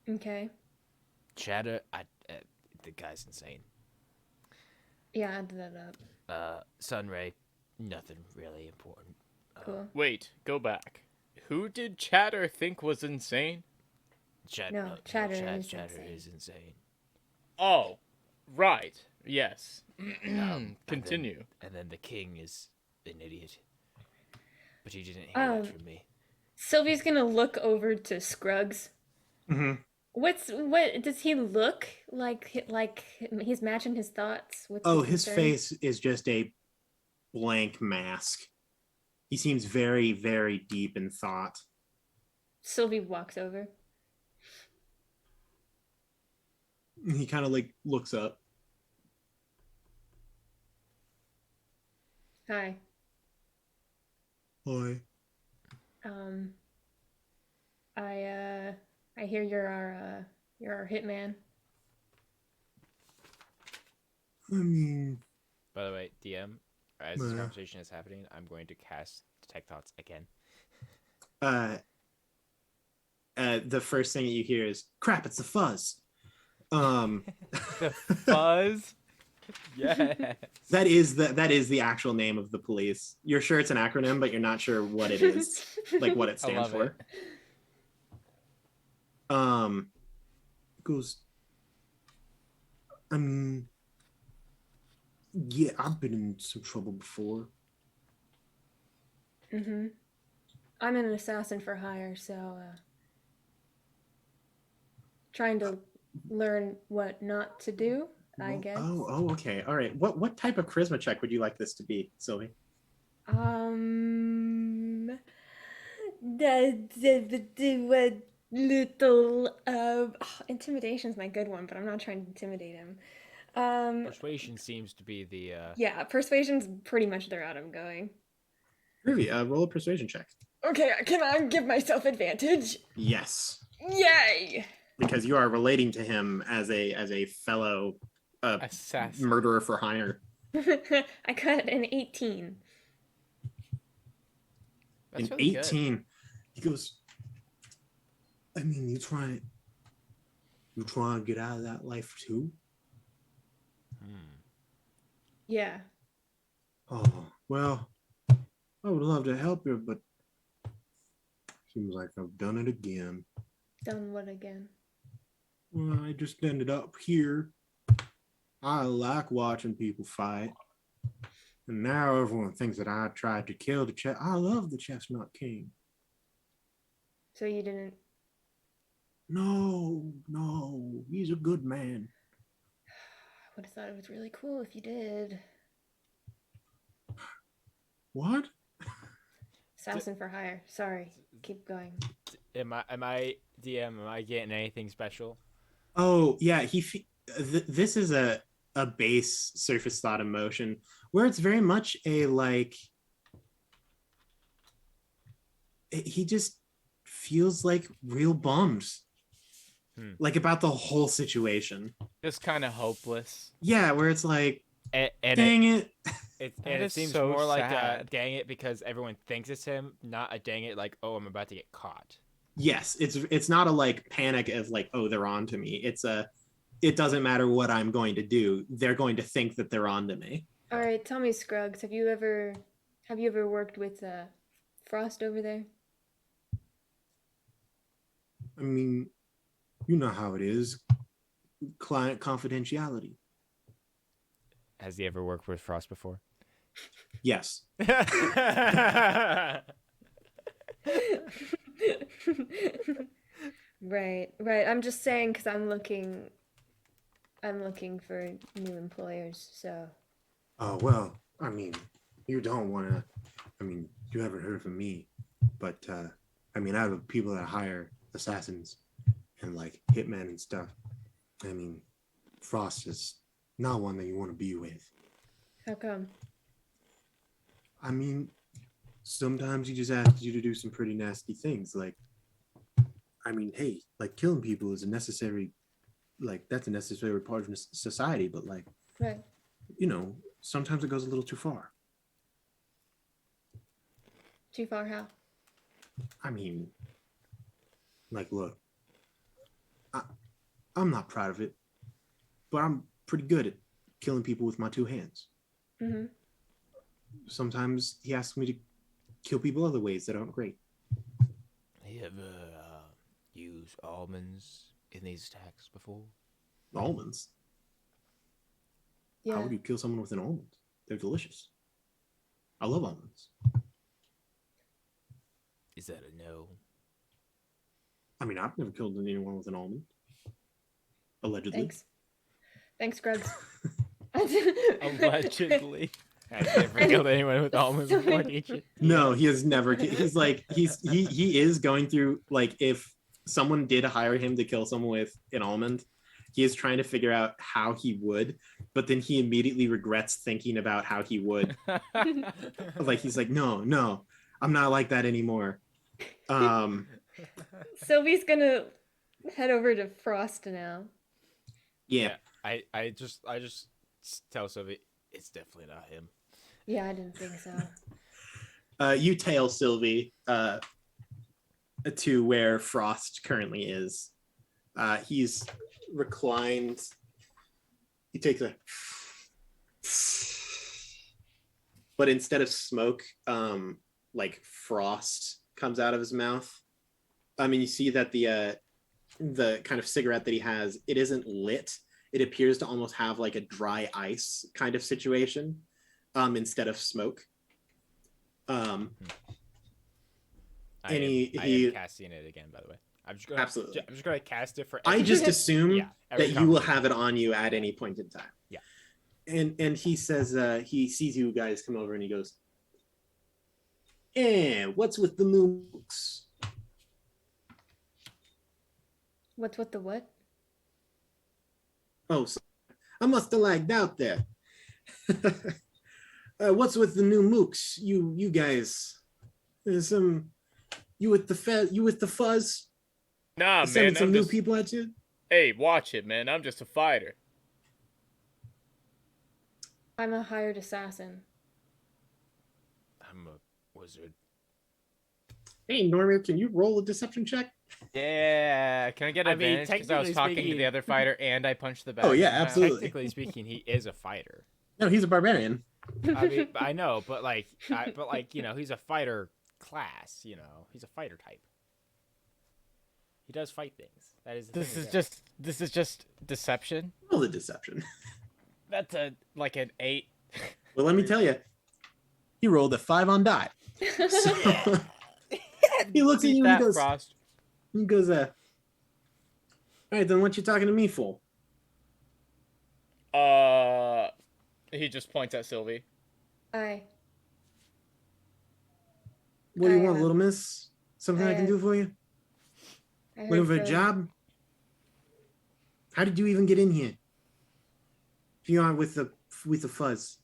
Okay. Chatter, the guy's insane. Yeah, I did that up. Sunray, nothing really important. Cool. Wait, go back. Who did Chatter think was insane? No, Chatter is insane. is insane. Oh, right. Yes. Continue. And then the king is an idiot. But he didn't hear that from me. Sylvie's gonna look over to Scruggs. Mm-hmm. What does he look like? Like he's matching his thoughts. What's Oh, his his concern? face is just a blank mask. He seems very, very deep in thought. Sylvie walks over. He kind of like looks up. Hi. Hi. I hear you're our hitman. I mean, By the way, DM, as this conversation is happening, I'm going to cast Detect Thoughts again. the first thing that you hear is crap. It's the fuzz. The fuzz? Yes. That is the actual name of the police. You're sure it's an acronym, but you're not sure what it is, like what it I stands love for. it. Goes, I mean, yeah, I've been in some trouble before. Mm-hmm. I'm an assassin for hire, so trying to learn what not to do, I guess. Oh, okay. All right. What type of charisma check would you like this to be, Sylvie? Little intimidation's my good one, but I'm not trying to intimidate him. Persuasion seems to be the... Yeah, persuasion's pretty much the route I'm going. Groovy. Roll a persuasion check. Okay, can I give myself advantage? Yes, Yay! because you are relating to him as a fellow Assassin. murderer for hire. I got an 18. That's In really good. 18, He goes, I mean, you trying to get out of that life too? Yeah. Oh, well, I would love to help you, but seems like I've done it again. Done what again? Well, I just ended up here. I like watching people fight. And now everyone thinks that I tried to kill I love the Chestnut King. So you didn't... No, he's a good man. I would have thought it was really cool if you did. What? Assassin for hire. Sorry. Keep going. Am I DM? Am I getting anything special? oh yeah, this is a base surface thought emotion where it's very much a like. He just feels like real bummed, like about the whole situation. Just kind of hopeless. Yeah, where it's like, And dang it. it is seems so more like a sad. dang it because everyone thinks it's him, not a dang it like, oh, I'm about to get caught. Yes, it's not a like panic of like, oh, they're on to me. It's a, it doesn't matter what I'm going to do. They're going to think that they're on to me. All right, tell me, Scruggs, have you ever worked with Frost over there? I mean, you know how it is. Client confidentiality. Has he ever worked with Frost before? Yes. Right. I'm just saying because I'm looking for new employers. So. Oh, well, I mean, you don't want to, I mean, you haven't heard from me, but, I mean, out of the people that hire assassins and like hitmen and stuff, I mean, Frost is not one that you want to be with. How come? I mean, sometimes he just asks you to do some pretty nasty things. Like, I mean, hey, like killing people is a necessary, like, that's a necessary part of society, but like, Right. you know, sometimes it goes a little too far. Too far how? I mean, like, look, I'm not proud of it, but I'm pretty good at killing people with my two hands. Mm-hmm. Sometimes he asks me to kill people other ways that aren't great. Have you ever used almonds in these attacks before? Almonds? Yeah. How would you kill someone with an almond? They're delicious. I love almonds. Is that a no? I mean, I've never killed anyone with an almond. Allegedly. Thanks, Grubs. Allegedly. I've never killed anyone with almonds before, did you? No, he has never. He's like he is going through, like, if someone did hire him to kill someone with an almond, he is trying to figure out how he would, but then he immediately regrets thinking about how he would. Like, he's like, no, I'm not like that anymore. Sylvie's gonna head over to Frost now. Yeah. I just tell Sylvie it's definitely not him. Yeah, I didn't think so. You tail Sylvie to where Frost currently is. He's reclined. He takes a, but instead of smoke, like frost comes out of his mouth. I mean, you see that the kind of cigarette that he has, it isn't lit. It appears to almost have like a dry ice kind of situation, instead of smoke. I am casting it again, by the way. I'm just gonna cast it for. I just assume that you will have it on you at any point in time. Yeah. And he says he sees you guys come over and he goes, what's with the mooks? What's with the what? Oh, I must have lagged out there. What's with the new mooks? You guys, there's some. You with the fuzz? Nah, Sending man. some new people at you. Hey, watch it, man. I'm just a fighter. I'm a hired assassin. I'm a wizard. Hey, Normir, can you roll a deception check? Yeah. Can I get advantage because I was talking to the other fighter and I punched the bad? Oh, yeah, absolutely. Technically speaking, he is a fighter. No, he's a barbarian. I mean, I know, but you know, he's a fighter class. You know, he's a fighter type. He does fight things. That is. This is just deception. Roll the deception. That's like an 8. Well, let me tell you, he rolled a 5 on die. So, he looks at you and he goes, Frost. all right, then what you talking to me for? He just points at Sylvie. Aye. What do you want, little miss? Something I can do for you? Looking for a job? How did you even get in here? If you aren't with the fuzz.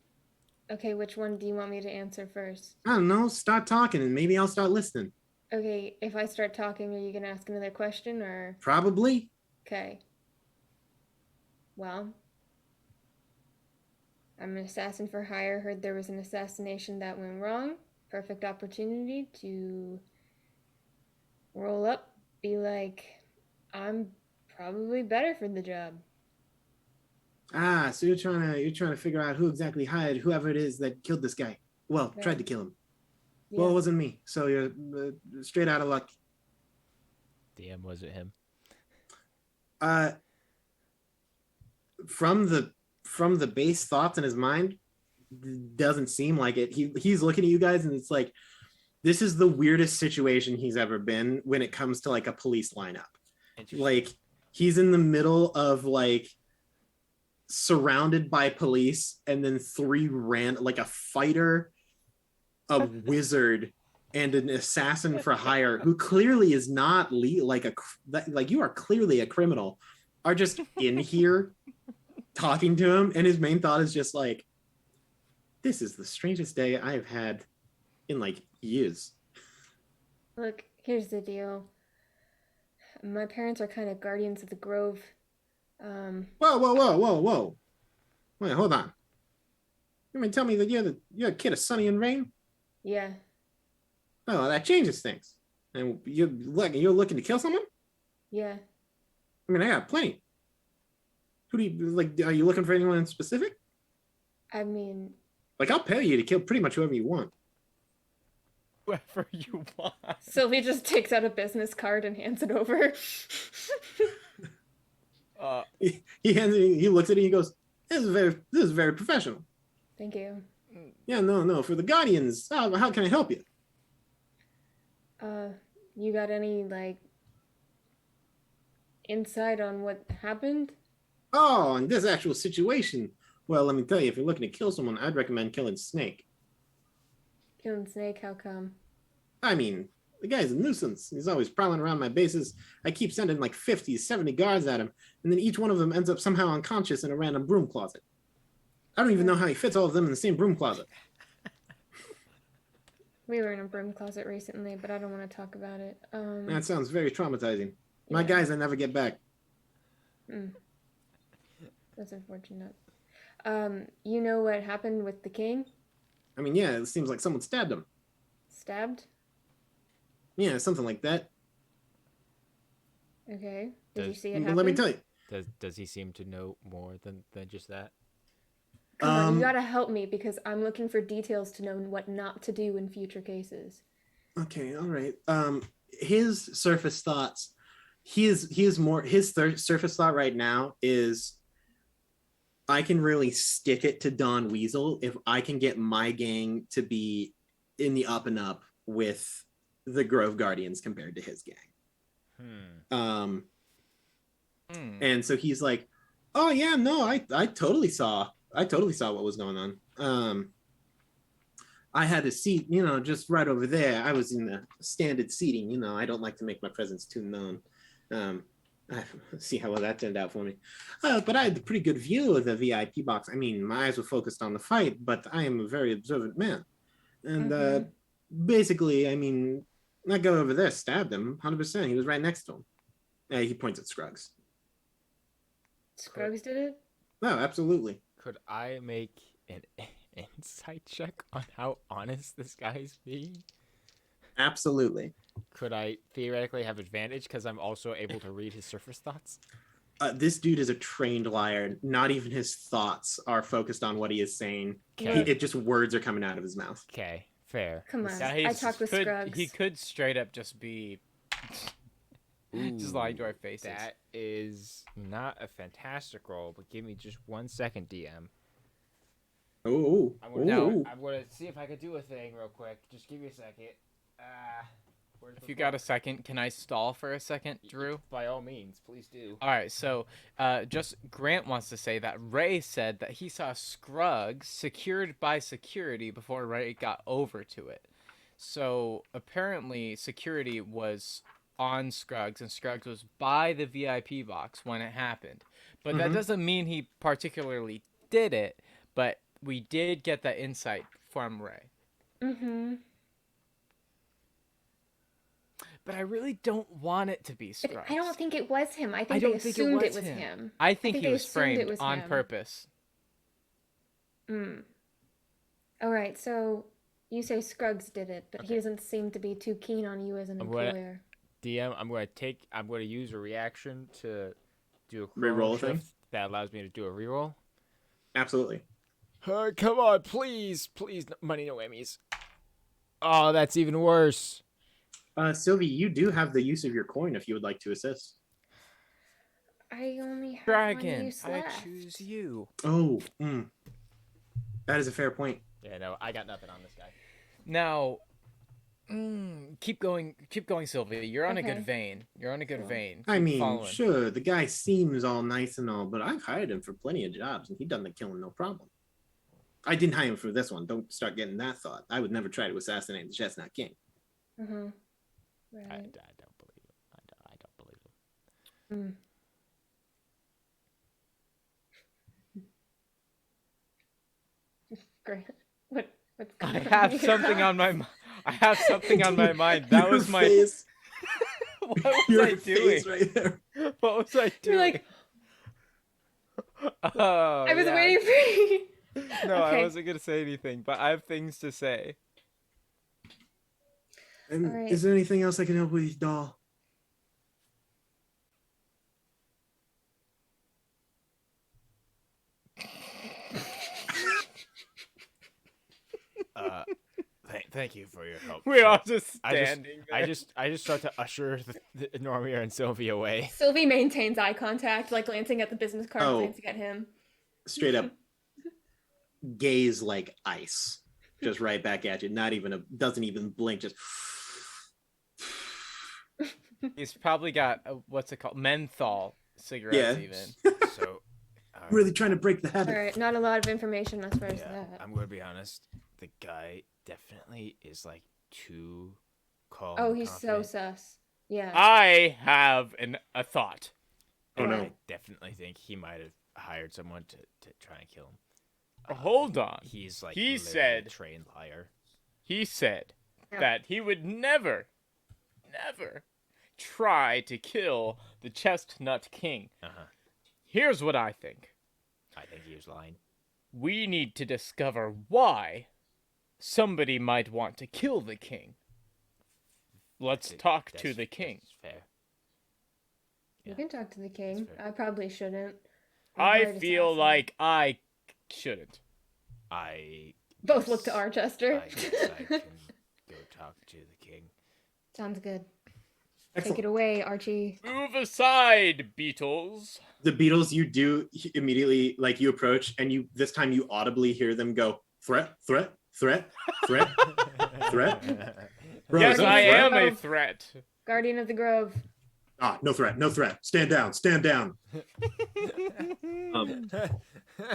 Okay, which one do you want me to answer first? I don't know. Start talking and maybe I'll start listening. Okay, if I start talking, are you gonna ask another question or? Probably. Okay. Well, I'm an assassin for hire. Heard there was an assassination that went wrong. Perfect opportunity to roll up, be like, I'm probably better for the job. Ah, so you're trying to figure out who exactly hired whoever it is that killed this guy. Well, Right. tried to kill him. Yeah. Well, it wasn't me. So you're straight out of luck. DM, was it him? From the base thoughts in his mind, doesn't seem like it. He's looking at you guys, and it's like, this is the weirdest situation he's ever been when it comes to like a police lineup. Like, he's in the middle of like surrounded by police, and then like a fighter, a wizard, and an assassin for hire who clearly is not like you are clearly a criminal, are just in here talking to him, and his main thought is just like, this is the strangest day I have had in like years. Look, here's the deal. My parents are kind of guardians of the grove. Whoa. Wait, hold on. You mean tell me that you're a kid of Sunny and Rain? Yeah. Oh, that changes things. And you're looking to kill someone? Yeah. I mean, I got plenty. Who do you like? Are you looking for anyone in specific? I mean, like, I'll pay you to kill pretty much whoever you want. Whoever you want. Sylvie just takes out a business card and hands it over. He looks at it and he goes, this is very professional. Thank you. Yeah, no, for the Guardians, how can I help you? You got any, like, insight on what happened? Oh, in this actual situation, well, let me tell you, if you're looking to kill someone, I'd recommend killing Snake. Killing Snake, how come? I mean, the guy's a nuisance. He's always prowling around my bases. I keep sending like 50, 70 guards at him, and then each one of them ends up somehow unconscious in a random broom closet. I don't even know how he fits all of them in the same broom closet. We were in a broom closet recently, but I don't want to talk about it. That sounds very traumatizing. My Yeah. guys, I never get back. That's unfortunate. You know what happened with the king? I mean, yeah, it seems like someone stabbed him. Stabbed? Yeah, something like that. Okay. Did you Does- see it But happen? let me tell you. Does he seem to know more than just that? Come on, you gotta help me because I'm looking for details to know what not to do in future cases. Okay, all right. His surface thoughts. His surface thought right now is, I can really stick it to Don Weasel if I can get my gang to be in the up and up with the Grove Guardians compared to his gang. And so he's like, oh yeah, no, I totally saw what was going on. I had a seat, just right over there. I was in the standard seating, I don't like to make my presence too known. See how well that turned out for me. But I had a pretty good view of the VIP box. I mean, my eyes were focused on the fight, but I am a very observant man. And basically, I mean, that guy over there stabbed him 100%. He was right next to him. He points at Scruggs. Scruggs did it? No, absolutely. Could I make an insight check on how honest this guy's being? Absolutely. Could I theoretically have advantage because I'm also able to read his surface thoughts? This dude is a trained liar. Not even his thoughts are focused on what he is saying. Okay. It just words are coming out of his mouth. Okay, fair. Come on. Yeah, I talked with Scruggs. He could straight up just be just lying to our faces. That is not a fantastic roll, but give me just 1 second, DM. Oh, I'm gonna see if I could do a thing real quick. Just give me a second. If you got a second, can I stall for a second, Drew? By all means, please do. All right, so just Grant wants to say that Ray said that he saw Scruggs secured by security before Ray got over to it. So apparently security was on Scruggs, and Scruggs was by the VIP box when it happened. But that doesn't mean he particularly did it, but we did get that insight from Ray. But I really don't want it to be Scruggs. I don't think it was him. I think they assumed it was him. I think he they was assumed framed it was on him. purpose. All right, so you say Scruggs did it, but he doesn't seem to be too keen on you as an employer. DM, I'm going to use a reaction to do a Reroll shift thing? that allows me to do a reroll. Absolutely. Come on, please, money no Emmys. Oh, that's even worse. Sylvie, you do have the use of your coin if you would like to assist. I only have one Dragon, use I left. choose you. Oh, that is a fair point. Yeah, no, I got nothing on this guy. Now, keep going, Sylvie. You're on a Okay. good vein. You're on a good vein. I Keep mean, following. sure, the guy seems all nice and all, but I've hired him for plenty of jobs, and he done the killing no problem. I didn't hire him for this one. Don't start getting that thought. I would never try to assassinate the Chestnut King. Mm-hmm. I Right. don't believe him. I don't believe him. Great. What's I going on have here? something on my. I have something on my mind. That Your was my. face, What was your I doing? face right there. What was I doing? You're like, Oh, I was yeah. waiting for you. No, I Okay. wasn't gonna say anything, but I have things to say. And All right. is there anything else I can help with, doll? Thank you for your help. We're all just I just- standing there. I just start to usher the Normir and Sylvie away. Sylvie maintains eye contact, like glancing at the business card, Oh. glancing at him. Straight up gaze like ice, just right back at you. Not even doesn't even blink. Just He's probably got what's it called? Menthol cigarettes, Yeah. even. So, Really trying to break the All habit. right, not a lot of information as far as yeah, that. I'm gonna be honest. The guy definitely is like too calm. Oh, and he's so confident. sus. Yeah. I have a thought. Oh, And no. I definitely think he might have hired someone to try and kill him. Hold on. He's like He literally said- a trained liar. He said Yeah. that he would never try to kill the Chestnut King. Uh-huh. Here's what I think. I think he was lying. We need to discover why somebody might want to kill the king. Let's talk to the king. That's fair. You can talk to the king. fair. I probably shouldn't. I Hard feel assassin. like I shouldn't. I Both look to guess- Archester. I guess I can go talk to the king. Sounds good. excellent. Take it away, Archie. Move aside, beetles. The Beatles, you do immediately, like, you approach, and you this time you audibly hear them go threat, threat, threat, threat. Threat? Bro, Yes, is that a I threat? am a Oh. threat. Guardian of the Grove. No threat, no threat. Stand down, stand down.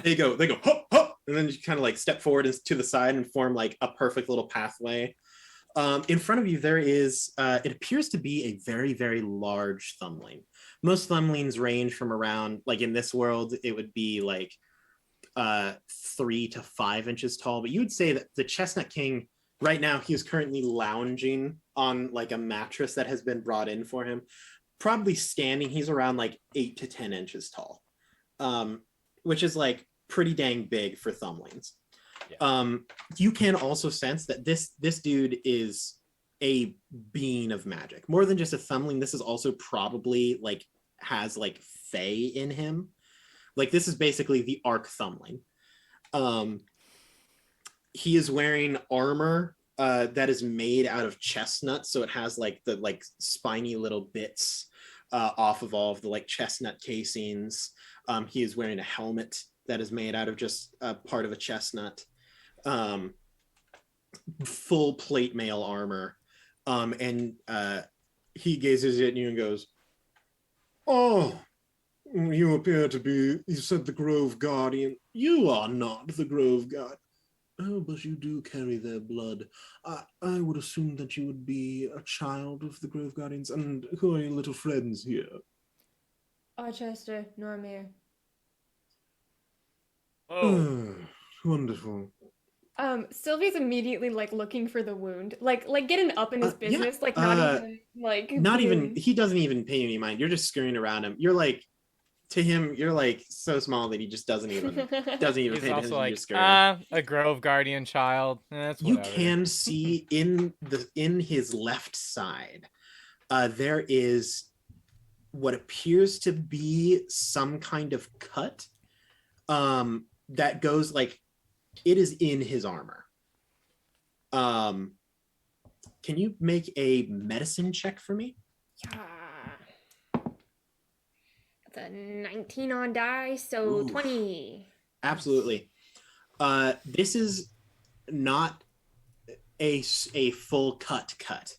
They go, hop, hop, and then you kind of like step forward to the side and form like a perfect little pathway. In front of you, there is, it appears to be a very, very large thumbling. Most thumblings range from around, like in this world, it would be like 3 to 5 inches tall. But you would say that the Chestnut King, right now, he is currently lounging on like a mattress that has been brought in for him. Probably standing, he's around like 8 to 10 inches tall, which is like pretty dang big for thumblings. Yeah. You can also sense that this dude is a being of magic. More than just a thumbling, this is also probably like has like fae in him. Like this is basically the arc thumbling. He is wearing armor that is made out of chestnut, so it has like the like spiny little bits off of all of the like chestnut casings. He is wearing a helmet that is made out of just part of a chestnut. Full plate mail armor, and he gazes at you and goes, "Oh, you appear to be," you said, "the Grove Guardian. You are not the Grove Guard." "Oh, but you do carry their blood. I would assume that you would be a child of the Grove Guardians. And who are your little friends here?" Archester, Normir. Oh, Wonderful. Sylvie's immediately like looking for the wound, like getting up in his Yeah, business, like not even like Not even, being- he doesn't even pay any mind. You're just scurrying around him. You're like, to him, you're like so small that he just doesn't even he's pay attention. also You're like, just scurrying. a Grove Guardian child. That's You whatever. can see in his left side, there is what appears to be some kind of cut that goes like, it is in his armor. Can you make a medicine check for me? Yeah. That's a 19 on die, so Ooh. 20. Absolutely. This is not a full cut.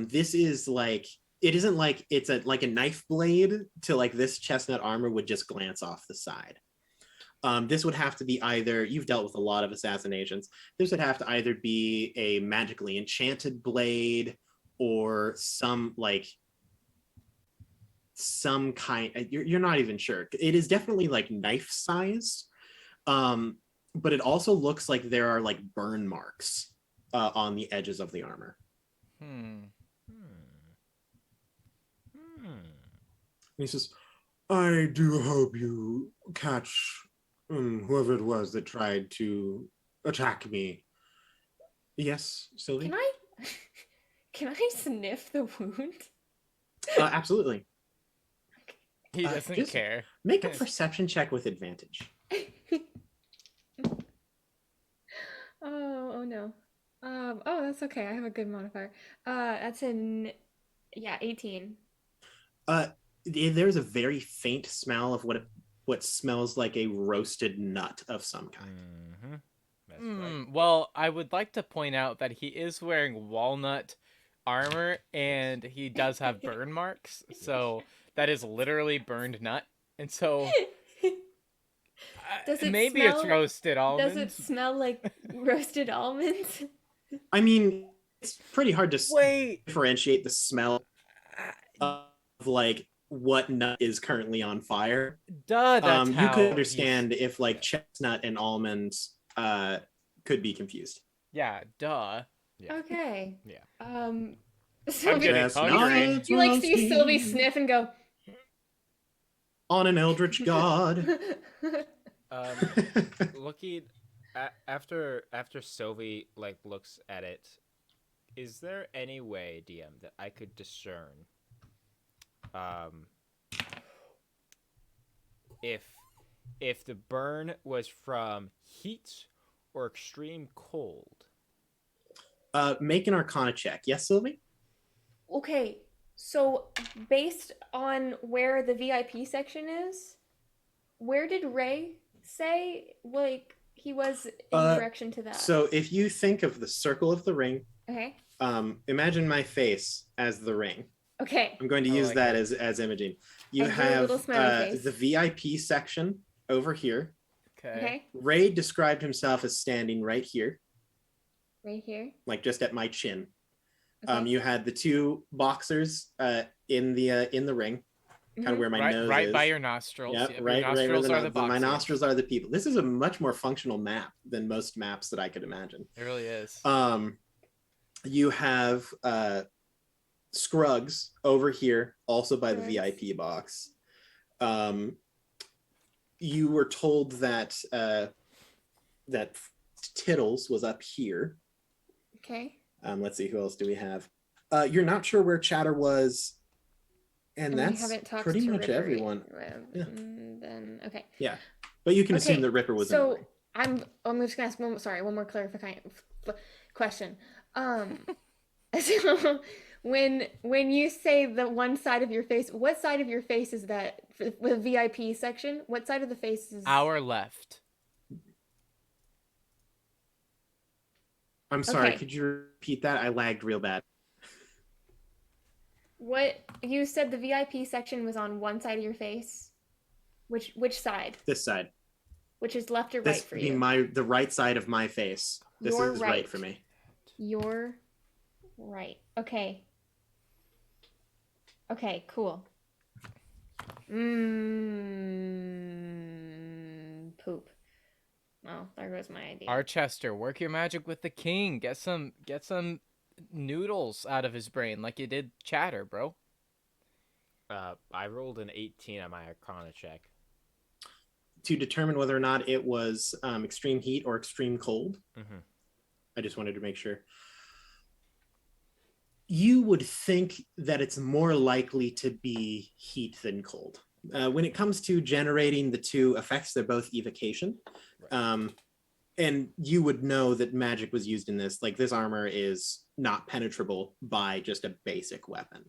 This is like, it isn't like it's like a knife blade to like this chestnut armor would just glance off the side. This would have to be either, you've dealt with a lot of assassinations, this would have to either be a magically enchanted blade or some kind, you're not even sure. It is definitely like knife sized, but it also looks like there are like burn marks on the edges of the armor. He says, I do hope you catch whoever it was that tried to attack me. Yes, Sylvie? Can I sniff the wound? Absolutely. He doesn't just care. Make a perception check with advantage. Oh no. Oh, that's okay. I have a good modifier. That's 18. There's a very faint smell of what smells like a roasted nut of some kind. Mm-hmm. That's right. Well, I would like to point out that he is wearing walnut armor and he does have burn marks. So that is literally burned nut. And so Does it maybe smell, it's roasted almonds. Does it smell like roasted almonds? I mean, it's pretty hard to differentiate the smell of like what nut is currently on fire. Duh, that's you could understand if like chestnut and almonds could be confused. Yeah, duh. Yeah. Okay. Yeah. Sylvie, getting hungry. you like see Sylvie sniff and go on an eldritch god. Looking after Sylvie like looks at it, is there any way, DM, that I could discern if the burn was from heat or extreme cold? Make an Arcana check. Yes, Sylvie? Okay, so based on where the VIP section is, where did Ray say like he was in direction to that? So if you think of the circle of the ring, Okay. Imagine my face as the ring. Okay. I'm going to use that as imaging. You have the VIP section over here. Okay. Ray described himself as standing right here. Right here. Like just at my chin. Okay. You had the two boxers in the ring, kind of where my nose is. Right by your nostrils. Yeah, Your right nostrils where are the boxers. my nostrils are the people. This is a much more functional map than most maps that I could imagine. It really is. You have Scruggs over here, also by the VIP box. You were told that that Tittles was up here. Okay. Let's see, who else do we have? You're not sure where Chatter was, and that's pretty much everyone. Yeah. Then okay. Yeah, but you can assume the Ripper was in the ring. I'm just gonna ask one more clarifying question. So when you say the one side of your face, what side of your face is that for the VIP section? What side of the face is our left? I'm sorry, Okay. could you repeat that? I lagged real bad. What you said the VIP section was on one side of your face? Which side? This side. Which is left or right for you? The right side of my face. This Your is right for me. You're right. Okay. Okay, cool. Poop. Well, there goes my idea. Archester, work your magic with the king. Get some noodles out of his brain like you did Chatter, bro. I rolled an 18 on my Arcana check. To determine whether or not it was extreme heat or extreme cold. Mm-hmm. I just wanted to make sure. You would think that it's more likely to be heat than cold. When it comes to generating the two effects, they're both evocation. and you would know that magic was used in this. Like, this armor is not penetrable by just a basic weapon.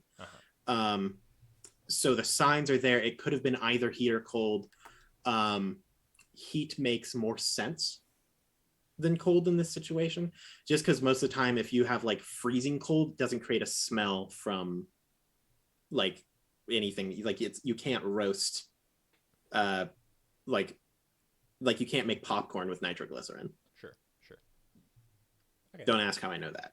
So the signs are there. It could have been either heat or cold. Heat makes more sense than cold in this situation, just because most of the time, if you have like freezing cold, it doesn't create a smell from like anything. Like, you can't roast, like you can't make popcorn with nitroglycerin. Sure. Okay. Don't ask how I know that.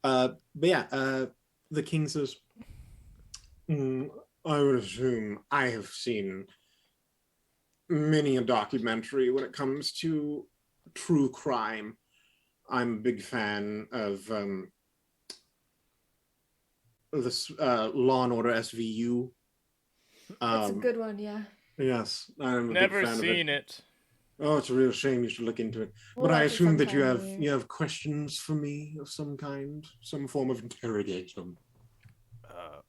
But yeah, the king says, I would assume I have seen many a documentary when it comes to true crime. I'm a big fan of this Law and Order SVU. That's a good one, yeah. Yes, I'm a Never big fan seen of it. Oh, it's a real shame. You should look into it. We'll But I watch it assume that sometime you have questions for me of some kind, some form of interrogation.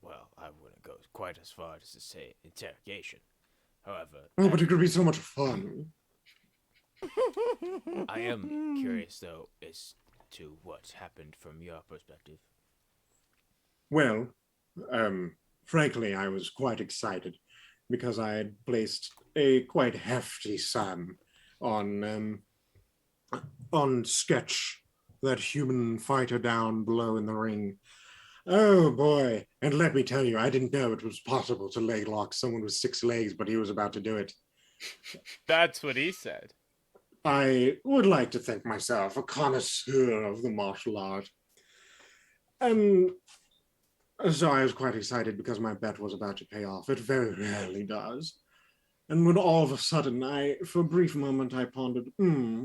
Well, I wouldn't go quite as far as to say interrogation. However, Oh, but it could be so much fun. I am curious, though, as to what happened from your perspective. Well, frankly, I was quite excited because I had placed a quite hefty sum on Sketch, that human fighter down below in the ring. Oh boy! And let me tell you, I didn't know it was possible to leg lock someone with 6 legs, but he was about to do it. That's what he said. I would like to think myself a connoisseur of the martial art. And so I was quite excited because my bet was about to pay off. It very rarely does. And when all of a sudden, for a brief moment, I pondered,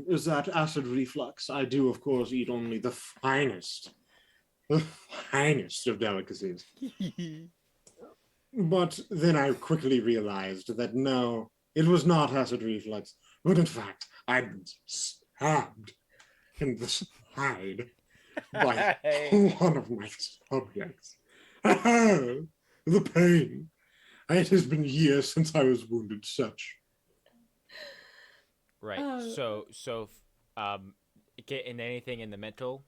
is that acid reflux? I do, of course, eat only the finest of delicacies. But then I quickly realized that no, it was not acid reflux, but in fact, I'd been stabbed in the side by one of my subjects. The pain. It has been years since I was wounded such. Right. Get in anything in the mental?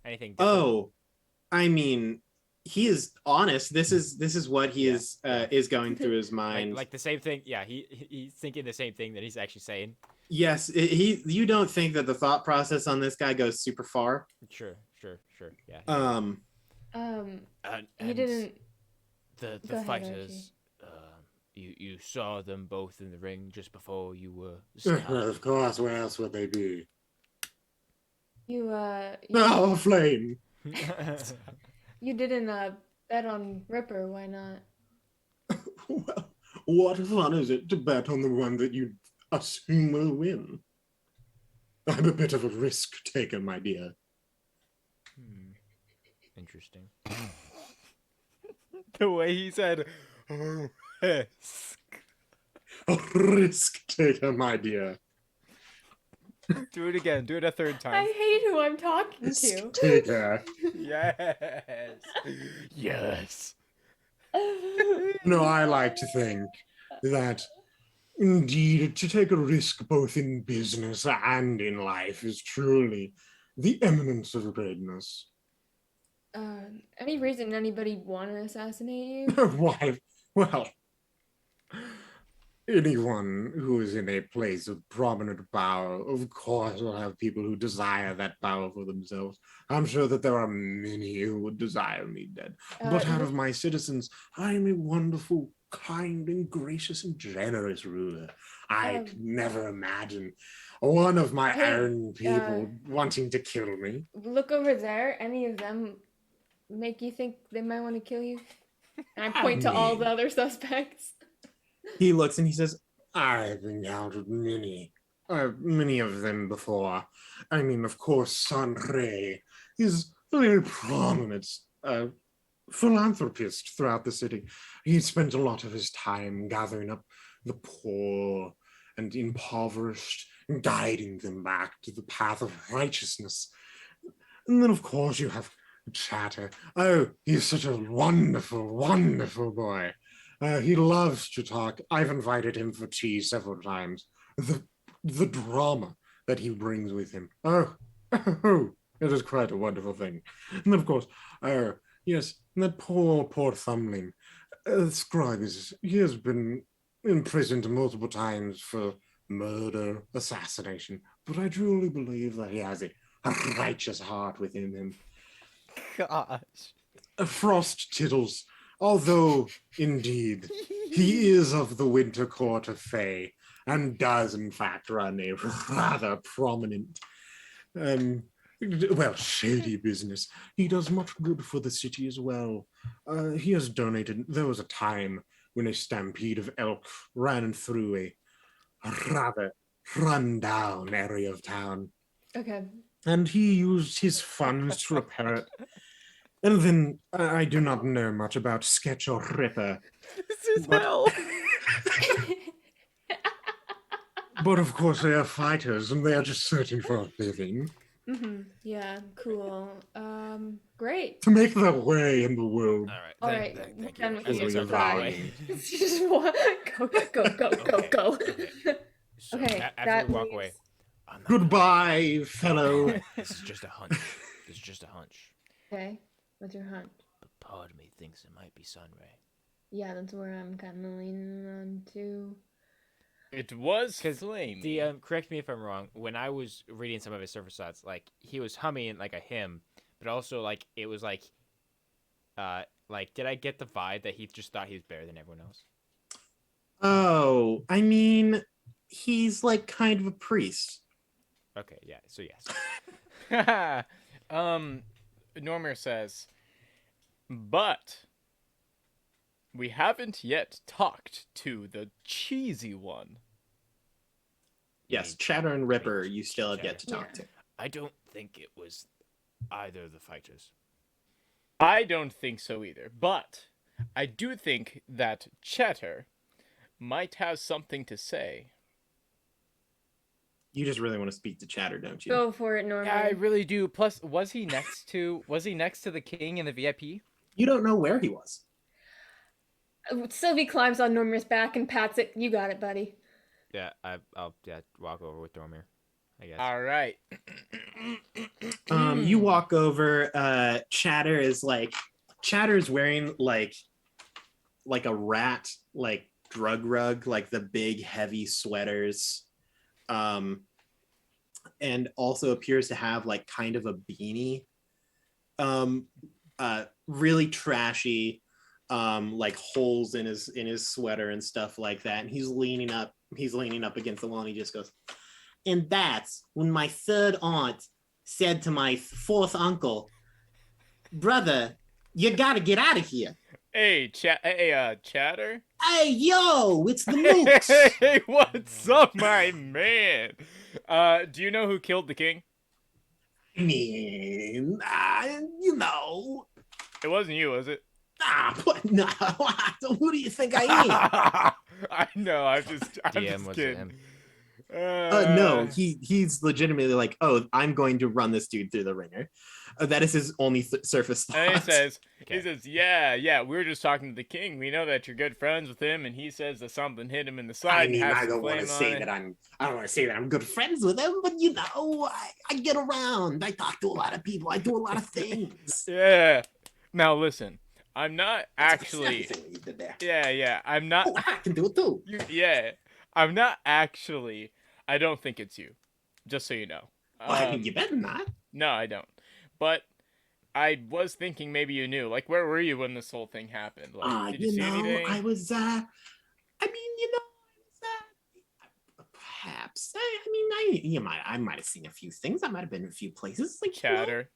Anything different? Oh, I mean, he is honest. This is what he is going through his mind. Like the same thing. Yeah, he's thinking the same thing that he's actually saying. Yes, you don't think that the thought process on this guy goes super far? Sure. Yeah. He didn't. The Go ahead, fighters. You saw them both in the ring just before you were scouted. Of course, where else would they be? You Oh, flame! you didn't bet on Ripper. Why not? Well, what fun is it to bet on the one that you assume will win? I'm a bit of a risk taker, my dear. Interesting. The way he said, risk. A risk taker, my dear. Do it again. Do it a third time. I hate who I'm talking Risk to. taker. Yes. Yes. No, I like to think that indeed to take a risk both in business and in life is truly the eminence of greatness. Any reason anybody want to assassinate you? Why? Well, anyone who is in a place of prominent power, of course, will have people who desire that power for themselves. I'm sure that there are many who would desire me dead. But out of my citizens, I am a wonderful, kind, and gracious and generous ruler. I could never imagine one of my own people wanting to kill me. Look over there. Any of them make you think they might want to kill you? And I point to all the other suspects. He looks and he says, I've encountered many of them before. I mean, of course, Sanre is a very prominent philanthropist throughout the city. He spent a lot of his time gathering up the poor and impoverished and guiding them back to the path of righteousness. And then, of course, you have Chatter. Oh, he's such a wonderful, wonderful boy. He loves to talk. I've invited him for tea several times. The drama that he brings with him. Oh, it is quite a wonderful thing. And of course, yes, that poor Thumbling. Scribe he has been imprisoned multiple times for murder, assassination, but I truly believe that he has a righteous heart within him. Gosh. Frost Tittles, although indeed he is of the Winter Court of Fae and does in fact run a rather prominent, shady business. He does much good for the city as well. He has donated. There was a time when a stampede of elk ran through a rather run-down area of town, Okay. and he used his funds to repair it. And then I do not know much about Sketch or Ripper. This is But- hell. But of course they are fighters and they are just searching for a living. Yeah, cool. Great. To make their way in the world. All right, Thank done you. with As you. we Sorry. evolve. Just go. So Okay, after that we walk leaves- away. I'm not gonna- Goodbye, fellow. This is just a hunch. This is just a hunch. Okay, what's your hunt? But part of me thinks it might be Sunray. Yeah, that's where I'm kind of leaning on too. It was 'Cause flame. Correct me if I'm wrong. When I was reading some of his surface thoughts, like he was humming like a hymn, but also like it was like did I get the vibe that he just thought he was better than everyone else? Oh, I mean, he's like kind of a priest. Okay, yeah. So yes. Normir says, but we haven't yet talked to the cheesy one. Yes, Chatter and Ripper, you still have yet to talk Yeah. to. I don't think it was either of the fighters. I don't think so either, but I do think that Chatter might have something to say. You just really want to speak to Chatter, don't you? Go for it, Norman. Yeah, I really do. Plus, was he next to the king in the VIP? You don't know where he was. Sylvie climbs on Normir's back and pats it. You got it, buddy. Yeah, I'll walk over with Normir, I guess. All right. You walk over. Chatter's wearing like a rat like drug rug, like the big heavy sweaters, and also appears to have like kind of a beanie. Really trashy, like holes in his sweater and stuff like that. And he's leaning up against the wall, and he just goes, and that's when my third aunt said to my fourth uncle, brother, you gotta get out of here. Hey, Chatter. Hey, yo, it's the Mooks. Hey, what's up, my man? Do you know who killed the king? I mean, It wasn't you, was it? but no, who do you think I am? I know. I'm just DM was kidding. him. No, he's legitimately like, oh, I'm going to run this dude through the ringer. That is his only surface thought. And he says, Okay. yeah, we were just talking to the king. We know that you're good friends with him, and he says that something hit him in the side. I and mean, has I some don't want to flame say on it. that I don't want to say that I'm good friends with him, but I get around. I talk to a lot of people. I do a lot of things. Yeah. Now listen, I'm not That's actually. everything you did there. Yeah, I'm not. Oh, I can do it too. Yeah, I'm not actually. I don't think it's you. Just so you know. Well, I mean, you better not. No, I don't. But I was thinking maybe you knew. Like, where were you when this whole thing happened? Like, did you see anything? I was. I perhaps. I might have seen a few things. I might have been in a few places. Like Chatter.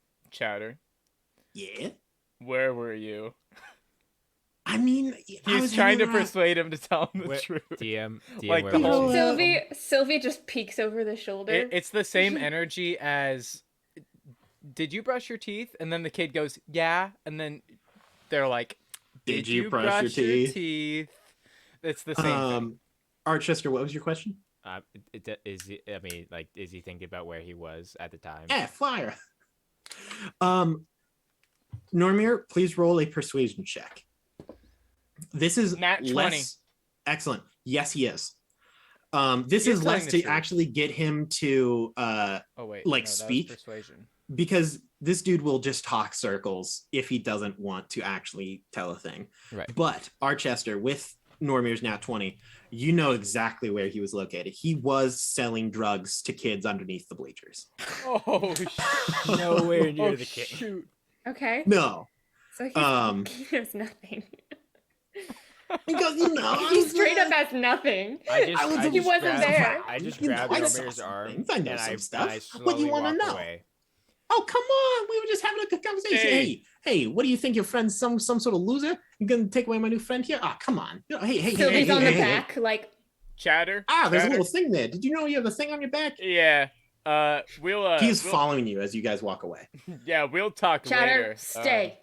Yeah. Where were you? I mean, I He's was trying to hanging around- persuade him to tell him the Where- truth. DM, Like where the was whole- he? Sylvie just peeks over the shoulder. It's the same energy as. Did you brush your teeth? And then the kid goes, yeah. And then they're like, Did you brush your teeth? It's the same thing. Archester, what was your question? Is he? I mean, like, is he thinking about where he was at the time? Yeah, fire. Normir, please roll a persuasion check. This is Nat 20. less excellent. Yes, he is. This He is is telling less the to truth. actually get him to Oh wait, like no, that was speak. persuasion. Because this dude will just talk circles if he doesn't want to actually tell a thing. Right. But Archester, with Normir's Nat 20, you know exactly where he was located. He was selling drugs to kids underneath the bleachers. Oh, Nowhere near oh, the king. shoot. Okay. No, So he's, he knows nothing. because you know He straight up has nothing. He wasn't grabbed, there. I just You know, grabbed I saw Normir's some arm things. I know and some I, stuff. and I What do you slowly wanna walked know? away. Oh, come on. We were just having a good conversation. Hey, what do you think? Your friend's some sort of loser? You're gonna take away my new friend here? Ah, come on. You know, hey, Sylvie's on the hey. back, like, Chatter. There's a chatter. little thing there. Did you know you have a thing on your back? Yeah. We'll. He's we'll, following you as you guys walk away. Yeah, we'll talk Chatter, later. stay.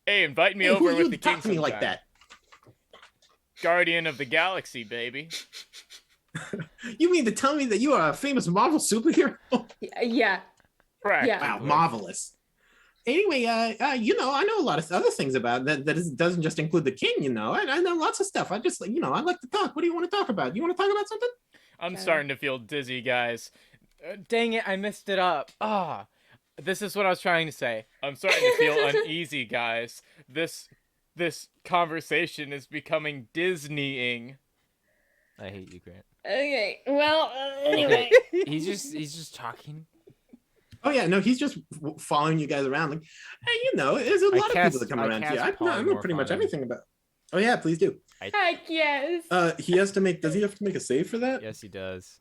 Hey, invite me Hey, over who with you the talk king to me like sometime. that? Guardian of the Galaxy, baby. You mean to tell me that you are a famous Marvel superhero? Yeah. Correct. Yeah. Wow, marvelous. Anyway, you know, I know a lot of other things about that. Doesn't just include the king. You know, I know lots of stuff. I just, I like to talk. What do you want to talk about? You want to talk about something? I'm Chatter. starting to feel dizzy, guys. Dang it, I messed it up. This is what I was trying to say. I'm starting to feel uneasy, guys. This conversation is becoming Disneying. I hate you, Grant. Okay. Well, anyway. He's just talking. Oh yeah, no, he's just following you guys around. Like, hey, there's a lot of people that come around here. I know pretty much everything about. Oh yeah, please do. Heck yes. He has to make. Does he have to make a save for that? Yes, he does.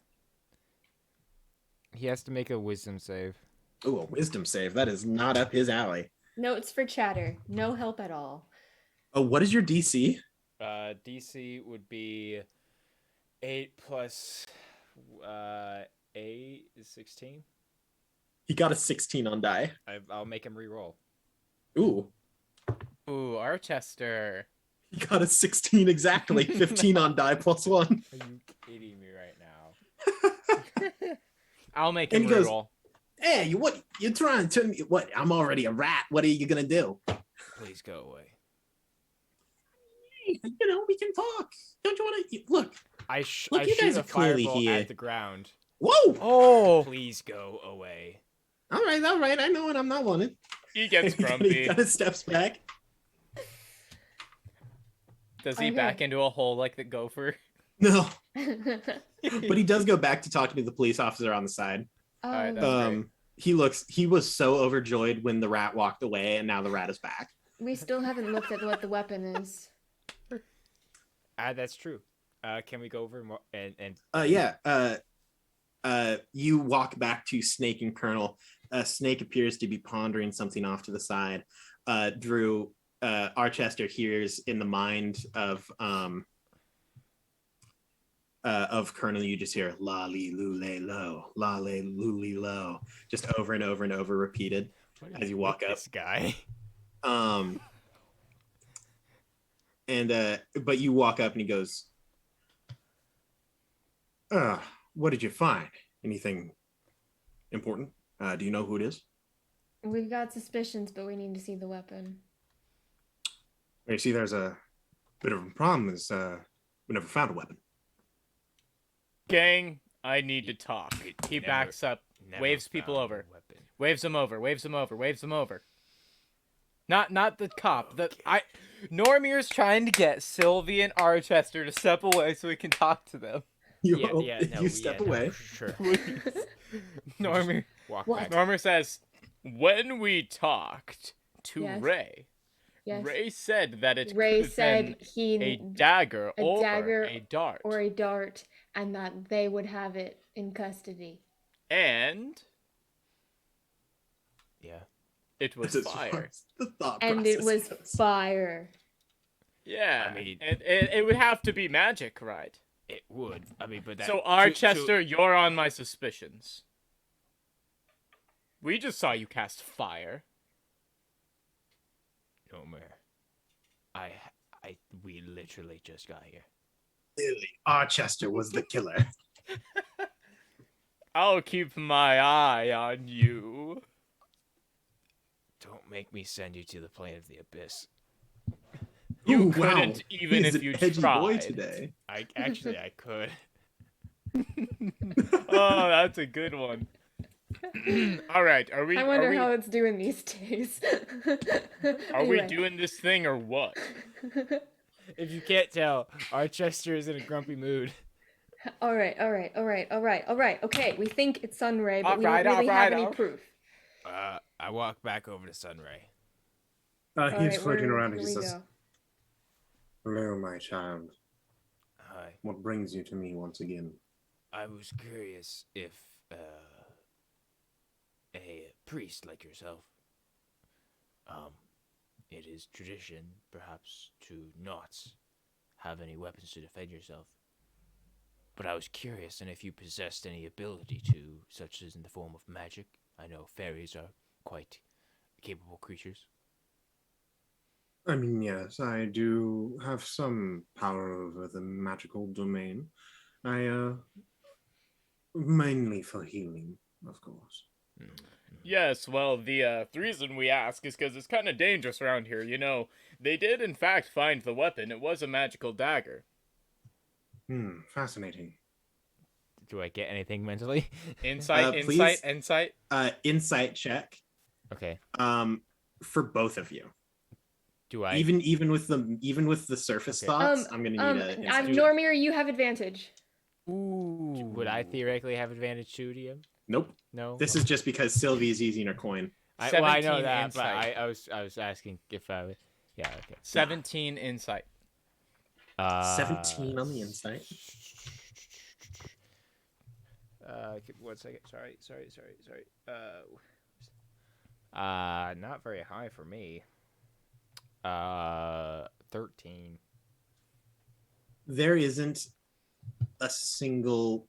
He has to make a wisdom save. Oh, a wisdom save. That is not up his alley. Notes for Chatter. No help at all. Oh, what is your DC? DC would be 8 plus 8 is 16. He got a 16 on die. I'll make him re-roll. Ooh, Ooh, Archester. he got a 16 exactly. 15 on die plus 1. Are you kidding me right now? I'll make And him he goes, reroll. Hey, what you trying to tell me? What? I'm already a rat. What are you gonna do? Please go away. Hey, we can talk. Don't you want to look? I Look, shoot you guys a are clearly fireball here. at the ground. Whoa! Oh, Please go away. All right. I know when I'm not wanted. he gets He grumpy. kind of steps back. Does he Okay. back into a hole like the gopher? No, but he does go back to talking to the police officer on the side. Alright, that's great. He was so overjoyed when the rat walked away, and now the rat is back. We still haven't looked at what the weapon is. That's true. Can we go over more and You walk back to Snake and Colonel. Snake appears to be pondering something off to the side. Drew, Archester hears in the mind of Colonel, you just hear la li lule lo, la le lule lo, just over and over and over repeated as you walk up. This guy. But you walk up and he goes, what did you find? Anything important? Do you know who it is? We've got suspicions, but we need to see the weapon. You see, there's a bit of a problem is we never found a weapon. Gang, I need to talk. He Never- backs up, Never waves people found a over. weapon. waves them over, waves them over, waves them over. Not the cop. Normir's trying to get Sylvie and Archester to step away so we can talk to them. You step away. Sure. Please. Normir. Walk What? back. Normir says, when we talked to Yes. Ray, Yes. Ray said that it Ray could have said been he a dagger a or dagger a dart. or a dart, and that they would have it in custody. And Yeah. it was That's as fire. far as the thought And it process was goes. fire. Yeah, I mean- it would have to be magic, right? It would. I mean, but that. So Archester, you're on my suspicions. We just saw you cast fire. Normir. We literally just got here. Clearly, Archester was the killer. I'll keep my eye on you. Don't make me send you to the plane of the abyss. You Ooh, couldn't even He's if an you edgy boy tried. today. I could. Oh, that's a good one. All right, are we? I wonder how it's doing these days. Are we Anyway. doing this thing or what? If you can't tell, our Chester is in a grumpy mood. All right. Okay, we think it's Sunray, but we Alright, don't really have alright, any alright. proof. I walk back over to Sunray. All He's right, floating where around and do he we says, go? "Hello, my child. Hi. What brings you to me once again?" I was curious if a priest like yourself, it is tradition perhaps to not have any weapons to defend yourself. But I was curious, and if you possessed any ability to, such as in the form of magic. I know fairies are quite capable creatures. I mean, yes, I do have some power over the magical domain. Mainly for healing, of course. Yes, well, the reason we ask is because it's kind of dangerous around here. You know, they did in fact find the weapon. It was a magical dagger. Fascinating. Do I get anything mentally? Insight, please. insight. Insight check. Okay. For both of you. Do I? Even with the surface Okay. thoughts, I'm gonna need a insight check. Normir, you have advantage. Ooh. Would I theoretically have advantage too, DM? Nope. No. This is just because Sylvie is using her coin. I know 17 that, insight. but I was asking if I would. Yeah. Okay. 17 insight. 17 on the insight. 1 second. Sorry. Not very high for me. 13. There isn't a single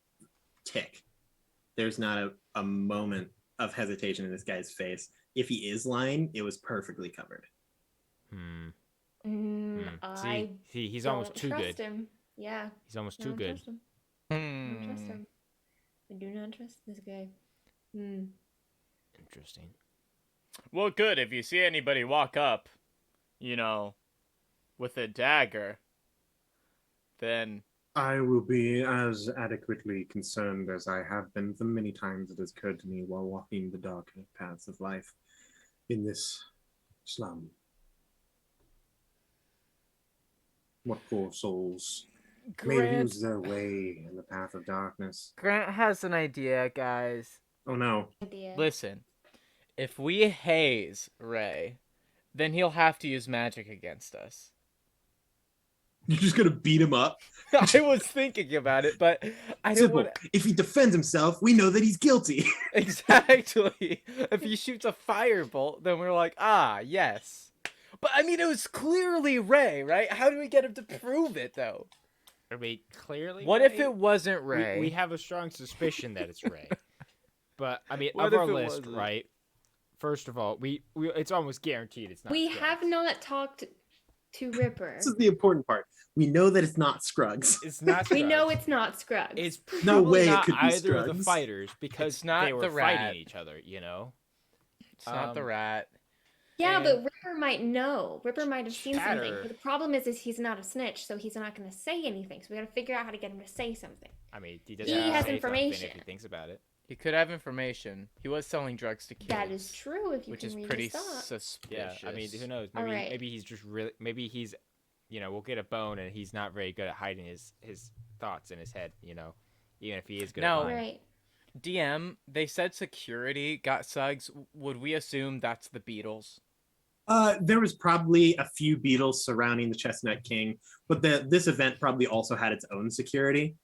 tick. There's not a moment of hesitation in this guy's face. If he is lying, it was perfectly covered. I See, he's don't almost too trust good. him. Yeah. He's almost I too don't good. trust him. I don't trust him. I do not trust this guy. Interesting. Well, good. If you see anybody walk up, you know, with a dagger, then I will be as adequately concerned as I have been the many times it has occurred to me while walking the dark paths of life in this slum. What poor souls may lose their way in the path of darkness. Grant has an idea, guys. Oh no. Idea. Listen, if we haze Ray, then he'll have to use magic against us. You're just gonna beat him up? I was thinking about it, but I don't Simple. want If he defends himself, we know that he's guilty. exactly. If he shoots a firebolt, then we're like, ah, yes. But I mean, it was clearly Ray, right? How do we get him to prove it, though? I mean, clearly. What Ray? if it wasn't Ray? We have a strong suspicion that it's Ray. But I mean, What of if our it list, wasn't? right? First of all, we it's almost guaranteed it's not. We Scruggs. have not talked to Ripper. This is the important part. We know that it's not Scruggs. It's not. We know Scruggs. it's not Scruggs. It's No probably way it not could be either of the Scruggs. fighters because It's not they were the rat. fighting each other. You know. It's not the rat. Yeah, And- but Ripper might know. Ripper might have seen something. Chatter. But the problem is he's not a snitch, so he's not going to say anything. So we got to figure out how to get him to say something. I mean, he doesn't He have to has say something information. if he thinks about it. He could have information. He was selling drugs to kids. That is true if you Which can is read pretty his thoughts. suspicious. Yeah, I mean, who knows? All Maybe right. maybe he's just really maybe he's, you know, we'll get a bone and he's not very good at hiding his thoughts in his head. You know, even if he is good No. at lying. Right. DM, they said security got Suggs. Would we assume that's the Beatles? There was probably a few beetles surrounding the Chestnut King, but this event probably also had its own security.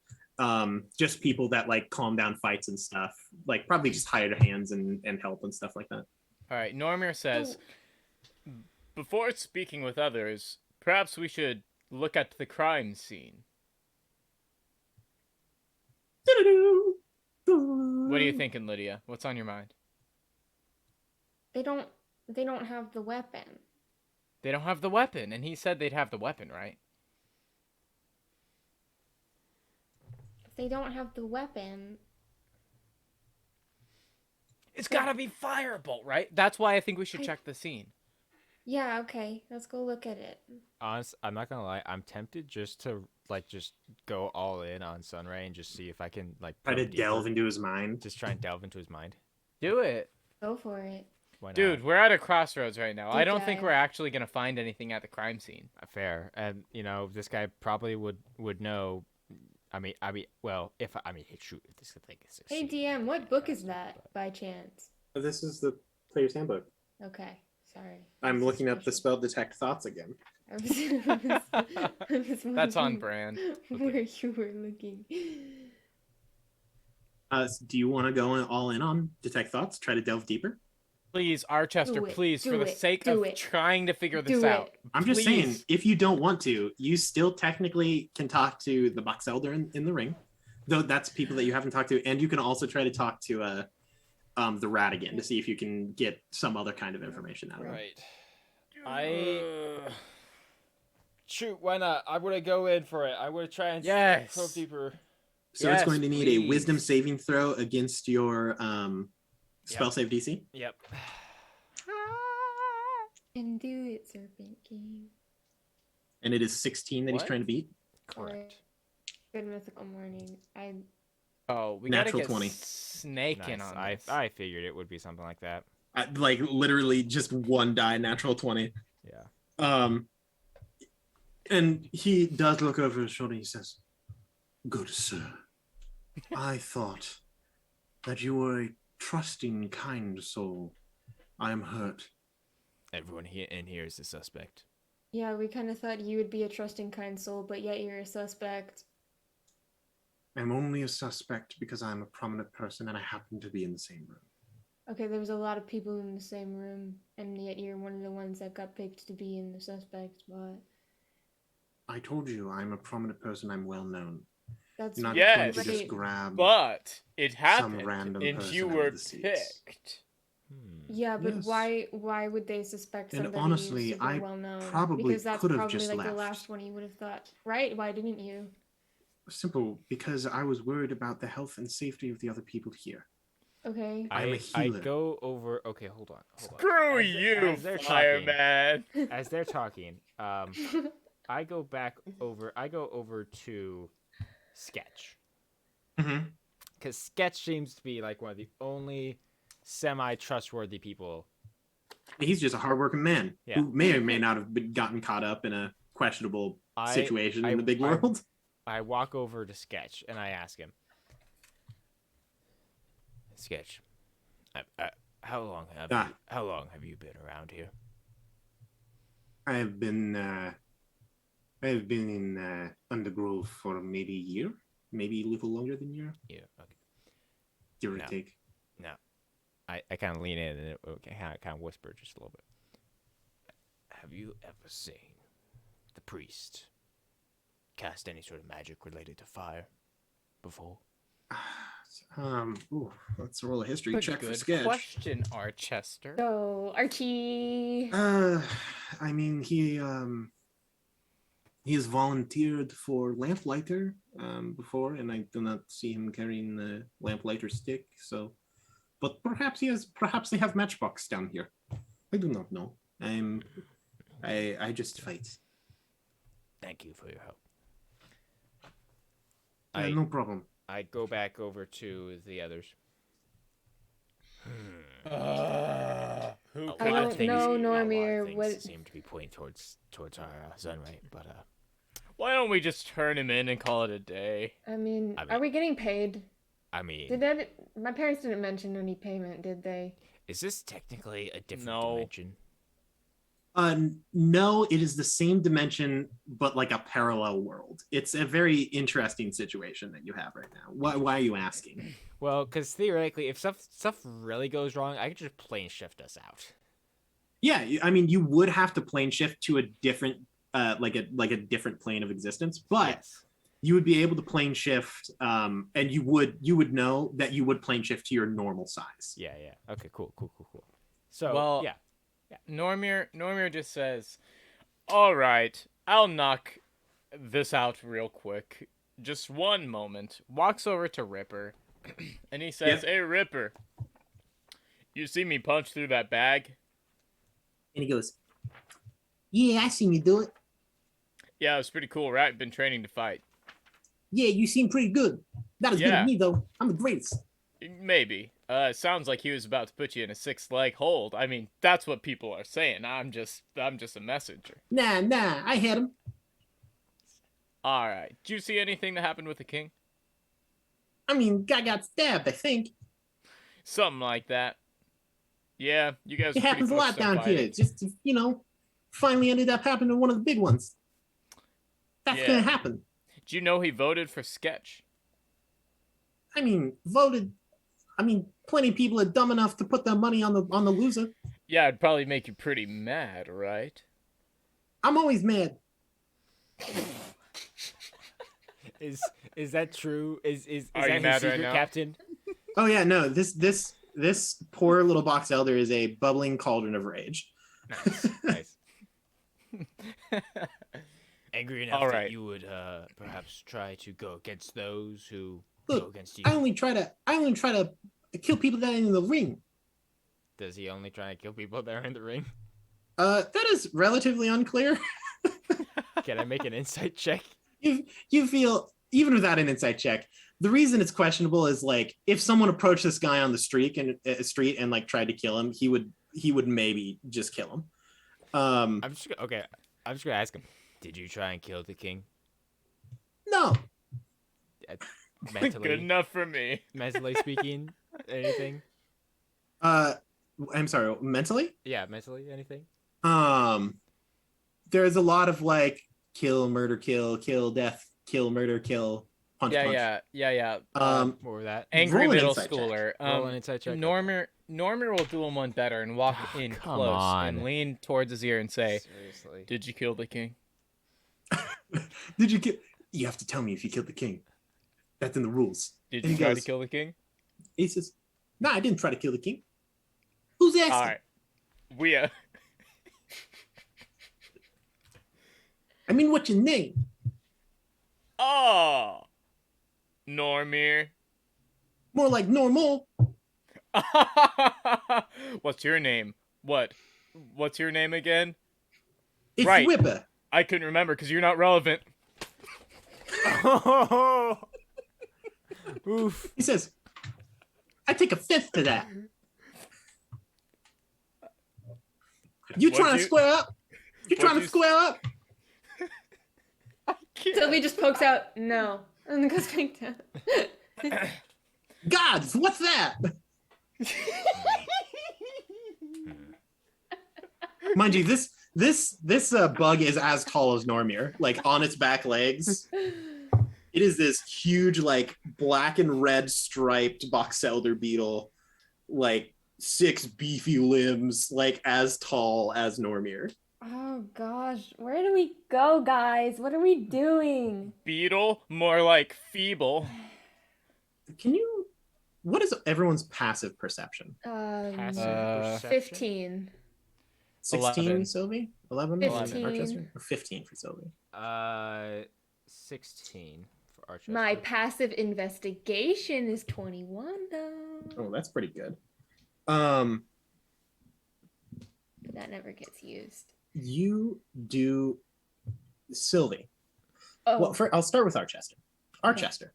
Just people that like calm down fights and stuff, like probably just hired hands and help and stuff like that. All right, Normir says, before speaking with others, perhaps we should look at the crime scene. What are you thinking, Lydia? What's on your mind? They don't have the weapon. They don't have the weapon, and he said they'd have the weapon, right? If they don't have the weapon, It's gotta be Firebolt, right? That's why I think we should check the scene. Yeah, okay. Let's go look at it. Honest, I'm not gonna lie. I'm tempted just to just go all in on Sunray and just see if I can Try to probe delve deeper. into his mind. Just try and delve into his mind. Do it. Go for it. Why not? Dude, we're at a crossroads right now. I Deep don't think dive. we're actually going to find anything at the crime scene. Fair, and this guy probably would know. Well, shoot, if this thing is. Hey DM, what book is that by chance? This is the player's handbook. Okay, sorry. I'm This is looking up the special. spell detect thoughts again. I was That's on wondering brand. Where you were looking. Do you want to go all in on detect thoughts? Try to delve deeper. Please, Archester, Do it, please, do for the it, sake do of it. trying to figure this Do out. it. I'm just saying, please. if you don't want to, you still technically can talk to the Box Elder in the ring, though that's people that you haven't talked to, and you can also try to talk to the rat again to see if you can get some other kind of information out of him. Shoot, why not? I would go in for it. I would try and Yes. probe deeper. So Yes, it's going to need a please. Wisdom saving throw against your spell Yep. save DC, Yep. And do it, Serpent King. and it is 16 that he's What? trying to beat. Correct. Good mythical morning. Oh, we Natural gotta get 20. Snake in Nice. on I this. I figured it would be something like that. Like literally just one die, natural 20. Yeah. And he does look over his shoulder. He says, "Good sir, I thought that you were a trusting, kind soul. I am hurt. Everyone here in here is a suspect. Yeah, we kind of thought you would be a trusting, kind soul, but yet you're a suspect. I'm only a suspect because I'm a prominent person and I happen to be in the same room." Okay, there was a lot of people in the same room, and yet you're one of the ones that got picked to be in the suspect spot. I told you I'm a prominent person. I'm well known. That's Not Yes, going to just great. grab. But it happened, random and person you out of were the seats. picked. Yeah, but Yes. why would they suspect And somebody honestly, super I well known? probably Because that's could have probably just like the left. last one you would have thought, right? Why didn't you? Simple, because I was worried about the health and safety of the other people here. Okay. I'm a I healer. go over. Okay, hold on. Screw As- you, as they're fireman. As they're talking, I go over to Sketch. Mm-hmm. Because Sketch seems to be like one of the only semi-trustworthy people. He's just a hardworking man Yeah. who may or may not have gotten caught up in a questionable situation in the big world. I walk over to Sketch and I ask him, Sketch, how long have you been around here? I've been in Undergrove for maybe a year, maybe a little longer than a year, Yeah, okay. give or No. take. No, I kind of lean in and kind of whisper just a little bit. Have you ever seen the priest cast any sort of magic related to fire before? Let's roll a history Good check for good Sketch. question, Archester. So, Archie. I mean, he has volunteered for lamplighter before, and I do not see him carrying the lamplighter stick. So, but perhaps they have matchbox down here. I do not know. I just fight. Thank you for your help. No problem. I go back over to the others. Who A could I lot don't of things- know, a lot of Normir, things what- seem to be pointing towards our Sunray, but Why don't we just turn him in and call it a day? I mean, I mean- are we getting paid? I mean, My parents didn't mention any payment, did they? is this technically a different No. dimension? No, it is the same dimension, but like a parallel world. It's a very interesting situation that you have right now. Why are you asking? Well, because theoretically, if stuff really goes wrong, I could just plane shift us out. Yeah, I mean, you would have to plane shift to a different, like a different plane of existence, but Yes. you would be able to plane shift, and you would know that you would plane shift to your normal size. Yeah. Okay. Cool. So Well, yeah. Normir just says, "All right, I'll knock this out real quick. Just one moment." Walks over to Ripper, and he says, Yep. "Hey, Ripper, you see me punch through that bag?" And he goes, Yeah, I seen you do it. Yeah, it was pretty cool, right? Been training to fight. Yeah, you seem pretty good. Not as good Yeah. as me though. I'm the greatest. Maybe. It sounds like he was about to put you in a 6-leg hold. I mean, that's what people are saying. I'm just a messenger. Nah, I had him. All right. Did you see anything that happened with the king? I mean, guy got stabbed, I think. Something like that. Yeah, you guys. It are pretty happens a lot focused on down here. fighting. It's just, finally ended up happening to one of the big ones. That's Yeah. gonna happen. Did you know he voted for Sketch? I mean, plenty of people are dumb enough to put their money on the loser. Yeah, it'd probably make you pretty mad, right? I'm always mad. Is that true? Is Are you that mad his right secret, now? Captain? Oh yeah, no, this poor little box elder is a bubbling cauldron of rage. Nice, nice. Angry enough All that right. you would perhaps try to go against those who Look, go against you. I only try to kill people that are in the ring. Does he only try to kill people that are in the ring? That is relatively unclear. Can I make an insight check? You feel, even without an insight check, the reason it's questionable is like if someone approached this guy on the street and like tried to kill him, he would maybe just kill him. I'm just gonna ask him. Did you try and kill the king? No, Mentally, Good enough for me. mentally speaking, anything? I'm sorry, mentally. Yeah, mentally, anything? There's a lot of like kill, murder, kill, death, kill, murder, kill, punch, punch. Yeah. What were that? Angry roll an middle insight check. schooler. Roll an insight check. Normir will do him one better and walk in come close on. and lean towards his ear and say, Seriously. "Did you kill the king?" Did you kill? You have to tell me if you killed the king. That's in the rules. Did And you he try goes- to kill the king? He says, "No, I didn't try to kill the king. Who's asking?" All right. We I mean, what's your name? Oh, Normir. More like normal. What's your name? What's your name again? It's Right. Whipper. I couldn't remember because you're not relevant. Oof. He says, I take offense to that. You What'd trying to you- square up? You trying to you- square up? Sylvie just pokes out, no, and then goes back down. Gods, what's that? Mind you, this bug is as tall as Normir, like on its back legs. It is this huge, like black and red striped box elder beetle, like 6 beefy limbs, like as tall as Normir. Oh gosh, where do we go, guys? What are we doing? Beetle, more like feeble. What is everyone's passive perception? Passive Uh, perception? 15. 16, 11. Sylvie? 11? 15. Archester? Or 15 for Sylvie? 16 for Archie. My passive investigation is 21, though. Oh, that's pretty good. But that never gets used. You do Sylvie. Oh, Well, I'll start with Archester. Archester.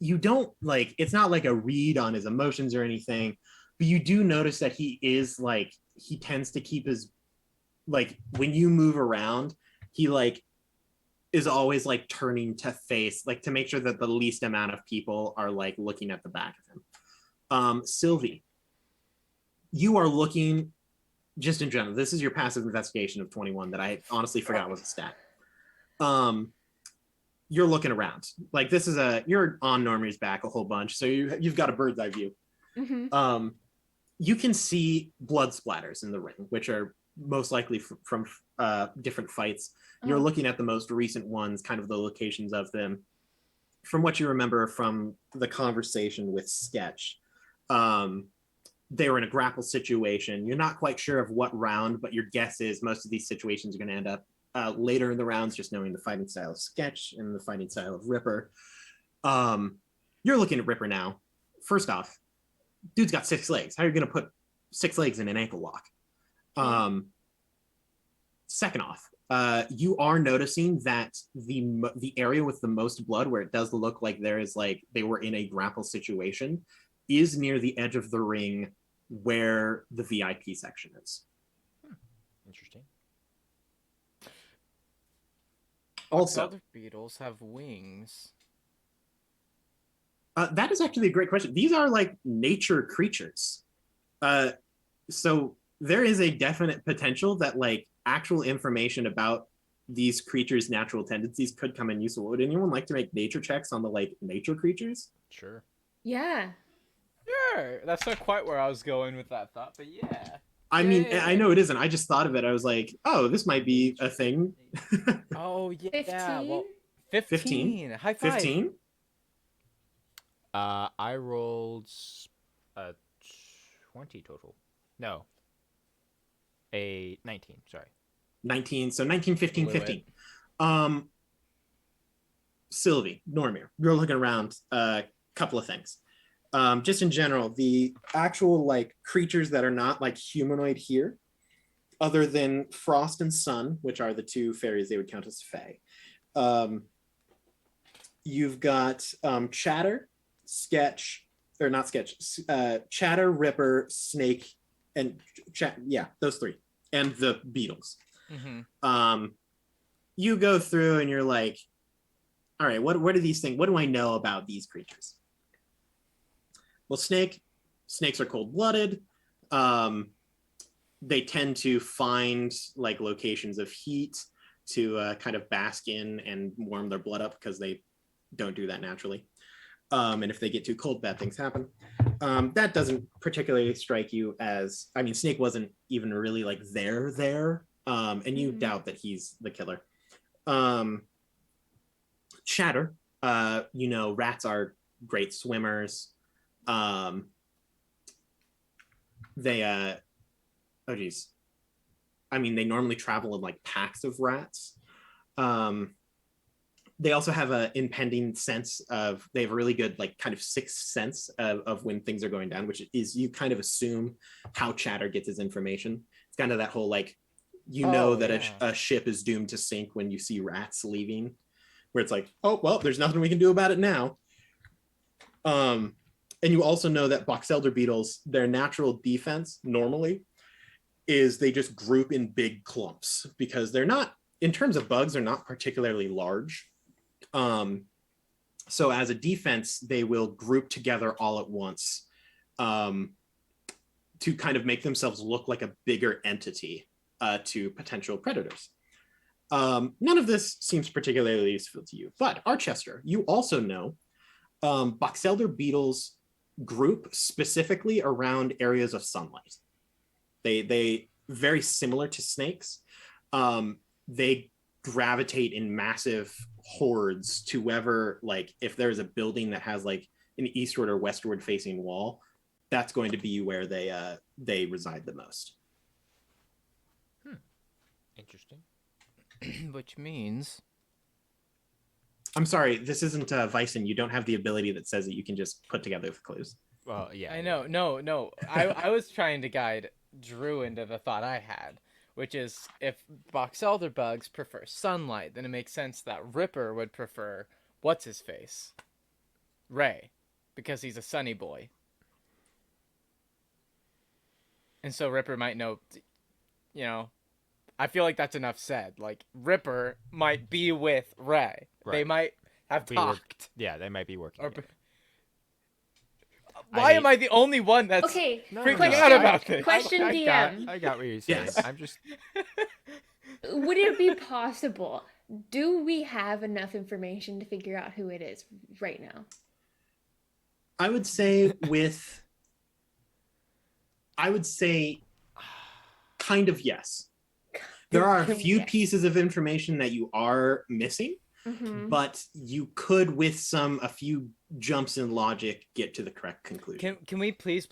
You don't like, it's not like a read on his emotions or anything, but you do notice that he is like, he tends to keep his, like when you move around, he like is always like turning to face, like to make sure that the least amount of people are like looking at the back of him. Sylvie, you are looking, just in general, this is your passive investigation of 21 that I honestly forgot was a stat. You're looking around, like this is you're on Normir's back a whole bunch, so you've got a bird's eye view. mhm. You can see blood splatters in the ring, which are most likely from different fights. You're Oh. looking at the most recent ones, kind of the locations of them. From what you remember from the conversation with Sketch, they were in a grapple situation. You're not quite sure of what round, but your guess is most of these situations are going to end up later in the rounds, just knowing the fighting style of Sketch and the fighting style of Ripper. You're looking at Ripper now. first off, dude's got 6 legs. How are you going to put 6 legs in an ankle lock? Second off, you are noticing that the area with the most blood, where it does look like there is like they were in a grapple situation, is near the edge of the ring where the VIP section is. Interesting. Also, Other beetles have wings. that is actually a great question. These are like nature creatures. So there is a definite potential that like actual information about these creatures' natural tendencies could come in useful. Would anyone like to make nature checks on the like nature creatures? Sure. Yeah. Sure. That's not quite where I was going with that thought, but yeah. I mean, Yeah. I know it isn't. I just thought of it. I was like, oh, this might be a thing. Oh yeah. 15? Well, 15? 15. High five. 15? I rolled a 20 total. No. A 19, sorry. 19. So 19, 15, Blew 15. Sylvee, Normir, you're looking around a couple of things. Just in general, the actual like creatures that are not like humanoid here, other than Frost and Sun, which are the 2 fairies they would count as fae. You've got Chatter, Sketch, or not Sketch, Chatter, Ripper, Snake, and those 3, and the beetles. Mm-hmm. You go through and you're like, all right, what are these things? What do I know about these creatures? Well, snakes are cold-blooded. They tend to find like locations of heat to kind of bask in and warm their blood up, because they don't do that naturally. And if they get too cold, bad things happen. That doesn't particularly strike you as, I mean, Snake wasn't even really like there. And you doubt that he's the killer. Chatter, rats are great swimmers. They they normally travel in like packs of rats. They also have an impending sense of, they have a really good like kind of sixth sense of when things are going down, which is, you kind of assume how Chatter gets his information. It's kind of that whole like, a ship is doomed to sink when you see rats leaving, where it's like, oh, well, there's nothing we can do about it now. And you also know that box elder beetles, their natural defense normally is they just group in big clumps, because they're not, in terms of bugs, they're not particularly large. So as a defense, they will group together all at once to kind of make themselves look like a bigger entity to potential predators. None of this seems particularly useful to you, but Archester, you also know box elder beetles group specifically around areas of sunlight. They very similar to snakes. They gravitate in massive hordes to wherever, like if there's a building that has like an eastward or westward facing wall, that's going to be where they reside the most. Interesting. Which means, I'm sorry, this isn't Vicen. You don't have the ability that says that you can just put together the clues. Well, yeah. I know, no. I was trying to guide Drew into the thought I had, which is if box elder bugs prefer sunlight, then it makes sense that Ripper would prefer what's his face, Ray, because he's a sunny boy, and so Ripper might know. I feel like that's enough said. Like Ripper might be with Ray. Right. They might have talked. They might be working. Why am I the only one that's freaking out about this? Question DM. I got what you're saying. Yes. I'm just. Would it be possible? Do we have enough information to figure out who it is right now? I would say kind of yes. There are a few pieces of information that you are missing, but you could, with a few jumps in logic, get to the correct conclusion. Can we please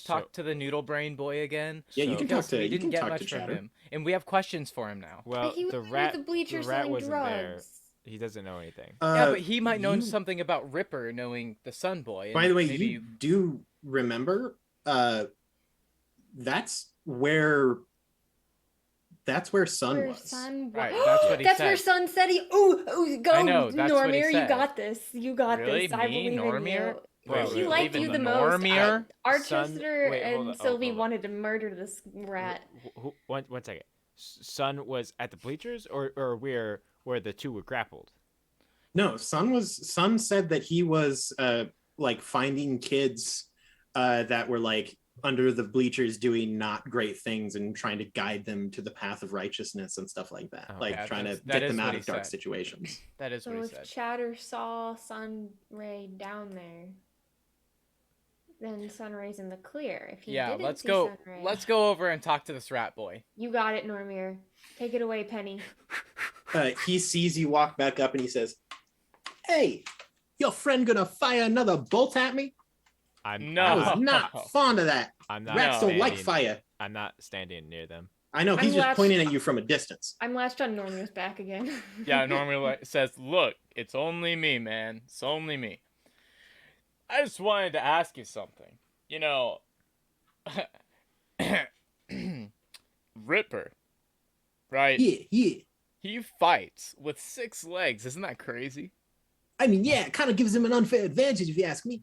talk to the noodle brain boy again? Yeah, you can talk to. We You can didn't get talk much to from Chatter. him, and we have questions for him now. Well, He was the with rat. the bleacher the rat selling wasn't drugs. there. He doesn't know anything. Yeah, but he might know you- something about Ripper knowing the Sun Boy. By and the way, maybe you do remember that's where Sun Where was. Sun Right, that's what he That's said. where Sun said he. Ooh, go, I know, that's what he Normir. You said. got this. You got Really? this. I Me? believe Normir? in you. Wait, He wait, liked even you the the most. Normir? Archester Wait, hold and on. Oh, Sylvie hold on. wanted to murder this rat. One second. Sun was at the bleachers, or where the two were grappled. No, Sun said that he was like finding kids that were like under the bleachers doing not great things and trying to guide them to the path of righteousness and stuff like that. Oh, like yeah, trying to that get is them what out he of dark said. situations. That is So what he if said. Chatter saw Sun Ray down there, then Sun Ray's in the clear. If he Yeah, didn't let's see go. Sun Ray, Let's go over and talk to this rat boy. You got it, Normir. Take it away, Penny. He sees you walk back up and he says, "Hey, your friend gonna fire another bolt at me? No. I was not fond of that. I'm not. Rats don't like standing- fire." I'm not standing near them. I know, he's I'm just latched- pointing at you from a distance. I'm latched on Normir's back again. Yeah, Normir says, "Look, it's only me, man. It's only me. I just wanted to ask you something. You know, Ripper, right? Yeah. He fights with 6 legs. Isn't that crazy?" I mean, yeah, it kind of gives him an unfair advantage if you ask me.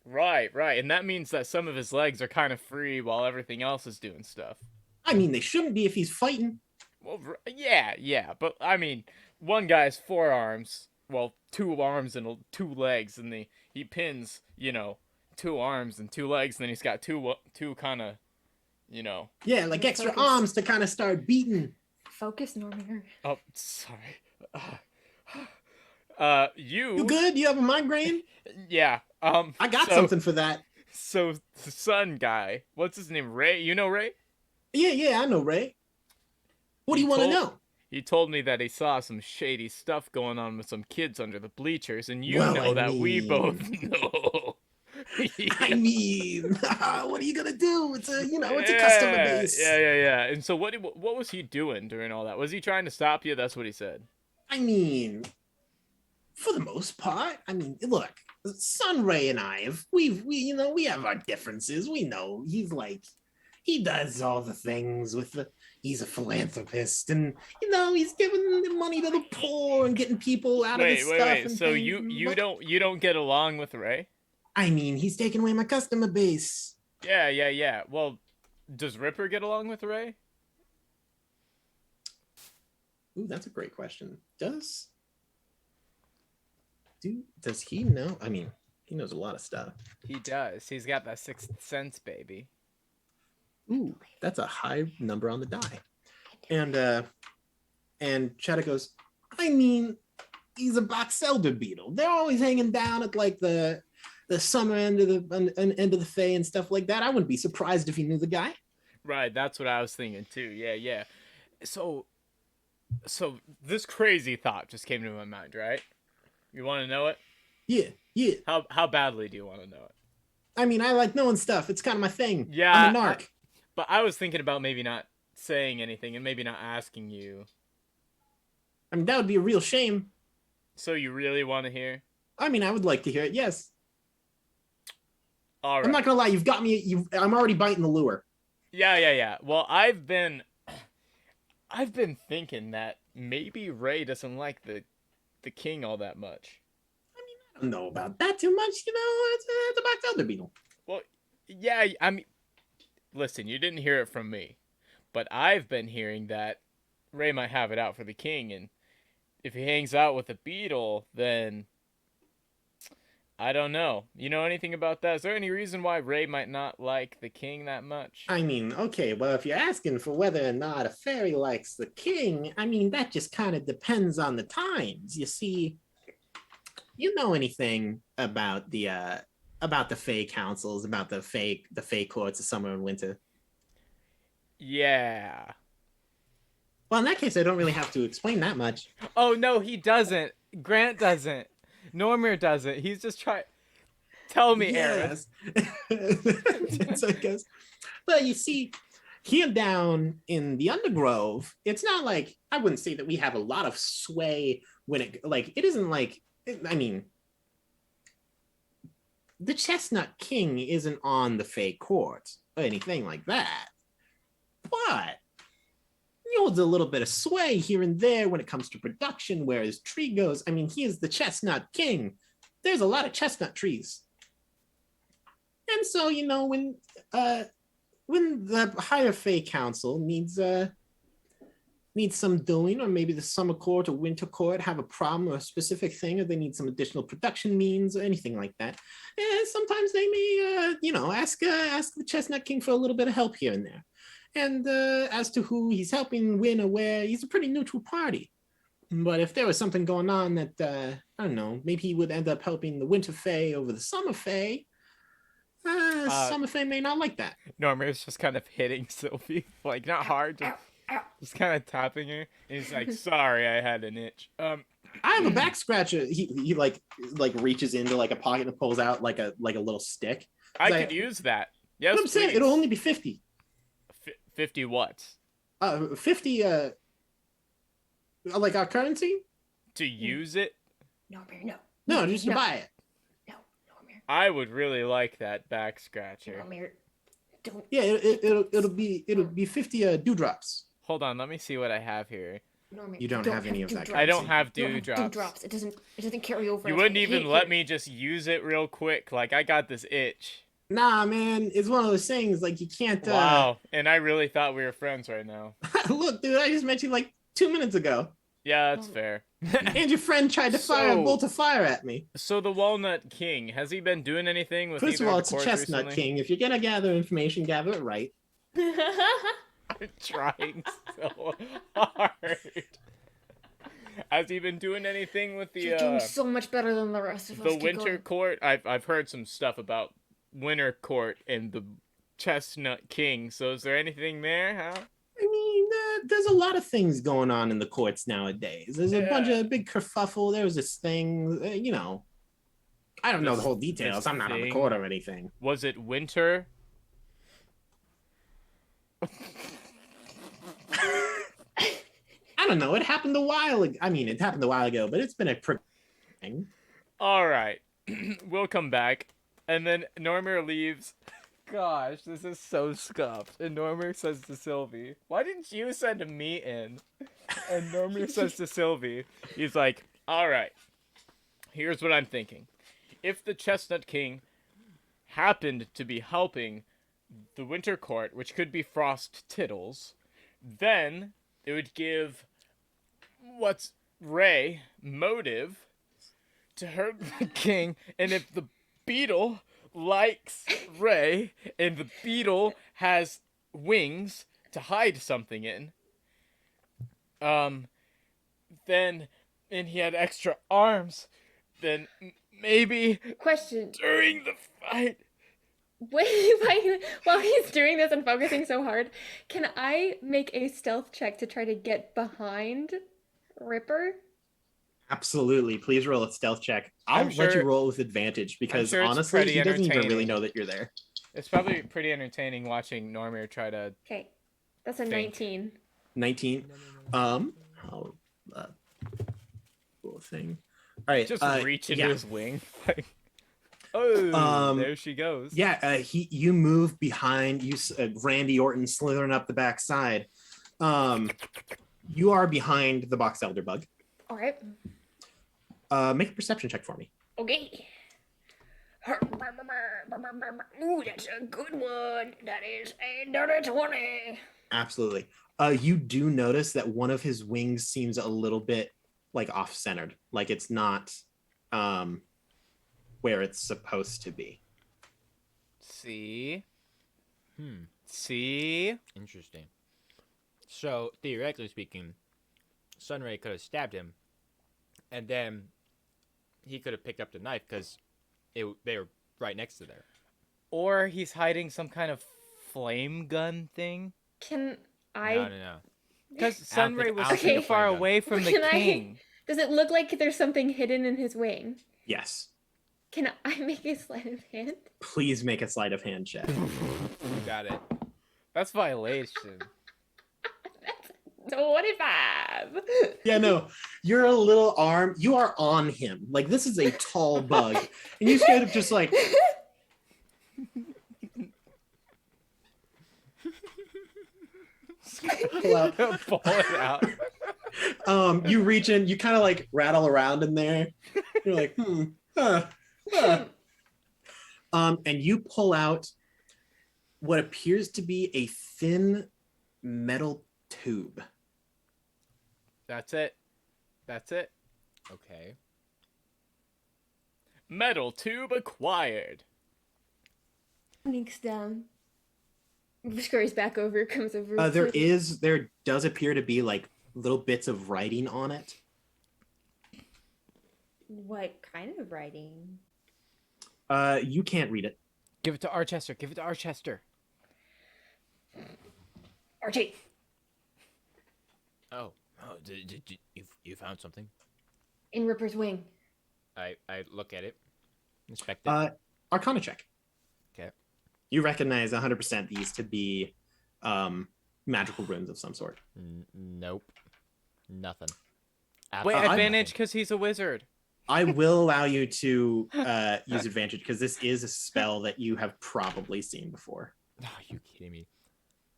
Right. And that means that some of his legs are kind of free while everything else is doing stuff. I mean, they shouldn't be if he's fighting. Well, yeah. But, I mean, one guy's 4 arms, well, 2 arms and 2 legs, and he pins, 2 arms and 2 legs, and then he's got two kind of, Yeah, like Just extra focus. arms to kind of start beating. Focus, Normir. Oh, sorry. You good? You have a migraine? Yeah. I got so- something for that. So the sun guy, what's his name? Ray? You know Ray? Yeah, I know, Ray. What do He you want to told- know? He told me that he saw some shady stuff going on with some kids under the bleachers, and you Well, know I that we mean- both know. I mean, what are you gonna do? It's a customer base. Yeah. And so what was he doing during all that? Was he trying to stop you? That's what he said. I mean, for the most part, I mean, look, Sunray and I we have our differences. We know he does all the things he's a philanthropist, and he's giving the money to the poor and getting people out of this stuff. Wait. and So things, you but- don't get along with Ray? I mean, he's taking away my customer base. Yeah. Well, does Ripper get along with Ray? Ooh, that's a great question. Does he know? I mean, he knows a lot of stuff. He does. He's got that 6th sense, baby. Ooh, that's a high number on the die. And Cheddar goes, I mean, he's a box elder beetle. They're always hanging down at like the summer end of the Fae and stuff like that. I wouldn't be surprised if he knew the guy. Right, that's what I was thinking too. Yeah. So this crazy thought just came to my mind, right? You want to know it? Yeah. How badly do you want to know it? I mean, I like knowing stuff. It's kind of my thing. Yeah, I'm a narc. But I was thinking about maybe not saying anything and maybe not asking you. I mean, that would be a real shame. So you really want to hear? I mean, I would like to hear it. Yes. All right. I'm not gonna lie. You've got me. I'm already biting the lure. Yeah. Well, I've been thinking that maybe Ray doesn't like the king all that much. I don't know about that too much. It's a box elder beetle. Well, yeah. I mean, listen, you didn't hear it from me, but I've been hearing that Ray might have it out for the king, and if he hangs out with a beetle, then I don't know. You know anything about that? Is there any reason why Ray might not like the king that much? I mean, okay, well, if you're asking for whether or not a fairy likes the king, I mean, that just kind of depends on the times. You see, you know anything about the Fae councils, about the Fae courts of summer and winter? Yeah. Well, in that case, I don't really have to explain that much. Oh no, he doesn't. Grant doesn't. Normir doesn't. He's just trying. Tell me, Aaron. Yes. It's, I guess. But you see, here down in the Undergrove, it's not like, I wouldn't say that we have a lot of sway when it isn't like, I mean, the Chestnut King isn't on the Fey Court or anything like that. But he holds a little bit of sway here and there when it comes to production, where his tree goes. I mean, he is the Chestnut King. There's a lot of chestnut trees. And so, when the higher Fey Council needs some doing, or maybe the Summer Court or Winter Court have a problem or a specific thing, or they need some additional production means or anything like that, and sometimes they may, ask the Chestnut King for a little bit of help here and there. And as to who he's helping when or where, he's a pretty neutral party. But if there was something going on that, I don't know, maybe he would end up helping the Winter Fae over the Summer Fae, Summer Fae may not like that. Normir's just kind of hitting Sylvie, like not hard, just kind of tapping her. And he's like, "Sorry, I had an itch." I have a back scratcher. He like reaches into like a pocket and pulls out like a little stick. I could use that. Yes, I'm saying it'll only be 50. 50 what? 50 like our currency? To use it? Normir, no. No, just to No. buy it. No, Normir. I would really like that back scratcher. Normir, don't. Yeah, it'll be 50 dewdrops. Hold on, let me see what I have here. Normir, You don't have any of that dewdrops. I don't have You don't have dewdrops. dewdrops. It doesn't carry over. You into wouldn't the even hit let here. me just use it real quick. Like, I got this itch. Nah, man, it's one of those things like you can't. Wow, and I really thought we were friends right now. Look, dude, I just met you like 2 minutes ago, Yeah, that's fair. and your friend tried to fire a So- bolt of fire at me. So the Walnut King, has he been doing anything with First of either all, the it's a courts Chestnut recently? King. If you're gonna gather information, gather it right. I'm trying so hard. Has he been doing anything with You're doing the so much better than the rest of us. Keep Winter going. Court? I've heard some stuff about Winter Court and the Chestnut King. So is there anything there? Huh? I mean, there's a lot of things going on in the courts nowadays. There's a bunch of big kerfuffle. There was this thing, I don't know the whole details. this I'm not on the thing- court or anything. Was it winter? I don't know. It happened a while ago. I mean, it happened a while ago, but it's been a thing. All right, we'll come back, and then Normir leaves. Gosh, this is so scuffed. And Normir says to Sylvie, "Why didn't you send me in?" And Normir says to Sylvie, he's like, "All right, here's what I'm thinking. If the Chestnut King happened to be helping the Winter Court, which could be Frost Tittles, then it would give what's Ray motive to hurt the king, and if the beetle likes Ray and the beetle has wings to hide something in, then and he had extra arms, then maybe Question. during the fight." Wait, while he's doing this and focusing so hard, can I make a stealth check to try to get behind Ripper? Absolutely. Please roll a stealth check. I'll I'm let you sure- roll with advantage because sure it's honestly, pretty he doesn't even really entertaining. know that you're there. It's probably pretty entertaining watching Normir try to. Okay, that's a Think. 19. 19. How cool thing. All right. Just reach into yeah. his wing. Like, oh, there she goes. Yeah, you move behind you, Randy Orton slithering up the backside. You are behind the box elder bug. All right. Make a perception check for me. Okay. Ooh, that's a good one. That is another 20. Absolutely. You do notice that one of his wings seems a little bit like off-centered, like it's not where it's supposed to be. See? See? Interesting. So, theoretically speaking, Sunray could have stabbed him, and then he could have picked up the knife because they were right next to there. Or he's hiding some kind of flame gun thing. Can I? No. Because I don't Sunray think- was I don't too think a far flame gun. away from the Can I- king. Does it look like there's something hidden in his wing? Yes. Can I make a sleight of hand? Please make a sleight of hand check. You got it. That's violation. 25. Yeah, no, you're a little arm. You are on him. Like, this is a tall bug. And you straight up just like, pull out. Pull it out. You reach in, you kind of like rattle around in there. You're like, huh. And you pull out what appears to be a thin metal tube. That's it. That's it. Okay. Metal tube acquired. Sneaks down. Scurries back over, comes over. There does appear to be like little bits of writing on it. What kind of writing? You can't read it. Give it to Archester. Give it to Archester. Archie. Oh, did you found something? In Ripper's wing. I look at it, inspect it. Arcana check. Okay. You recognize 100% these to be magical runes of some sort. Nope. Nothing. Wait, Absolutely advantage nothing. because he's a wizard. I will allow you to use advantage because this is a spell that you have probably seen before. Oh, are you kidding me?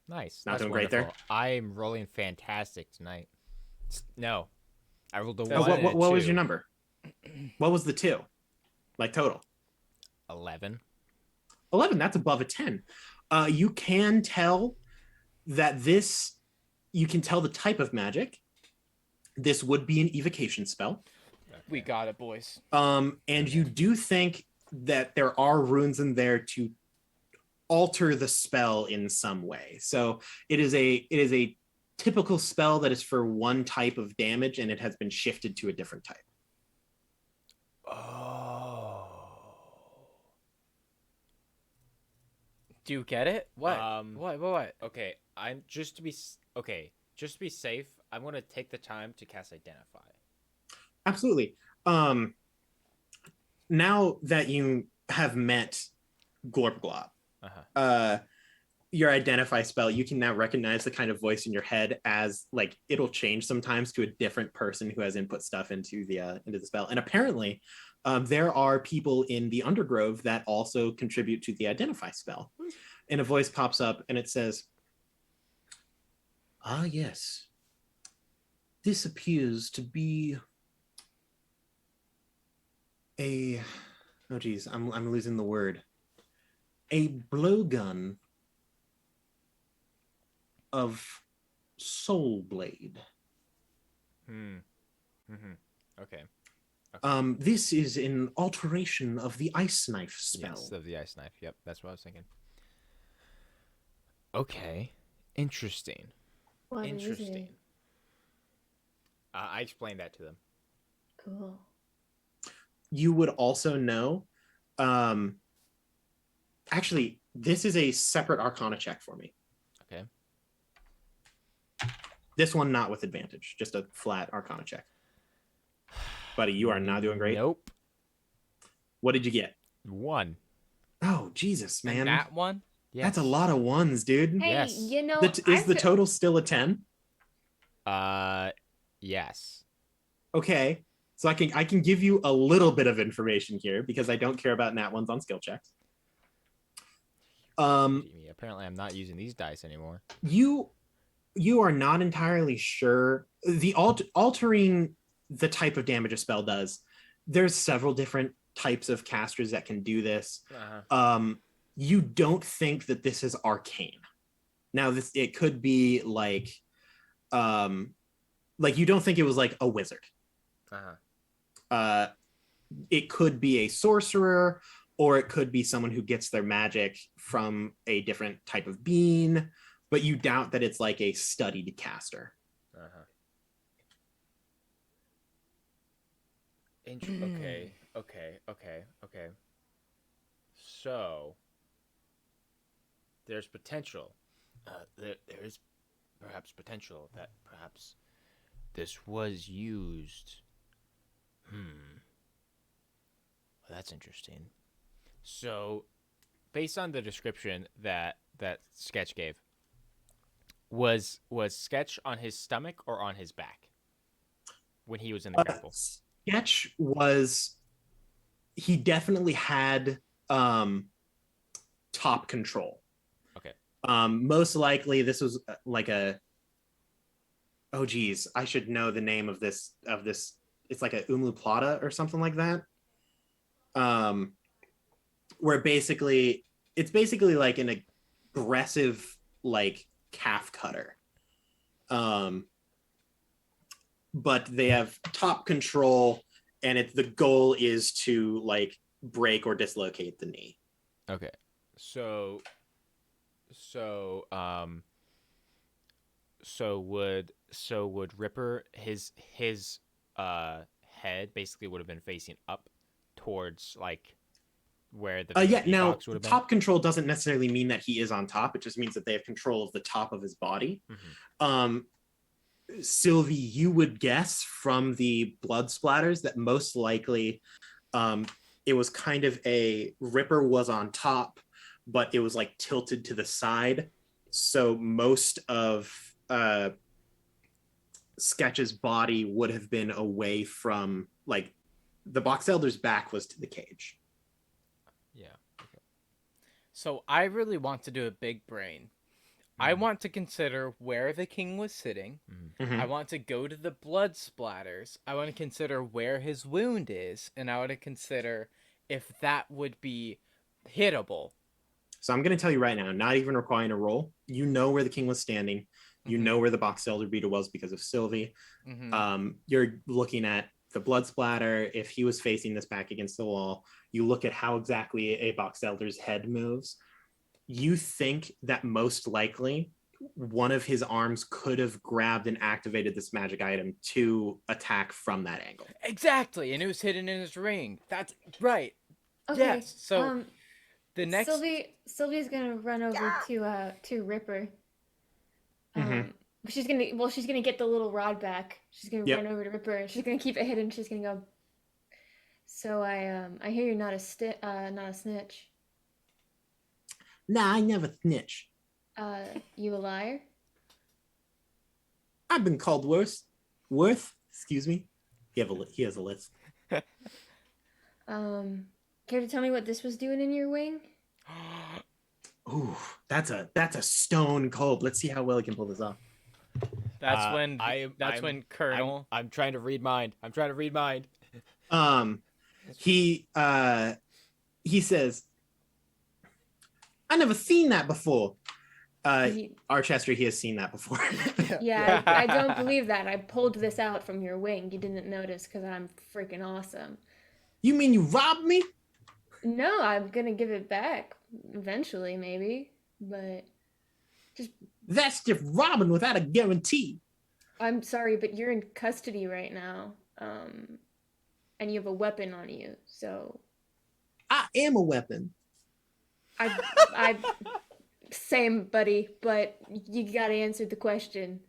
Nice. Not That's doing great there? wonderful. I'm rolling fantastic tonight. No. I rolled a Oh, 1 and a What was 2. your number? What was the 2? Like total? 11. 11, that's above a 10. You can tell that you can tell the type of magic. This would be an evocation spell. We got it, boys. And you do think that there are runes in there to alter the spell in some way. So it is a typical spell that is for one type of damage and it has been shifted to a different type. Oh. Do you get it? What? What? Okay, just to be safe, I'm going to take the time to cast Identify. Absolutely. Now that you have met Glorp Glob, your identify spell, you can now recognize the kind of voice in your head as like it'll change sometimes to a different person who has input stuff into the spell. And apparently, there are people in the Undergrove that also contribute to the identify spell. And a voice pops up and it says, "Ah, yes. This appears to be a I'm losing the word. A blowgun of Soul Blade. Okay. This is an alteration of the Ice Knife spell." Yes, of the Ice Knife. Yep, that's what I was thinking. Okay. Interesting. What is Interesting. it? I explained that to them. Cool. You would also know, actually, this is a separate Arcana check for me. Okay. This one not with advantage, just a flat Arcana check. Buddy, you are not doing great. Nope. What did you get? 1. Oh, Jesus, man. And that one? Yes. That's a lot of ones, dude. Hey, Yes. you know, Is the total still a 10? Yes. Okay. So I can give you a little bit of information here because I don't care about nat ones on skill checks. Apparently I'm not using these dice anymore. You are not entirely sure. The altering the type of damage a spell does, there's several different types of casters that can do this. You don't think that this is arcane. Now it could be like you don't think it was like a wizard. It could be a sorcerer, or it could be someone who gets their magic from a different type of being, but you doubt that it's like a studied caster. Okay. So there's potential. There is perhaps potential that perhaps this was used. Well, that's interesting. So, based on the description that Sketch gave, Was Sketch on his stomach or on his back when he was in the grapple? Sketch was, he definitely had top control. Okay. Most likely this was like a, oh geez, I should know the name of this. It's like a umluplata or something like that. Where basically it's basically like an aggressive like calf cutter. But they have top control, and the goal is to like break or dislocate the knee. Okay. So would Ripper, his head basically would have been facing up towards like where the Yeah, V now box would have been? top control doesn't necessarily mean that he is on top. It just means that they have control of the top of his body. Sylvie, you would guess from the blood splatters that most likely it was kind of a Ripper was on top, but it was like tilted to the side. So most of Sketch's body would have been away from, like, the Box Elder's back was to the cage. Yeah. Okay. So I really want to do a big brain. I want to consider where the king was sitting. Mhm. I want to go to the blood splatters. I want to consider where his wound is, and I want to consider if that would be hittable. So I'm going to tell you right now, not even requiring a roll, you know where the king was standing. You know where the Box Elder beater was because of Sylvie. You're looking at the blood splatter. If he was facing this back against the wall, you look at how exactly a Box Elder's head moves. You think that most likely one of his arms could have grabbed and activated this magic item to attack from that angle. Exactly, and it was hidden in his ring. That's right. Okay. Yes. So the next Sylvie's gonna run over to Ripper. Mhm. She's gonna get the little rod back. She's gonna Yep. run over to Ripper. She's gonna keep it hidden. She's gonna go. So I hear you're not a snitch. Nah, I never snitch. You a liar? I've been called worse. Excuse me. He has a list. Care to tell me what this was doing in your wing? Ooh, that's a stone cold. Let's see how well he can pull this off. That's when Colonel. I'm trying to read mind. He says, I never seen that before. Archester, he has seen that before. Yeah, I don't believe that. I pulled this out from your wing. You didn't notice because I'm freaking awesome. You mean you robbed me? No, I'm gonna give it back eventually, maybe. But That's just robbing without a guarantee. I'm sorry, but you're in custody right now. And you have a weapon on you, so I am a weapon. I same, buddy, but you gotta answer the question.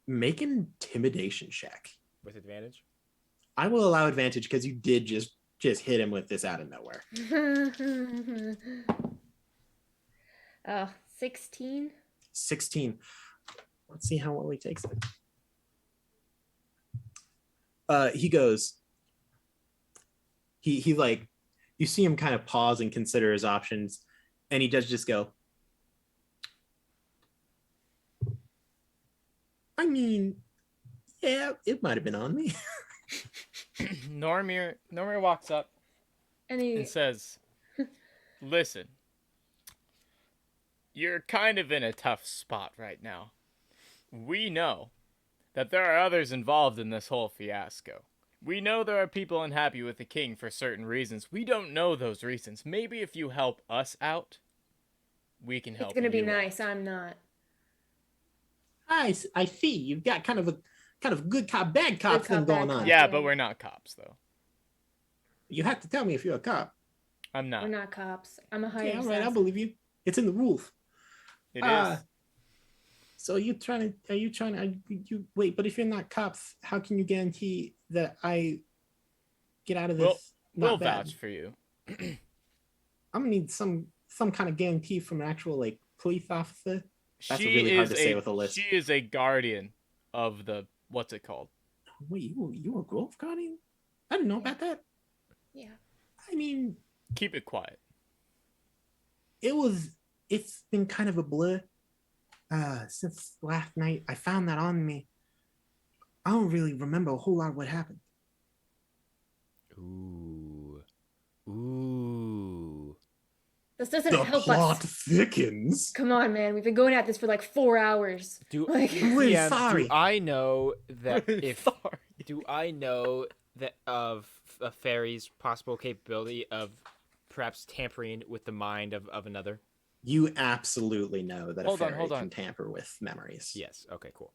Make an intimidation check. With advantage? I will allow advantage because you did just hit him with this out of nowhere. 16? 16. Let's see how well he takes it. He goes, he like, you see him kind of pause and consider his options, and he does just go, I mean, yeah, it might have been on me. Normir walks up and says, listen, you're kind of in a tough spot right now. We know that there are others involved in this whole fiasco. We know there are people unhappy with the king for certain reasons. We don't know those reasons. Maybe if you help us out, we can help you. It's gonna be out. nice. I'm not. I see. You've got kind of good cop, bad cop thing going on. Yeah, but we're not cops, though. You have to tell me if you're a cop. I'm not. We're not cops. I'm a hired Yeah, all right, I assassin. believe you. It's in the rules. It is. So are you wait, but if you're not cops, how can you guarantee that I get out of this? We'll vouch for you. I'm gonna need some kind of guarantee from an actual like police officer. That's she really hard is to say with a list. She is a guardian of the what's it called? Wait, you a Grove Guardian? I didn't know about that. Yeah. I mean, Keep it quiet. it's been kind of a blur since last night. I found that on me. I don't really remember a whole lot of what happened. Ooh. This doesn't help us. thickens. Come on, man. We've been going at this for like 4 hours. Do Like- Really DM, sorry. do I know that if Sorry. do I know that of a fairy's possible capability of perhaps tampering with the mind of another? You absolutely know that Hold a on, fairy hold on. can tamper with memories. Yes. Okay. Cool.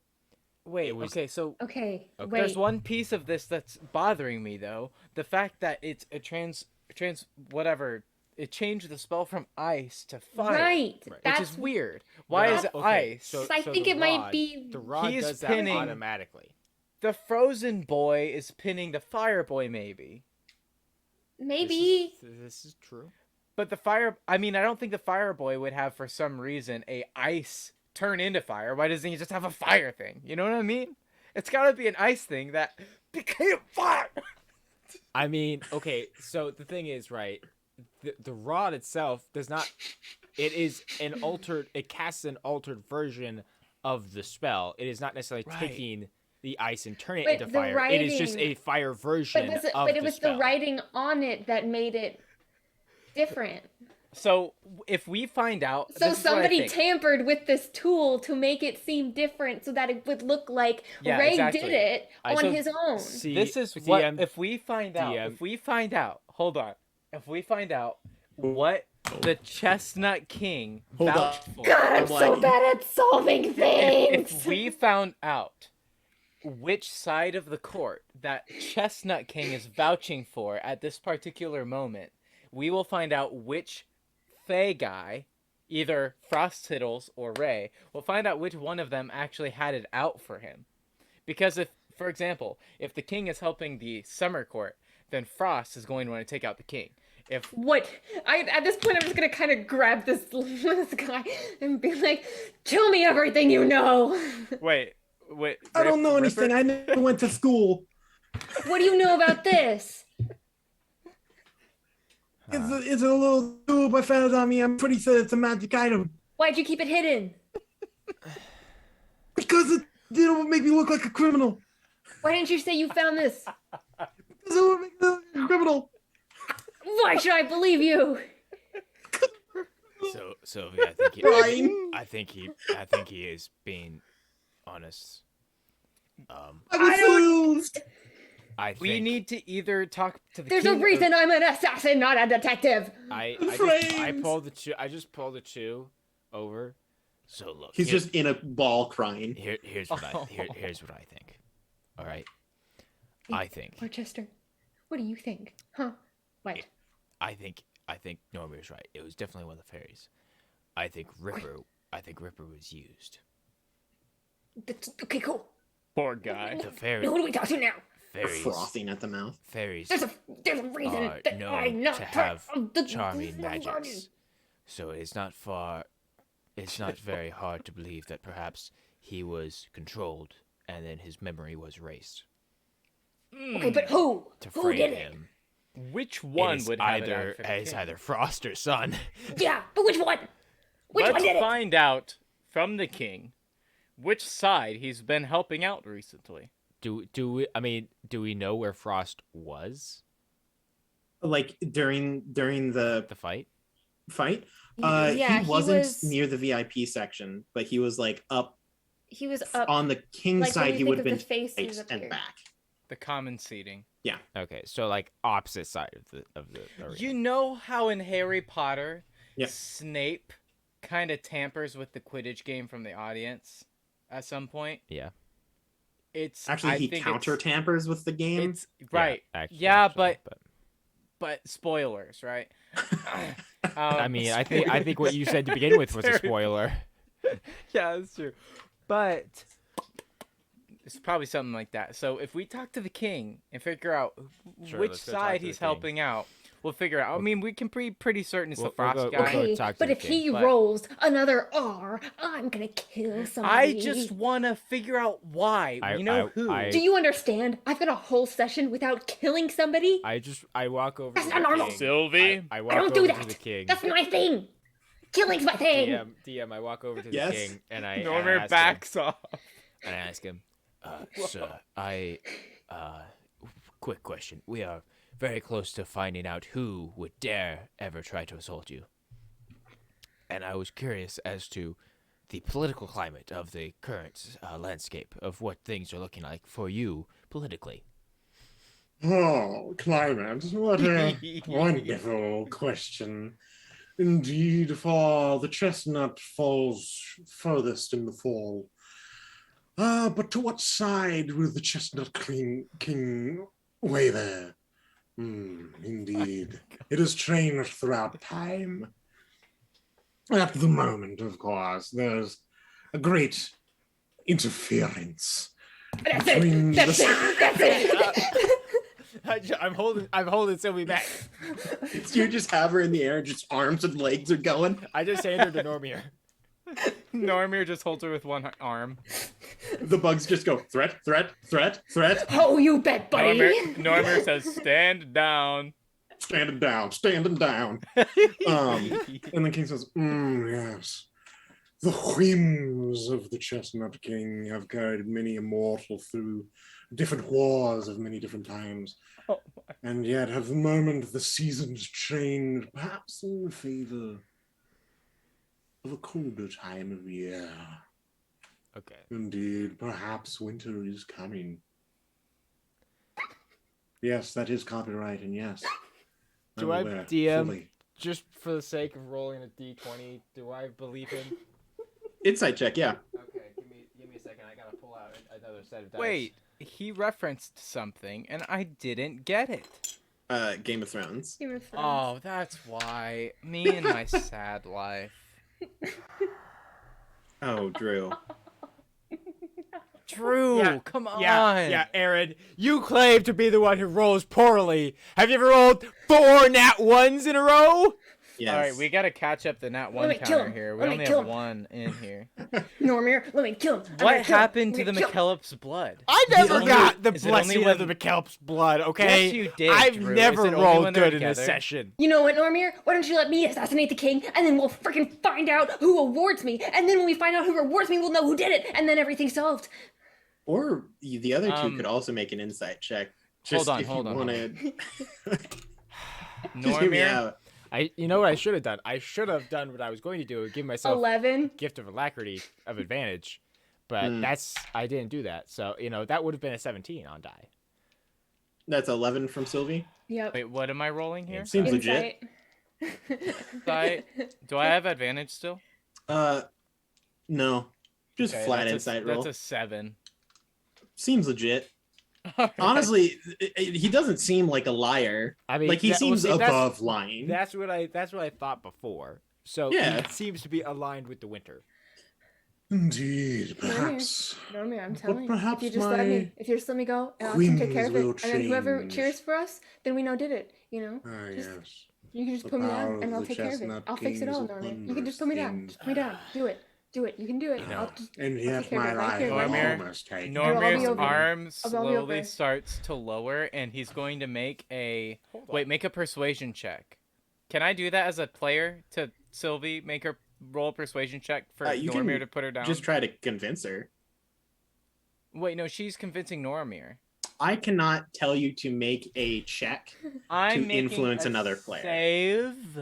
Wait, It was- okay, so Okay, Okay. wait. there's one piece of this that's bothering me though. The fact that it's a whatever. It changed the spell from ice to fire. Right. Right. That's Which is weird. Why Well, is it okay, ice? so- I think the it might rod- be. The rod He's does that pinning- automatically. The frozen boy is pinning the fire boy, maybe. Maybe. This is true. But I don't think the fire boy would have, for some reason, a ice turn into fire. Why doesn't he just have a fire thing? You know what I mean? It's gotta be an ice thing that became fire. I mean, okay, so the thing is, right, the rod itself does not, it casts an altered version of the spell. It is not necessarily Right. taking the ice and turning But it into the fire. It is just writing- a fire version But of it the was spell. the writing on it that made it different. So if we find out, So this is what I somebody think. tampered with this tool to make it seem different so that it would look like Yeah, Ray exactly. did it on So- his own. See, This is DM, what if we find out. DM. If we find out, hold on. If we find out what the Chestnut King Hold vouched on. for, God, I'm I'm so like- bad at solving things. if we found out which side of the court that Chestnut King is vouching for at this particular moment, we will find out which Fae guy, either Frost Tittles or Ray, will find out which one of them actually had it out for him. Because if, for example, if the king is helping the summer court, then Frost is going to want to take out the king. If What? At this point, I'm just gonna kind of grab this guy and be like, "Tell me everything you know." wait, I don't know Ripper? anything. I never went to school. What do you know about this? It's a little tube. I found it on me. I'm pretty sure it's a magic item. Why'd you keep it hidden? Because it'll make me look like a criminal. Why didn't you say you found this? Because it will make me look like a criminal. Why should I believe you? So Sylvie, I think Brian. I think he is being honest. I'm I don't- confused. I think We need to either talk to the There's king a reason I'm an assassin, not a detective. I Frames. pulled the two. I just pulled the two over. So look, He's here- just in a ball crying. here's what here's what I think. All right, I think Rochester, what do you think? Huh? What? I think Normir's right. It was definitely one of the fairies. I think Ripper was used. Okay, cool. Poor guy. The fairy Who do we talk to now? fairies Frothing at the mouth. fairies There's a reason are that I'm known not to part have of the charming magics. So it's not very hard to believe that perhaps he was controlled and then his memory was erased. Okay, but who? To Who frame did it? him. Which It one is would have either it out for the it's king? either Frost or Sun. Yeah, but which one? Which Let's one did it? find out from the king which side he's been helping out recently. Do we know where Frost was? Like during the The fight? fight. Yeah, he wasn't was- near the VIP section, but he was like up He was up. on the king like, when side. you He think would have of been the faces face up and here. back. The common seating. Okay, so like opposite side of the arena. You know how in Harry Potter, Yeah. Snape kind of tampers with the Quidditch game from the audience at some point? Yeah. It's Actually, I he think counter tampers with the game. It's right. Actually, But spoilers, right? I mean, I think what you said to begin with was a Very- spoiler. Yeah, that's true. But it's probably something like that. So if we talk to the king and figure out Sure, which let's go talk side to the he's king. helping out, We'll figure it out. I mean, we can be pretty certain it's the We'll frost go- guy. we'll go Okay, talk to but the if he king, but- rolls another R, I'm gonna kill somebody. I just want to figure out why. I- We know I- who. I- Do you understand? I've got a whole session without killing somebody. I walk over That's to not the normal. king. Sylvie? I walk I don't over do to that. the king. That's my thing. Killing's my thing. DM, I walk over to the Yes. king and I Normir ask backs off. him, and I ask him, sir, quick question. We are very close to finding out who would dare ever try to assault you. And I was curious as to the political climate of the current landscape of what things are looking like for you politically. Oh, climate. What a wonderful question. Indeed, for the chestnut falls furthest in the fall. But to what side will the Chestnut King waver? Indeed. It has changed throughout time. At the moment, of course, there's a great interference That's between it. That's it. That's it. I'm holding Sylvie back. You just have her in the air, just arms and legs are going. I just handed her to Normir. Normir just holds her with one arm. The bugs just go threat, threat, threat, threat. Oh, you bet, buddy. Normir says, "Stand down." standing down, standing down. And the king says, yes. The whims of the Chestnut King have carried many a mortal through different wars of many different times. Oh, and yet, at the moment, the seasons change, perhaps in favor of a colder time of year. Okay. Indeed, perhaps winter is coming. Yes, that is copyright, and yes. Do I I'm aware, DM? fully. Just for the sake of rolling a d20, do I believe him? Insight check, yeah. Okay, give me a second. I gotta pull out another set of dice. Wait, he referenced something and I didn't get it. Game of Thrones. Game of Thrones. Oh, that's why. Me and my sad life. Oh, Drew. Drew, Yeah, come on. Yeah, Aaron, you claim to be the one who rolls poorly. Have you ever rolled 4 nat 1s in a row? Yes. All right, we gotta catch up the nat one Let me kill counter him. here. We Let me only kill have him. one in here. Normir, let me kill him. I'm What gonna kill him. happened to I'm the gonna kill him. Ah, McKellips blood? I never only- got the is it only blessing when- of the McKelp's blood, okay? Yes, you did, I've Drew. never Is it only rolled when they're good in a together? session. You know what, Normir? Why don't you let me assassinate the king, and then we'll freaking find out who awards me, and then when we find out who rewards me, we'll know who did it, and then everything's solved. Or the other two could Um, also make an insight check. Just hold on, if hold you on, want hold to. Just hear me Normir, out. You know what I should have done? I should have done what I was going to do, give myself 11. gift of alacrity of advantage. But Hmm. I didn't do that. So, that would have been a 17 on die. That's 11 from Sylvie. Yep. wait, what am I rolling here? Seems legit. Insight. Do I have advantage still? No. Just Okay, flat that's insight a, roll. That's a 7. Seems legit. Honestly, he doesn't seem like a liar. I mean, Like he that- well, seems see, that's- above lying. That's what I thought before. So Yeah. it seems to be aligned with the winter. Indeed, perhaps. Normir, I'm telling you. perhaps If you just let me, my if you just let me go, and I'll take care of it, whims and will then whoever change. cheers for us, then we know did it. You know. Ah, Just- yes. You can just The put me power down, of and I'll the take care of it. Chestnut I'll fix it King is all, a Normir. You can just wondrous put me down. thing. Just put me down. Do it. Do it. You can do it. I'll just, And I'll yet take care my of it right life here, right will here. almost take. I'll be Normir's over. arm I'll be slowly over. starts to lower, and he's going to make a Hold on. wait. Make a persuasion check. Can I do that as a player to Sylvie? Make her roll a persuasion check for You Normir can to put her down. Just try to convince her. Wait, no, she's convincing Normir. I cannot tell you to make a check. I'm To making influence a another player. Save.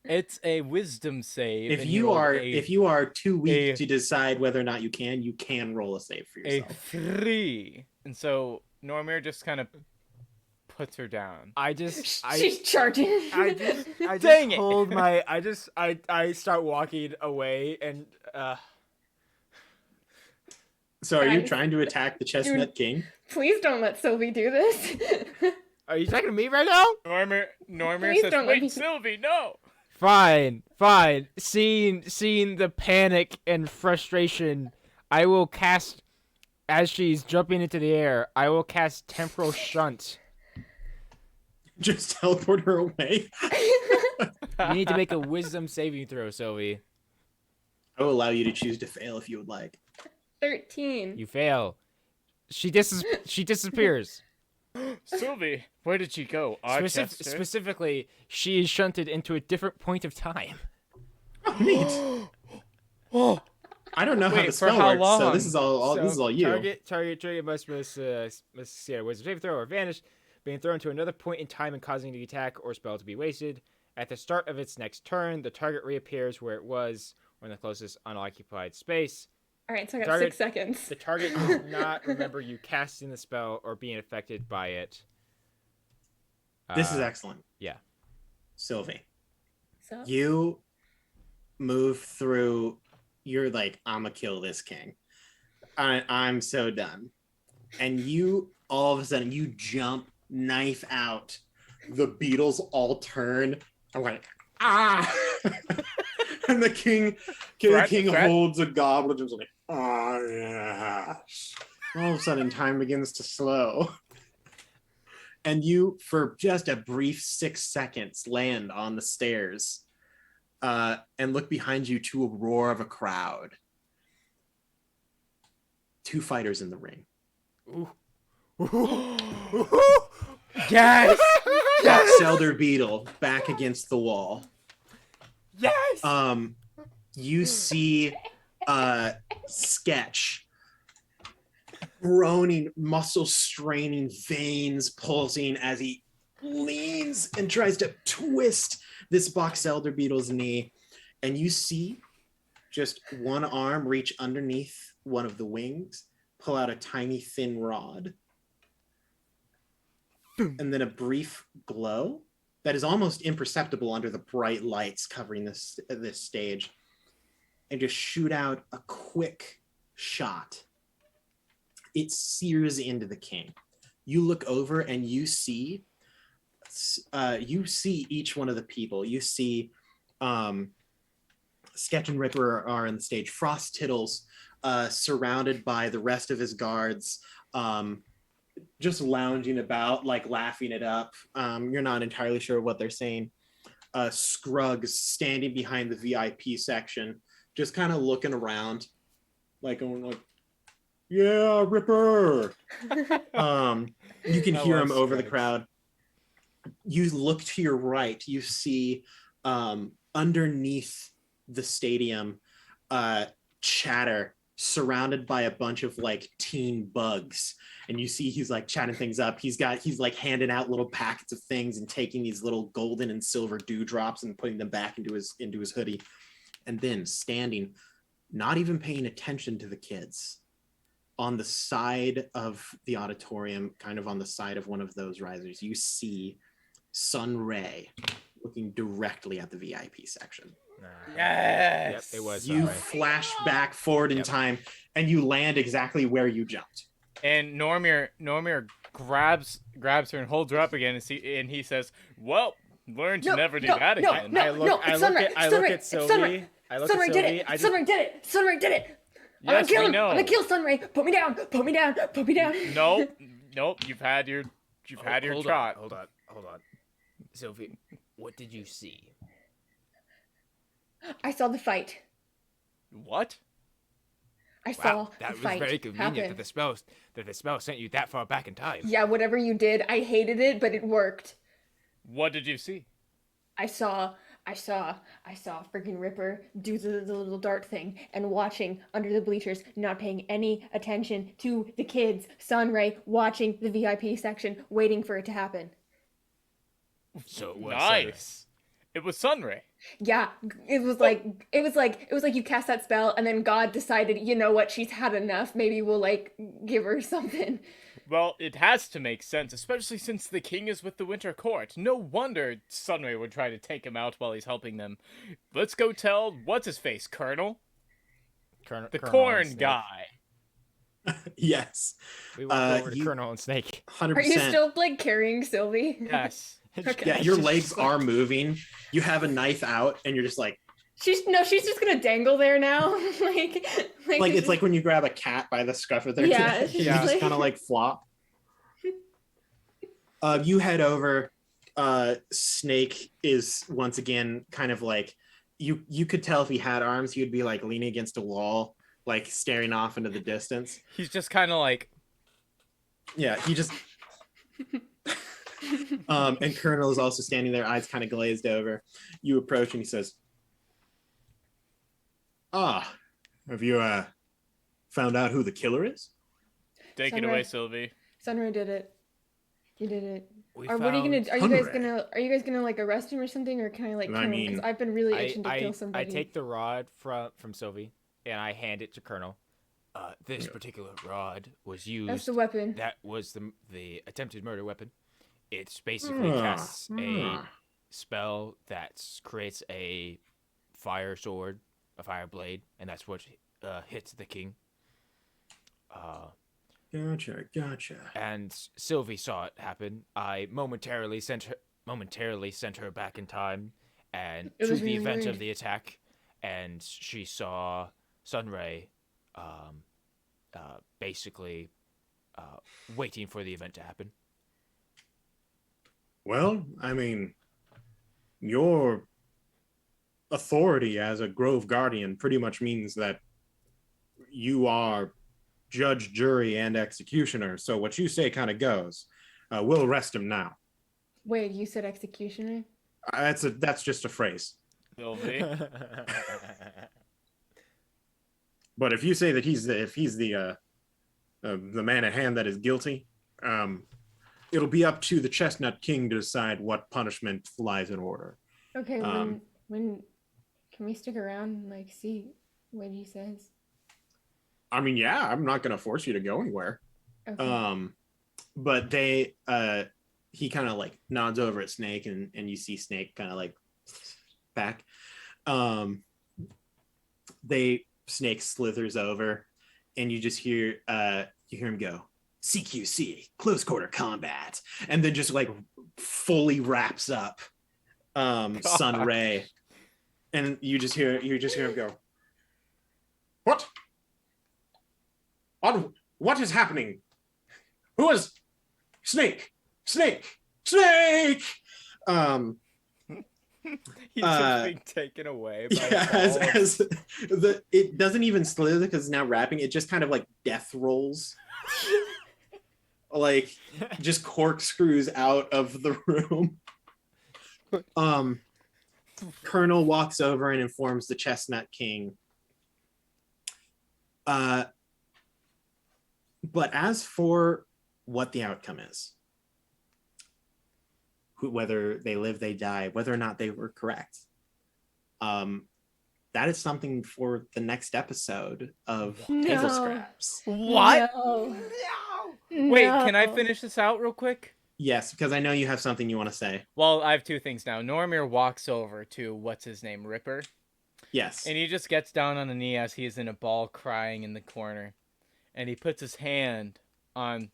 It's a wisdom save. If and you rolled are too weak a- to decide whether or not you can roll a save for a yourself. 3, and so Normir just kind of puts her down. she's charging. I Dang just it. hold my I start walking away and So are you Guys. trying to attack the Chestnut King? Please don't let Sylvie do this. are you talking to me right now? Normir Please says, don't let "Wait, me- Sylvie, no." Fine. Seeing the panic and frustration, I will cast as she's jumping into the air. I will cast Temporal Shunt. Just teleport her away. You need to make a wisdom saving throw, Sylvie. I will allow you to choose to fail if you would like. 13. You fail. She disappears. Sylvie, where did she go? Archester? Specifically, she is shunted into a different point of time. Neat. Oh, I don't know how Wait, the for spell how works, so long? this is all you. Target must see a wisdom saving throw or vanish, being thrown to another point in time and causing the attack or spell to be wasted. At the start of its next turn, the target reappears where it was, or in the closest unoccupied space. All right, so I got Target- 6 seconds. The target does not remember you casting the spell or being affected by it. This is excellent. yeah. Sylvie, So you move through. You're like, I'ma kill this king. I'm so done. And you all of a sudden you jump, knife out. The beetles all turn. I'm like, ah! And the king Threat? holds a goblet and is like, oh yeah. All of a sudden time begins to slow. And you, for just a brief 6 seconds, land on the stairs and look behind you to a roar of a crowd. 2 fighters in the ring. Yes! Box Elder Beetle back against the wall. Yes! You see Sketch groaning, muscle straining, veins pulsing as he leans and tries to twist this Box Elder Beetle's knee. And you see just one arm reach underneath one of the wings, pull out a tiny thin rod. And then a brief glow that is almost imperceptible under the bright lights covering this stage, and just shoot out a quick shot. It sears into the king. You look over and you see each one of the people. You see Sketch and Ripper are on the stage. Frost Tittles surrounded by the rest of his guards, just lounging about, like laughing it up. You're not entirely sure what they're saying. Scruggs standing behind the VIP section, just kind of looking around, like going like, "Yeah, Ripper." You can hear him over the crowd. You look to your right. You see underneath the stadium, Chatter surrounded by a bunch of like teen bugs. And you see he's like chatting things up. He's like handing out little packets of things and taking these little golden and silver dewdrops and putting them back into his hoodie. And then standing, not even paying attention to the kids, on the side of the auditorium, kind of on the side of one of those risers, you see Sun Ray looking directly at the VIP section. yes. Yep, it was. You flash back forward in time and you land exactly where you jumped. And Normir grabs her and holds her up again, and he says, "Well, learn to never do that again." I look at Sylvie. Sunray did it. Sunray did it. I'm Yes, gonna kill we him. know. I'm gonna kill Sunray. Put me down. Nope. You've had your shot. Hold on. Sylvie, what did you see? I saw the fight. What? I saw that the was fight very convenient happen. that the spell sent you that far back in time. Yeah, whatever you did, I hated it, but it worked. What did you see? I saw freaking Ripper do the little dart thing and watching under the bleachers, not paying any attention to the kids. Sunray watching the VIP section, waiting for it to happen. So it was Nice. It was Sunray. Yeah, it was like you cast that spell and then God decided, you know what, she's had enough. Maybe we'll like give her something. Well, it has to make sense, especially since the king is with the Winter Court. No wonder Sunray would try to take him out while he's helping them. Let's go tell what's-his-face, Colonel? The corn guy. Yes. We walked over to Colonel and Snake. 100%. Are you still like carrying Sylvie? Yes. Okay. Yeah, your legs are moving. You have a knife out and you're just like She's just gonna dangle there now. like it's like when you grab a cat by the scruff of their Yeah, neck. she's You just like- kind of like flop. You head over Snake is once again kind of like you could tell if he had arms, he would be like leaning against a wall, like staring off into the distance. He's just kind of like, Yeah, he just and Colonel is also standing there, eyes kind of glazed over. You approach and he says, "Ah, have you found out who the killer is?" take it away, Sylvie. Sunray did it. He did it. We Or what are you gonna? found- Are you guys gonna like arrest him or something, or can I like kill him? Because I've been really itching to kill I somebody. take the rod from Sylvie and I hand it to Colonel. This particular rod was used. That's the weapon. That was the attempted murder weapon. It's basically casts a spell that creates a fire sword, a fire blade, and that's what hits the king. Gotcha. And Sylvie saw it happen. I momentarily sent her back in time and It to was the really event weird. of the attack, and she saw Sunray basically waiting for the event to happen. Well, I mean, your authority as a Grove Guardian pretty much means that you are judge, jury, and executioner. So what you say kind of goes. We'll arrest him now. Wait, you said executioner? That's just a phrase. Sylvie. But if you say that he's the man at hand that is guilty, it'll be up to the Chestnut King to decide what punishment lies in order. Okay, when can we stick around and like see what he says? I mean, yeah, I'm not going to force you to go anywhere. Okay. But he kind of like nods over at Snake, and you see Snake kind of like back. Snake slithers over, and you just hear him go, "CQC, close quarter combat," and then just like fully wraps up Sunray, and you just hear him go, "What? What is happening? Who is Snake? Snake! Snake!" He's just being taken away by Yeah, a ball. it doesn't even slither because it's now wrapping. It just kind of like death rolls, like just corkscrews out of the room. Colonel walks over and informs the Chestnut King. But as for what the outcome is, whether they live, they die, whether or not they were correct, that is something for the next episode of Table Scraps. What? No. Wait, can I No. finish this out real quick? Yes, because I know you have something you want to say. Well, I have two things now. Normir walks over to what's his name, Ripper, Yes. and he just gets down on a knee as he is in a ball crying in the corner, and he puts his hand on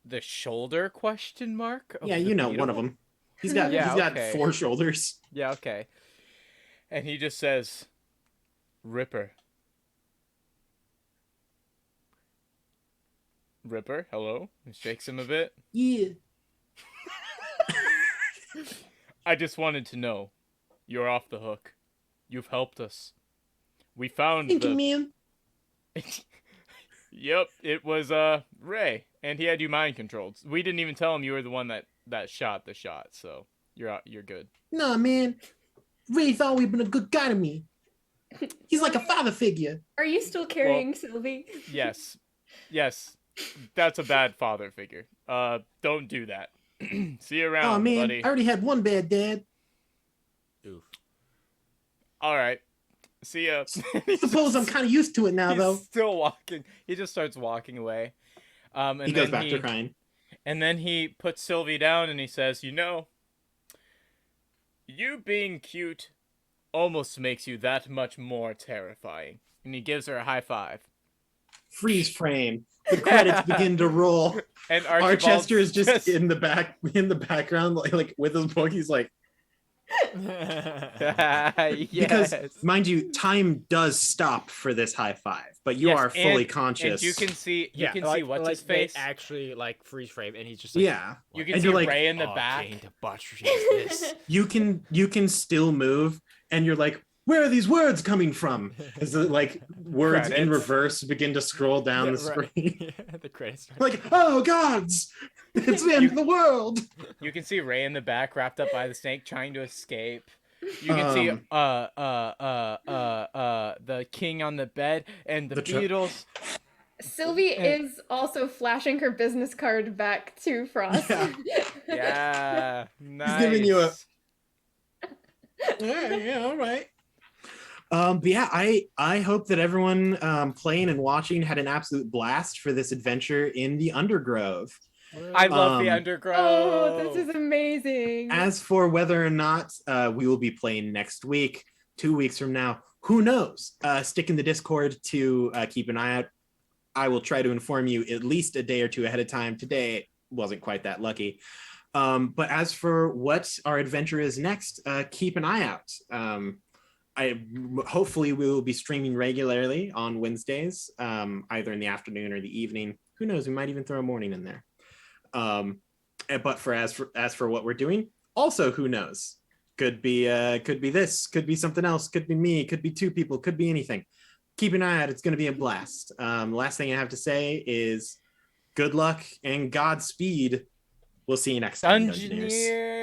the shoulder question mark. Of Yeah, the you know, one beetle. of them. He's got Yeah, he's got okay. 4 shoulders. Yeah, okay. And he just says, "Ripper. Ripper, hello?" And shakes him a bit. Yeah. "I just wanted to know. You're off the hook. You've helped us. We found Thank the... you, man. Yep, it was Ray, and he had you mind controlled. We didn't even tell him you were the one that shot the shot, so you're good." Nah, man. Ray's always been a good guy to me. He's like a father figure. Are you still carrying Sylvie? Yes. That's a bad father figure. Don't do that. See you around, Oh, man. buddy. I already had one bad dad. Oof. All right. See ya. I suppose I'm kind of used to it now, He's though. still walking. He just starts walking away. And He goes then back to crying. And then he puts Sylvie down and he says, "You know, you being cute almost makes you that much more terrifying." And he gives her a high five. Freeze frame. The credits begin to roll. And Archibald's Archester is just in the background, like with his book. He's like, Because, Yes. mind you, time does stop for this high five, but you Yes, are fully and conscious. you can see like, what's like his face. They actually like freeze frame, and he's just like, Yeah, You can and see you're like, Ray in the "Oh, back. Kane debauchery is this?" you can still move, and you're like, where are these words coming from? As the like words in Credits. reverse begin to scroll down the Right. screen. Yeah, the credits start. Like, oh gods, it's the end of the world. You can see Ray in the back, wrapped up by the snake, trying to escape. You can see the king on the bed and the The ch- Beatles. Sylvie is also flashing her business card back to Frost. Yeah. Yeah, nice. giving you a- yeah, all right. But yeah, I hope that everyone playing and watching had an absolute blast for this adventure in the Undergrove. I love the Um, Undergrove. Oh, this is amazing. As for whether or not we will be playing next week, 2 weeks from now, who knows? Stick in the Discord to keep an eye out. I will try to inform you at least a day or two ahead of time. Today wasn't quite that lucky. But as for what our adventure is next, keep an eye out. Hopefully we will be streaming regularly on Wednesdays, either in the afternoon or the evening. Who knows? We might even throw a morning in there. But as for what we're doing, also who knows? Could be this, could be something else, could be me, could be two people, could be anything. Keep an eye out. It's going to be a blast. Last thing I have to say is good luck and Godspeed. We'll see you next time, Dungeoneers. Dungeoneers.